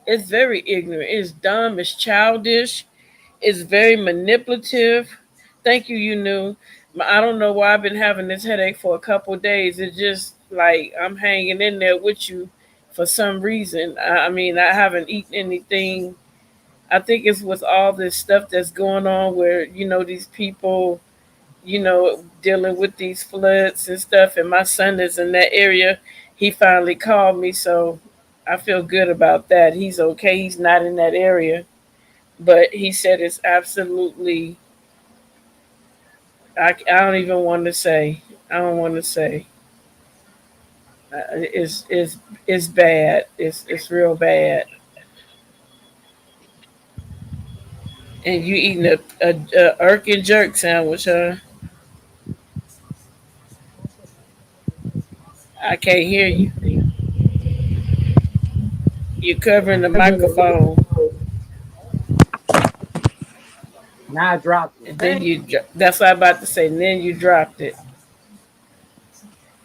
It's very ignorant. It's dumb. It's childish. It's very manipulative. Thank you, you knew. I don't know why I've been having this headache for a couple of days. It's just like I'm hanging in there with you for some reason. I mean, I haven't eaten anything. I think it's with all this stuff that's going on where, these people, dealing with these floods and stuff. And my son is in that area. He finally called me. So I feel good about that. He's okay. He's not in that area. But he said it's absolutely, I don't even want to say. I don't want to say. It's bad. It's real bad. And you eating a irk and jerk sandwich, huh? I can't hear you. You're covering the microphone, Now I dropped it. and then Dang. that's what I'm about to say. And then you dropped it.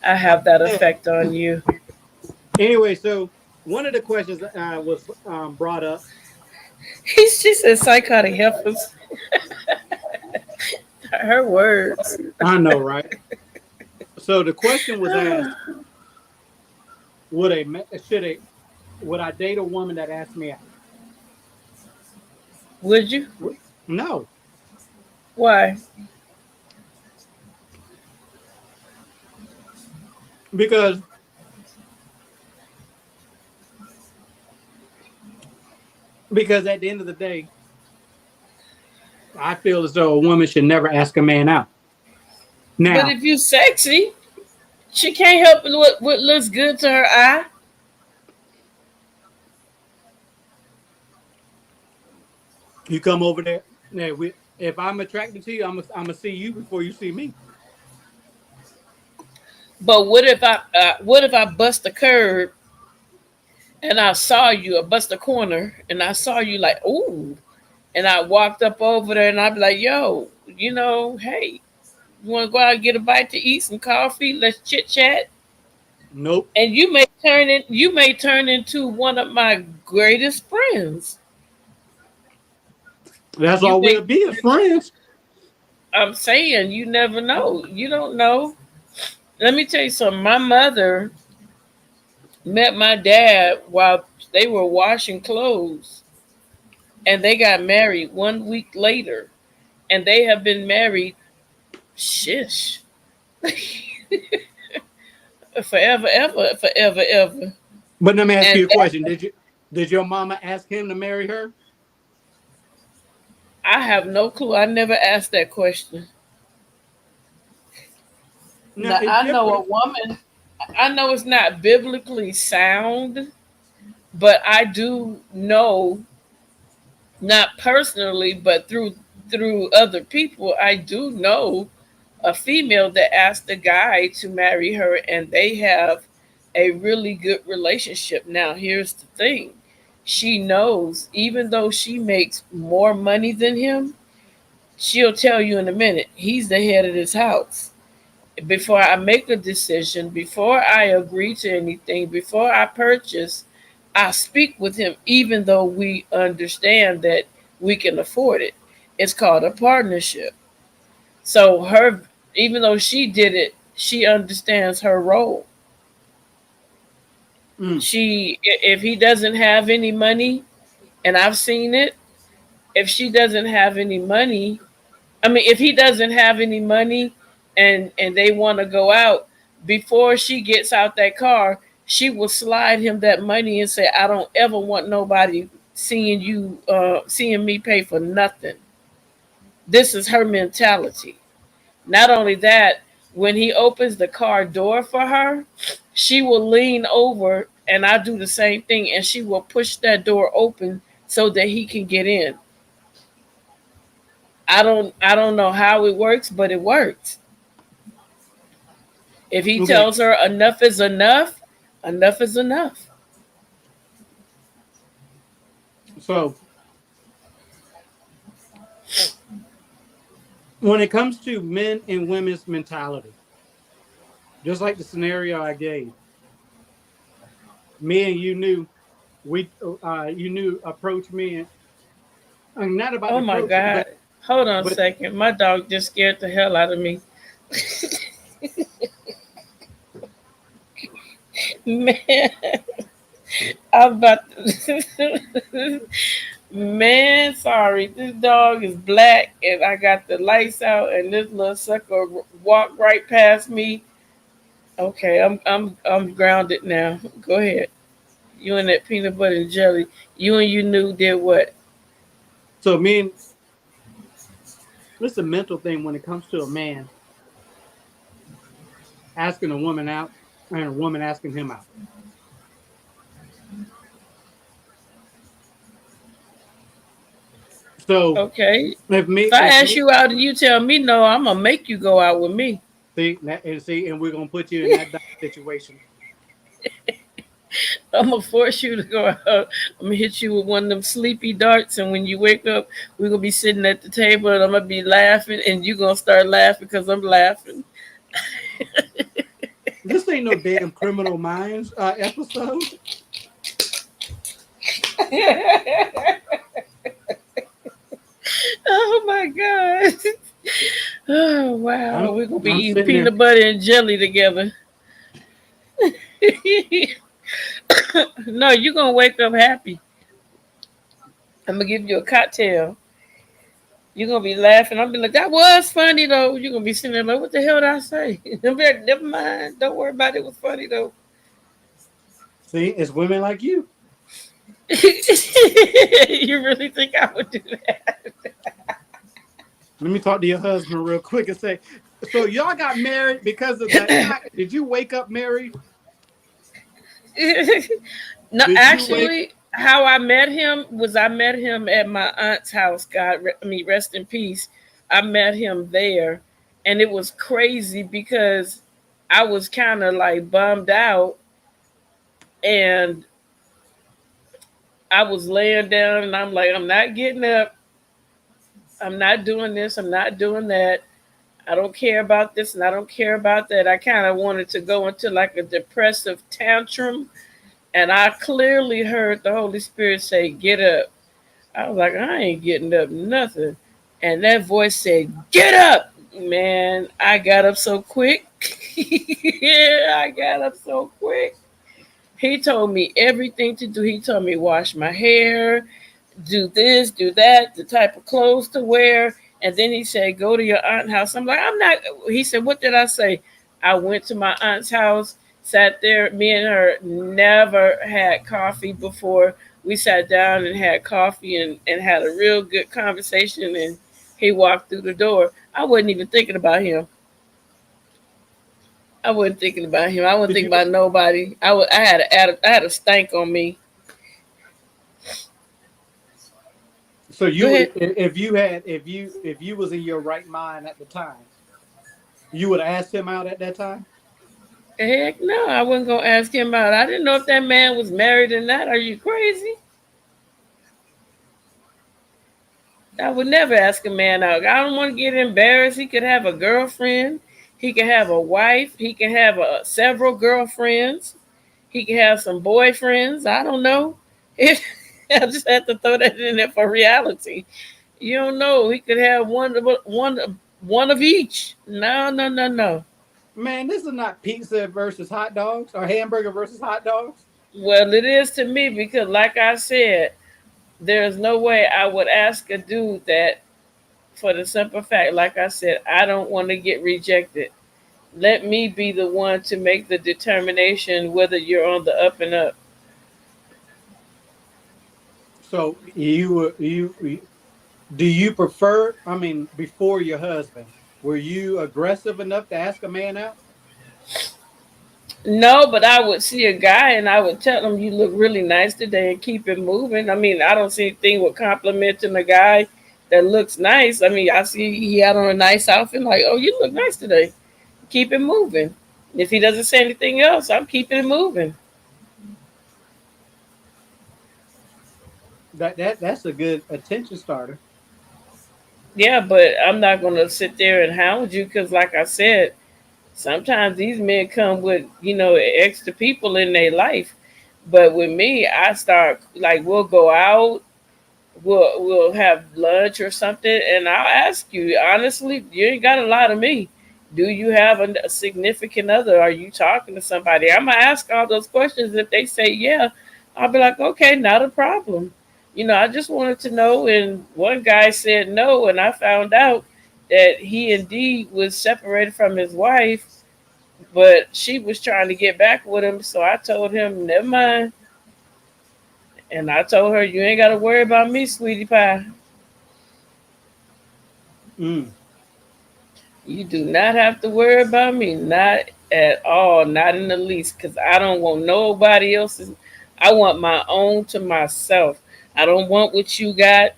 I have that effect on you. Anyway, so one of the questions was brought up. She said psychotic heifers. Her words. I know, right? So the question was asked: Would a should a would I date a woman that asked me out? Would you? No, Why? because at the end of the day, I feel as though a woman should never ask a man out. But Now, if you sexy, she can't help what looks good to her eye. you come over there. Now, if I'm attracted to you, I'm gonna see you before you see me. But what if I bust a curb and I saw you, I bust a corner and I saw you like, ooh, and I walked up over there and I'd be like, yo, hey, you want to go out and get a bite to eat, some coffee? Let's chit chat. Nope. And you may turn into one of my greatest friends. That's You all may, we'll be as friends. I'm saying you never know. You don't know. Let me tell you something. My mother met my dad while they were washing clothes, and they got married 1 week later, and they have been married, shish, forever, ever, forever, ever. But let me ask And you a question. Did your mama ask him to marry her? I have no clue. I never asked that question. No, Now it's I know a different. woman. I know it's not biblically sound, but I do know, not personally, but through other people, I do know a female that asked a guy to marry her, and they have a really good relationship. Now, here's the thing: she knows, even though she makes more money than him, she'll tell you in a minute he's the head of this house. Before I make a decision, before I agree to anything, before I purchase, I speak with him, even though we understand that we can afford it. It's called a partnership. So even though she did it, she understands her role. Mm. If he doesn't have any money, and I've seen it, if she doesn't have any money, I mean, if he doesn't have any money, and they want to go out, before she gets out that car, she will slide him that money and say, "I don't ever want nobody seeing me pay for nothing." This is her mentality. Not only that, when he opens the car door for her, she will lean over, and I do the same thing, and she will push that door open so that he can get in. I don't know how it works, but it works. If he Okay. tells her enough is enough, enough is enough. So when it comes to men and women's mentality, just like the scenario I gave, me and you knew you knew approach me and not about the Oh my approach, God. Hold on a but second. My dog just scared the hell out of me. Man, I'm about to. Man, sorry. This dog is black and I got the lights out and this little sucker walked right past me. Okay, I'm grounded now. Go ahead. You and that peanut butter and jelly. You and you knew did what? so me and it's a mental thing when it comes to a man asking a woman out and a woman asking him out. So Okay. if If I ask me, you out and you tell me no, I'm gonna make you go out with me. and we're gonna put you in that situation. I'm gonna force you to go out. I'm gonna hit you with one of them sleepy darts, and when you wake up, we're gonna be sitting at the table, and I'm gonna be laughing, and you're gonna start laughing because I'm laughing. This ain't no damn Criminal Minds episode. Oh my god! Oh wow, I'm we're gonna be I'm eating sitting there. peanut butter and jelly together. No, you're gonna wake up happy. I'm gonna give you a cocktail. You're gonna be laughing. I'll be like, that was funny though. You're gonna be sitting there like, what the hell did I say? I'll be like, never mind. Don't worry about it. It was funny though. See, it's women like you. You really think I would do that? Let me talk to your husband real quick and say, so y'all got married because of that night? Did you wake up married? No, Did you wake? actually, how I met him was I met him at my aunt's house. I mean, rest in peace. I met him there, and it was crazy because I was kind of like bummed out, and I was laying down, and I'm like, I'm not getting up. I'm not doing this. I'm not doing that. I don't care about this, and I don't care about that. I kind of wanted to go into like a depressive tantrum, and I clearly heard the Holy Spirit say, "Get up." I was like, I ain't getting up nothing. And that voice said, "Get up." Man, I got up so quick. Yeah, I got up so quick. He told me everything to do. He told me wash my hair, do this, do that, the type of clothes to wear. And then he said, go to your aunt's house. I'm like, I'm not. He said, what did I say? I went to my aunt's house, sat there. Me and her never had coffee before. We sat down and had coffee and had a real good conversation. And he walked through the door. I wasn't even thinking about him. I wasn't thinking about him. I wasn't Did thinking you? about nobody. I had a stank on me. So Go you would, ahead. if you was in your right mind at the time, you would have asked him out at that time. Heck no, I wasn't gonna ask him out. I didn't know if that man was married or not. Are you crazy? I would never ask a man out. I don't want to get embarrassed. He could have a girlfriend. He could have a wife. He can have several girlfriends. He can have some boyfriends. I don't know. I just have to throw that in there for reality. You don't know. He could have one of each. No, no, no, no. Man, this is not pizza versus hot dogs or hamburger versus hot dogs. Well, it is to me because, like I said, there's no way I would ask a dude that for the simple fact, like I said, I don't want to get rejected. Let me be the one to make the determination whether you're on the up and up. So do you prefer? I mean, before your husband, were you aggressive enough to ask a man out? No, but I would see a guy and I would tell him, "You look really nice today," and keep it moving. I mean, I don't see anything with complimenting a guy that looks nice. I mean, I see he had on a nice outfit, like, "Oh, you look nice today." Keep it moving. If he doesn't say anything else, I'm keeping it moving. That's a good attention starter. Yeah, but I'm not gonna sit there and hound you because, like I said, sometimes these men come with extra people in their life. But with me, I start like we'll go out, we'll have lunch or something, and I'll ask you honestly, you ain't got a lot of me. Do you have a significant other? Are you talking to somebody? I'm gonna ask all those questions. If they say yeah, I'll be like, okay, not a problem. I just wanted to know. And one guy said no, and I found out that he indeed was separated from his wife, but she was trying to get back with him. So I told him, never mind. And I told her, you ain't got to worry about me, sweetie pie. Mm. You do not have to worry about me. Not at all. Not in the least. Because I don't want nobody else's. I want my own to myself. I don't want what you got.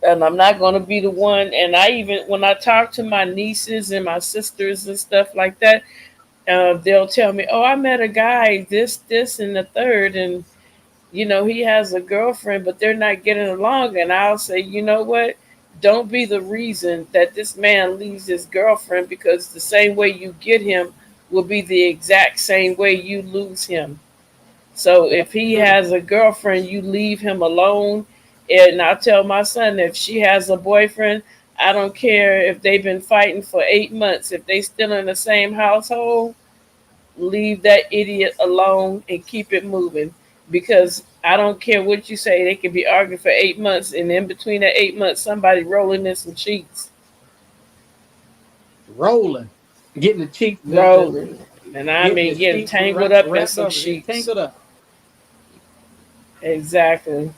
and I'm not going to be the one. And I even, when I talk to my nieces and my sisters and stuff like that, they'll tell me, "Oh, I met a guy, this, and the third, and he has a girlfriend, but they're not getting along." And I'll say, you know what? Don't be the reason that this man leaves his girlfriend, because the same way you get him will be the exact same way you lose him. So if he True. has a girlfriend, you leave him alone. And I tell my son, if she has a boyfriend, I don't care if they've been fighting for 8 months. If they still in the same household, leave that idiot alone and keep it moving. Because I don't care what you say, they could be arguing for 8 months, and in between that 8 months, somebody rolling in some sheets, Rolling, getting the cheeks, rolling, and I getting the mean getting sheets tangled up in wrapped some up, getting sheets. tangled up. Exactly.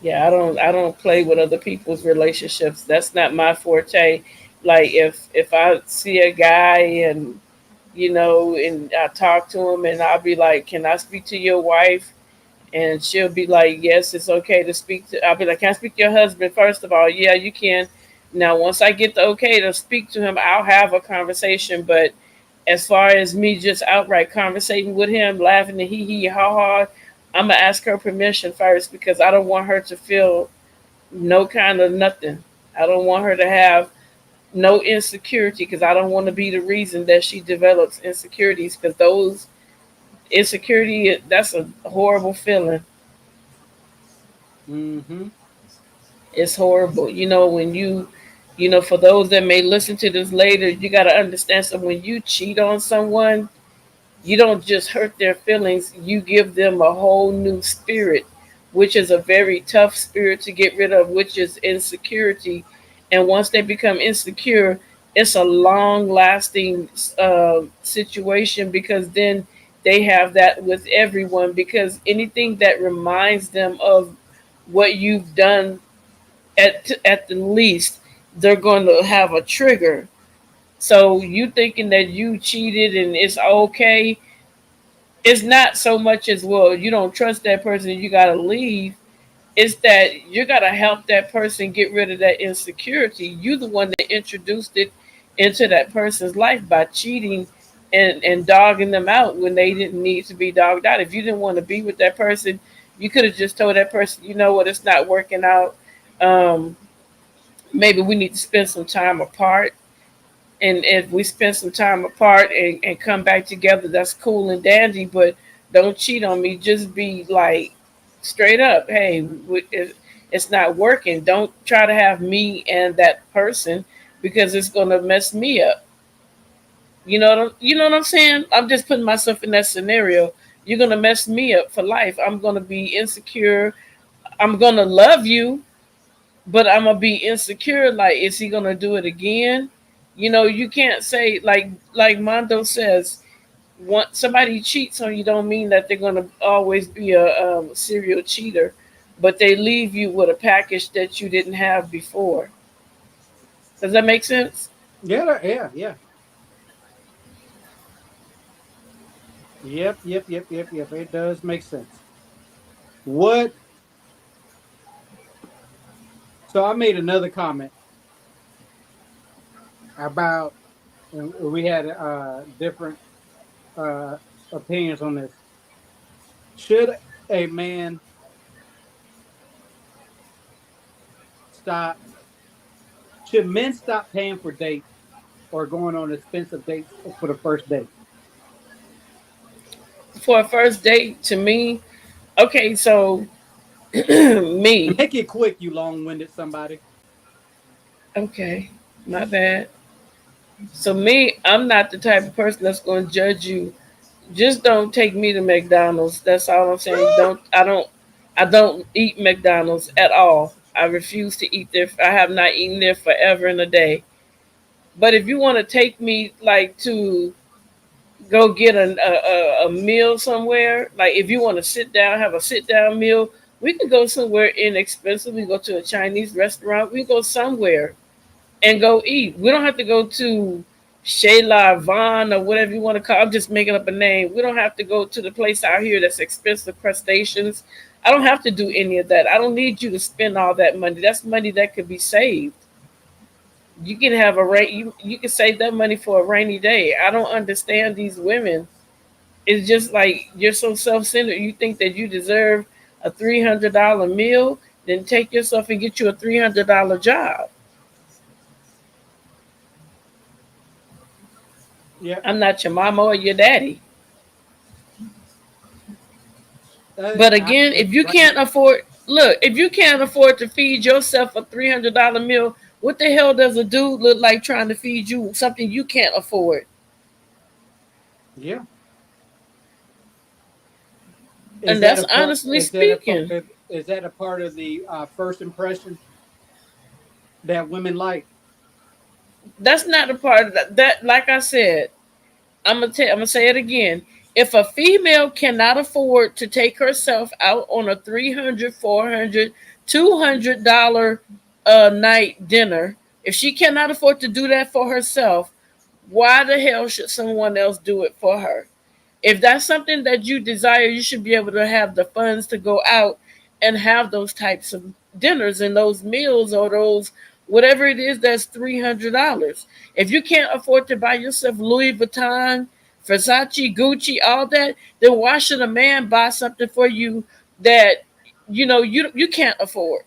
Yeah, I don't play with other people's relationships. That's not my forte. Like if I see a guy and and I talk to him and I'll be like, "Can I speak to your wife?" And she'll be like, "Yes, it's okay to speak to." I'll be like, "Can I speak to your husband?" First of all, yeah, you can. Now, once I get the okay to speak to him, I'll have a conversation. But as far as me just outright conversating with him, laughing and hee hee ha ha, I'm gonna ask her permission first, because I don't want her to feel no kind of nothing. I don't want her to have no insecurity, because I don't want to be the reason that she develops insecurities, because those insecurity, that's a horrible feeling. Mm-hmm. It's horrible. When for those that may listen to this later, you got to understand. So when you cheat on someone, you don't just hurt their feelings, you give them a whole new spirit, which is a very tough spirit to get rid of, which is insecurity. And once they become insecure, it's a long lasting situation, because then they have that with everyone, because anything that reminds them of what you've done, at the least, they're going to have a trigger. So you thinking that you cheated and it's okay, it's not so much as, well, you don't trust that person, you got to leave. It's that you got to help that person get rid of that insecurity. You the one that introduced it into that person's life by cheating and dogging them out when they didn't need to be dogged out. If you didn't want to be with that person, you could have just told that person, you know what, it's not working out. um, Maybe we need to spend some time apart. And if we spend some time apart and come back together, that's cool and dandy. But don't cheat on me. Just be like straight up, hey, it's not working. Don't try to have me and that person, because it's gonna mess me up. You know what I'm saying? I'm just putting myself in that scenario. You're gonna mess me up for life. I'm gonna be insecure. I'm gonna love you, but I'm gonna be insecure. Like, is he gonna do it again? You can't say, like Mondo says, once somebody cheats on you, don't mean that they're gonna always be a serial cheater, but they leave you with a package that you didn't have before. Does that make sense? Yeah, yeah, yeah. Yep, yep, yep, yep, yep. It does make sense. What? So I made another comment about, and we had different uh, opinions on this. Should a man stop? Should men stop paying for dates or going on expensive dates for the first date? For a first date, to me, okay, so And me, make it quick, you long-winded somebody. okay, my bad. So me, I'm not the type of person that's going to judge you. Just don't take me to McDonald's. That's all I'm saying. I don't eat McDonald's at all. I refuse to eat there. I have not eaten there forever and a day. But if you want to take me, like, to go get a meal somewhere, like if you want to sit down, have a sit down meal, we can go somewhere inexpensive. We go to a Chinese restaurant. We go somewhere and go eat. We don't have to go to Shayla Vaughn or whatever you want to call. I'm just making up a name. We don't have to go to the place out here that's expensive crustaceans. I don't have to do any of that. I don't need you to spend all that money. That's money that could be saved. You can have you can save that money for a rainy day. I don't understand these women. It's just like you're so self-centered. You think that you deserve a $300 meal, then take yourself and get you a $300 job. Yeah. I'm not your mama or your daddy. But again, if you can't afford, look, if you can't afford to feed yourself a $300 meal, what the hell does a dude look like trying to feed you something you can't afford? Yeah. And that's honestly speaking. Is that a part of the first impression that women like? That's not a part of that. Like I said, I'm gonna say it again. If a female cannot afford to take herself out on a 300, 400, $200 a night dinner, if she cannot afford to do that for herself, why the hell should someone else do it for her? If that's something that you desire, you should be able to have the funds to go out and have those types of dinners and those meals or those whatever it is that's $300. If you can't afford to buy yourself Louis Vuitton, Versace, Gucci, all that, then why should a man buy something for you that you can't afford?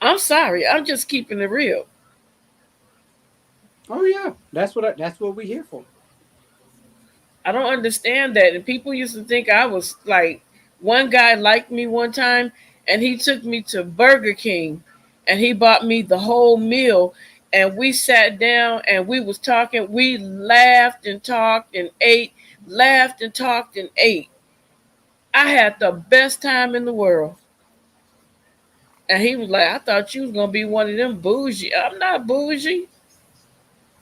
I'm sorry, I'm just keeping it real. Oh yeah, that's what we're here for. I don't understand that. And people used to think I was like, one guy liked me one time and he took me to Burger King and he bought me the whole meal and we sat down and we was talking. We laughed and talked and ate, laughed and talked and ate. I had the best time in the world. And he was like, I thought you was gonna be one of them bougie. I'm not bougie.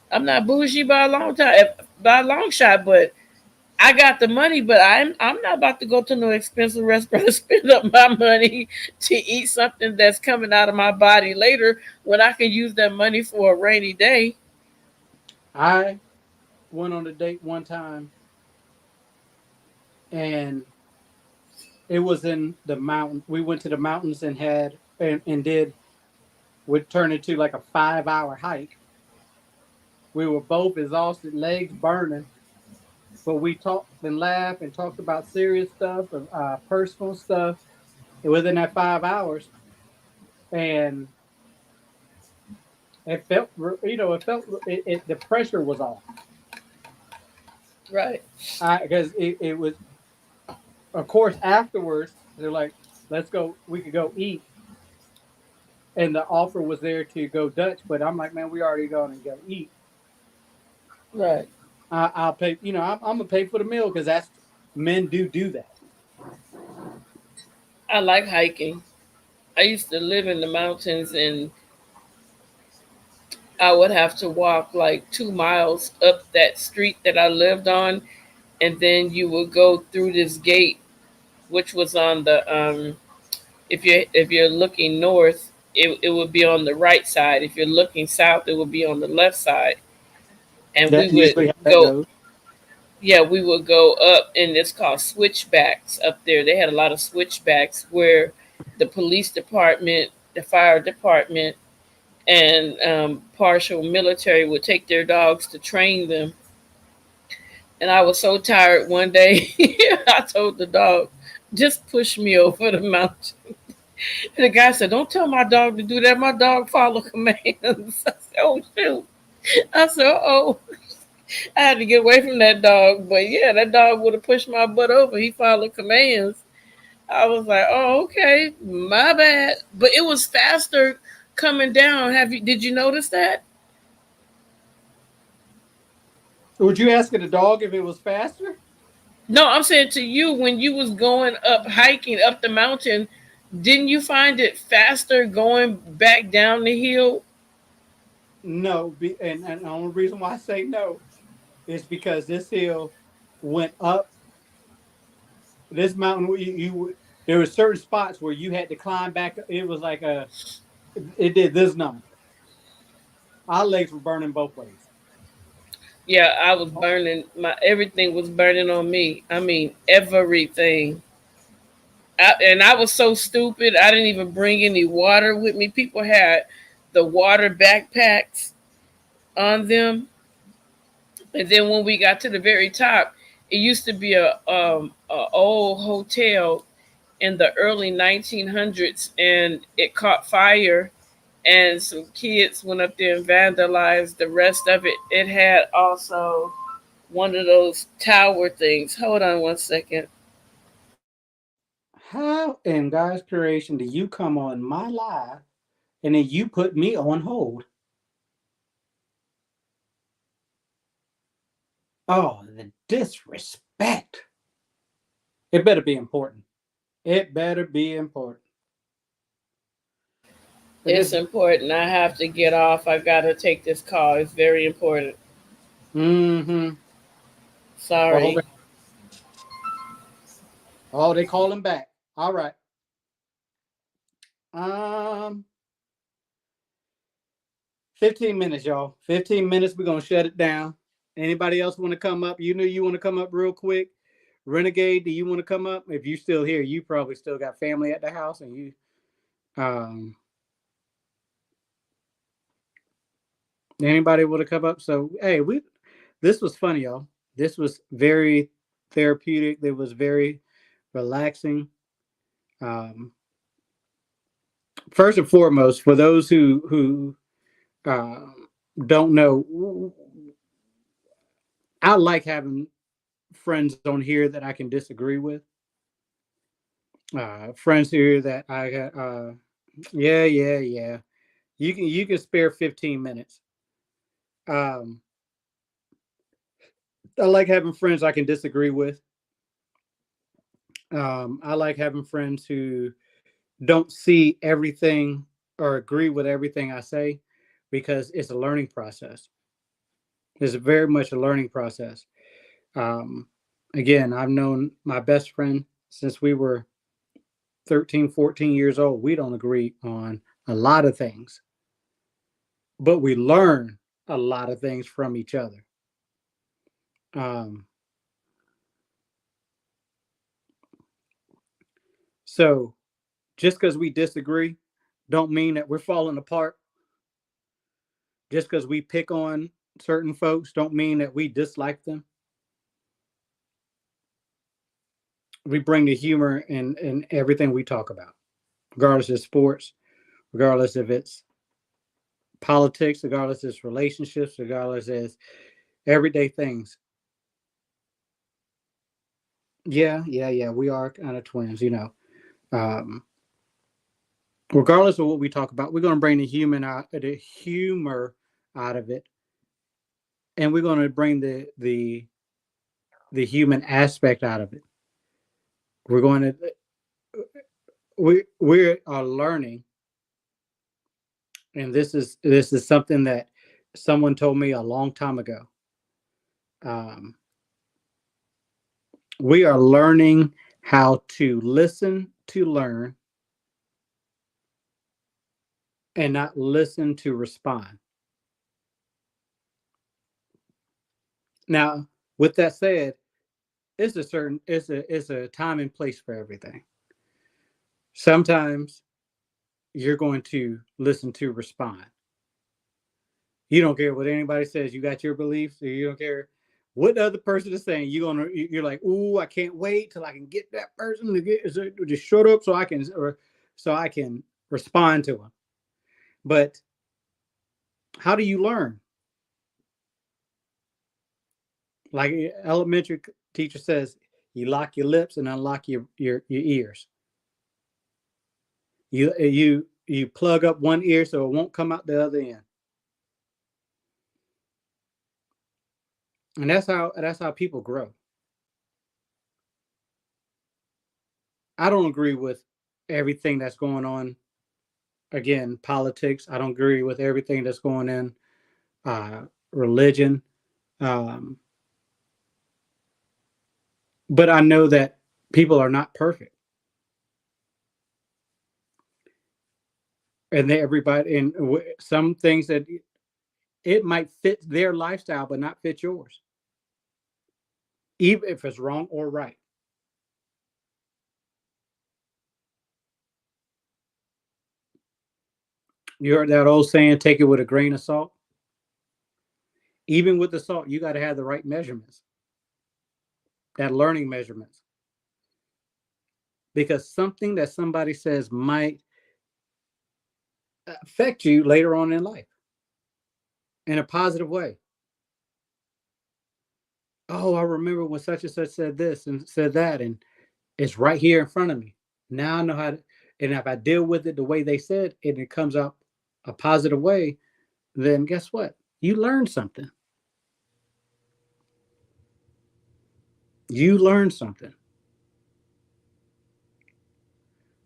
I'm not bougie by a long time, by a long shot, but I got the money, but I'm not about to go to no expensive restaurant and spend up my money to eat something that's coming out of my body later when I can use that money for a rainy day. I went on a date one time, and it was in the mountain. We went to the mountains and had and did would turn into like a 5 hour hike. We were both exhausted, legs burning, but we talked and laughed and talked about serious stuff, personal stuff, within that 5 hours, and it felt, the pressure was off. Right. Because it was, of course, afterwards they're like, let's go. We could go eat, and the offer was there to go Dutch, but I'm like, man, we already going to go eat. Right. I'll pay. I'm gonna pay for the meal because that's men do that. I like hiking. I used to live in the mountains and I would have to walk like 2 miles up that street that I lived on. And then you would go through this gate, which was on the if you're looking north, it would be on the right side. If you're looking south, it would be on the left side. And we That's usually would how that go, goes. yeah, we would go up, and it's called switchbacks up there. They had a lot of switchbacks where the police department, the fire department, and partial military would take their dogs to train them. And I was so tired one day, I told the dog, just push me over the mountain. And the guy said, don't tell my dog to do that. My dog follow commands. I said, oh, shoot. I said, oh. I had to get away from that dog. But yeah, that dog would have pushed my butt over. He followed commands. I was like, oh, okay, my bad. But it was faster coming down. Did you notice that? Would you ask the dog if it was faster? No, I'm saying to you, when you was going up hiking up the mountain, didn't you find it faster going back down the hill? No, and the only reason why I say no is because this hill went up. This mountain, there were certain spots where you had to climb back. It was like it did this number. Our legs were burning both ways. Yeah, I was burning. My everything was burning on me. I mean, everything. And I was so stupid. I didn't even bring any water with me. People had the water backpacks on them. And then when we got to the very top, it used to be a old hotel in the early 1900s, and it caught fire, and some kids went up there and vandalized the rest of it. It had also one of those tower things. Hold on one second. How in God's creation do you come on my live and then you put me on hold? Oh, the disrespect. It better be important. It better be important. It's important. I have to get off. I gotta take this call. It's very important. Mm-hmm. Sorry. Oh, they call him back. All right. Um, 15 minutes, y'all. 15 minutes. We're gonna shut it down. Anybody else want to come up? You know you want to come up real quick. Renegade, do you want to come up? If you still here, you probably still got family at the house, and you anybody want to come up? So hey, this was funny, y'all. This was very therapeutic. It was very relaxing. First and foremost, for those who uh, don't know, I like having friends on here that I can disagree with. Friends here that I got. Yeah. You can spare 15 minutes. I like having friends I can disagree with. I like having friends who don't see everything or agree with everything I say because it's a learning process. It's very much a learning process. Um, Again, I've known my best friend since we were 13, 14 years old. We don't agree on a lot of things, but we learn a lot of things from each other. Um, so just because we disagree, don't mean that we're falling apart. Just because we pick on certain folks, don't mean that we dislike them. We bring the humor in everything we talk about, regardless of sports, regardless if it's politics, regardless if it's relationships, regardless as everyday things. Yeah. We are kind of twins, you know. Um, Regardless of what we talk about, we're going to bring the humor out of it, and we're going to bring the human aspect out of it. We're going to we are learning, and this is something that someone told me a long time ago. Um, we are learning how to listen to learn and not listen to respond. Now, with that said, it's a time and place for everything. Sometimes you're going to listen to respond. You don't care what anybody says. You got your beliefs. So you don't care what the other person is saying. You're like, ooh, I can't wait till I can get that person to just shut up so I can respond to them. But how do you learn? Like elementary teacher says, you lock your lips and unlock your ears. You plug up one ear so it won't come out the other end. And that's how people grow. I don't agree with everything that's going on. Again, politics. I don't agree with everything that's going in. Religion. Um, but I know that people are not perfect, and some things that it might fit their lifestyle, but not fit yours, even if it's wrong or right. You heard that old saying, take it with a grain of salt. Even with the salt, you got to have the right measurements, that learning measurements. Because something that somebody says might affect you later on in life in a positive way. Oh, I remember when such and such said this and said that, and it's right here in front of me. Now I know how to, and if I deal with it the way they said, and it comes out a positive way, then guess what? You learn something. You learn something.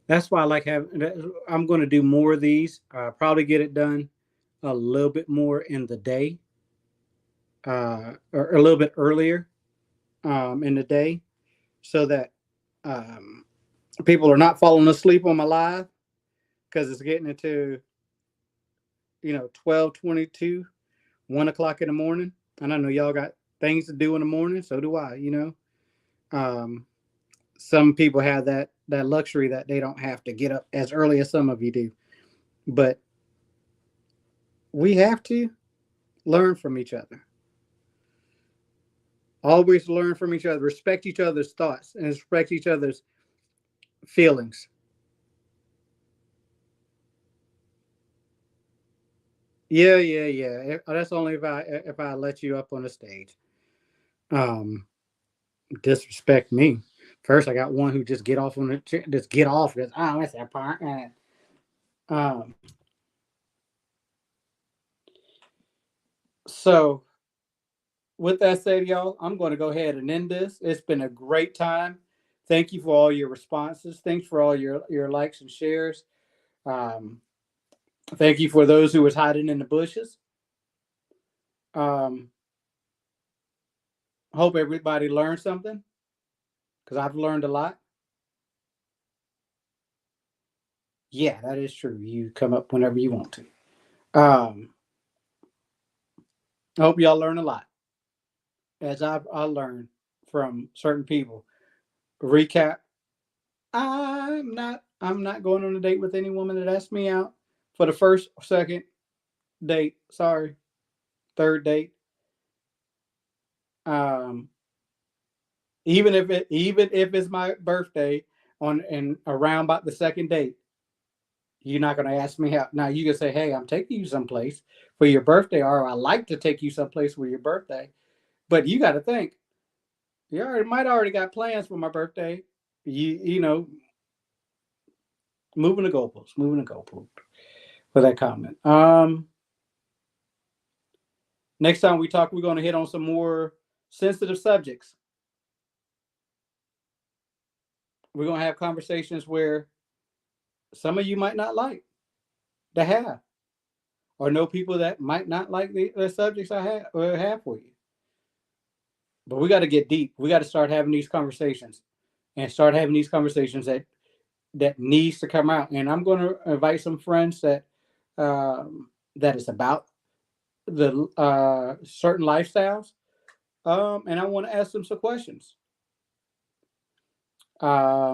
That's why I like having. I'm going to do more of these. Probably get it done a little bit more in the day, or a little bit earlier in the day, so that um, people are not falling asleep on my live because it's getting into 12:22, 1 o'clock in the morning, and I know y'all got things to do in the morning. So do I. Um, some people have that luxury that they don't have to get up as early as some of you do, but we have to learn from each other. Always learn from each other. Respect each other's thoughts and respect each other's feelings. Yeah. That's only if I let you up on the stage. Um, Disrespect me. First, I got one who just get off on the just get off. Because that's that part. Um, so with that said, y'all, I'm going to go ahead and end this. It's been a great time. Thank you for all your responses. Thanks for all your likes and shares. Um, Thank you for those who was hiding in the bushes. Um, Hope everybody learned something because I've learned a lot. Yeah, that is true. You come up whenever you want to. I hope y'all learn a lot as I learned from certain people. Recap: I'm not going on a date with any woman that asks me out for the first or second date. Sorry, third date. Um, even if it's my birthday on and around about the second date, you're not going to ask me out. Now you can say, "Hey, I'm taking you someplace for your birthday," or "I like to take you someplace for your birthday." But you got to think, might already got plans for my birthday. You know, moving the goalpost for that comment. Next time we talk, we're going to hit on some more sensitive subjects. We're going to have conversations where some of you might not like to have, or know people that might not like the subjects I have for you. But we got to get deep. We got to start having these conversations and start having these conversations that needs to come out. And I'm going to invite some friends that is about the certain lifestyles. And I want to ask them some questions. I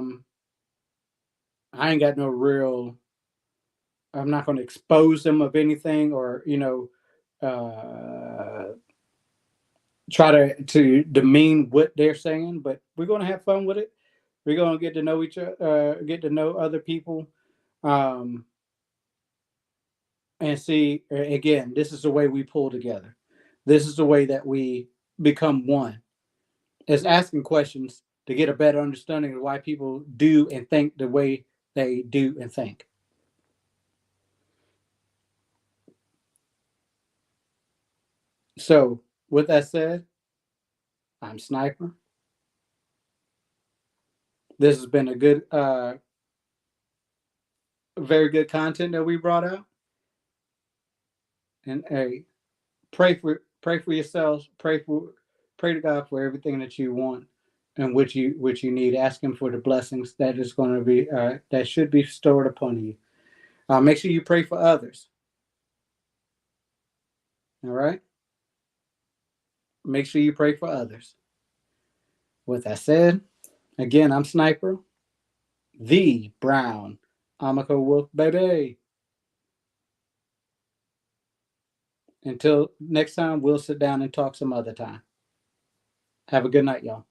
ain't got no real. I'm not going to expose them of anything, or try to demean what they're saying. But we're going to have fun with it. We're going to get to know each other, get to know other people, um, and see. Again, this is the way we pull together. This is the way that we become one. It's asking questions to get a better understanding of why people do and think the way they do and think. So, with that said, I'm Sniper. This has been a good, very good content that we brought out. And hey, pray for yourselves. Pray to God for everything that you want and which you need. Ask Him for the blessings that is going to be that should be stored upon you. Make sure you pray for others. All right. Make sure you pray for others. With that said, again, I'm Sniper, the Brown Amako Wolf, baby. Until next time, we'll sit down and talk some other time. Have a good night, y'all.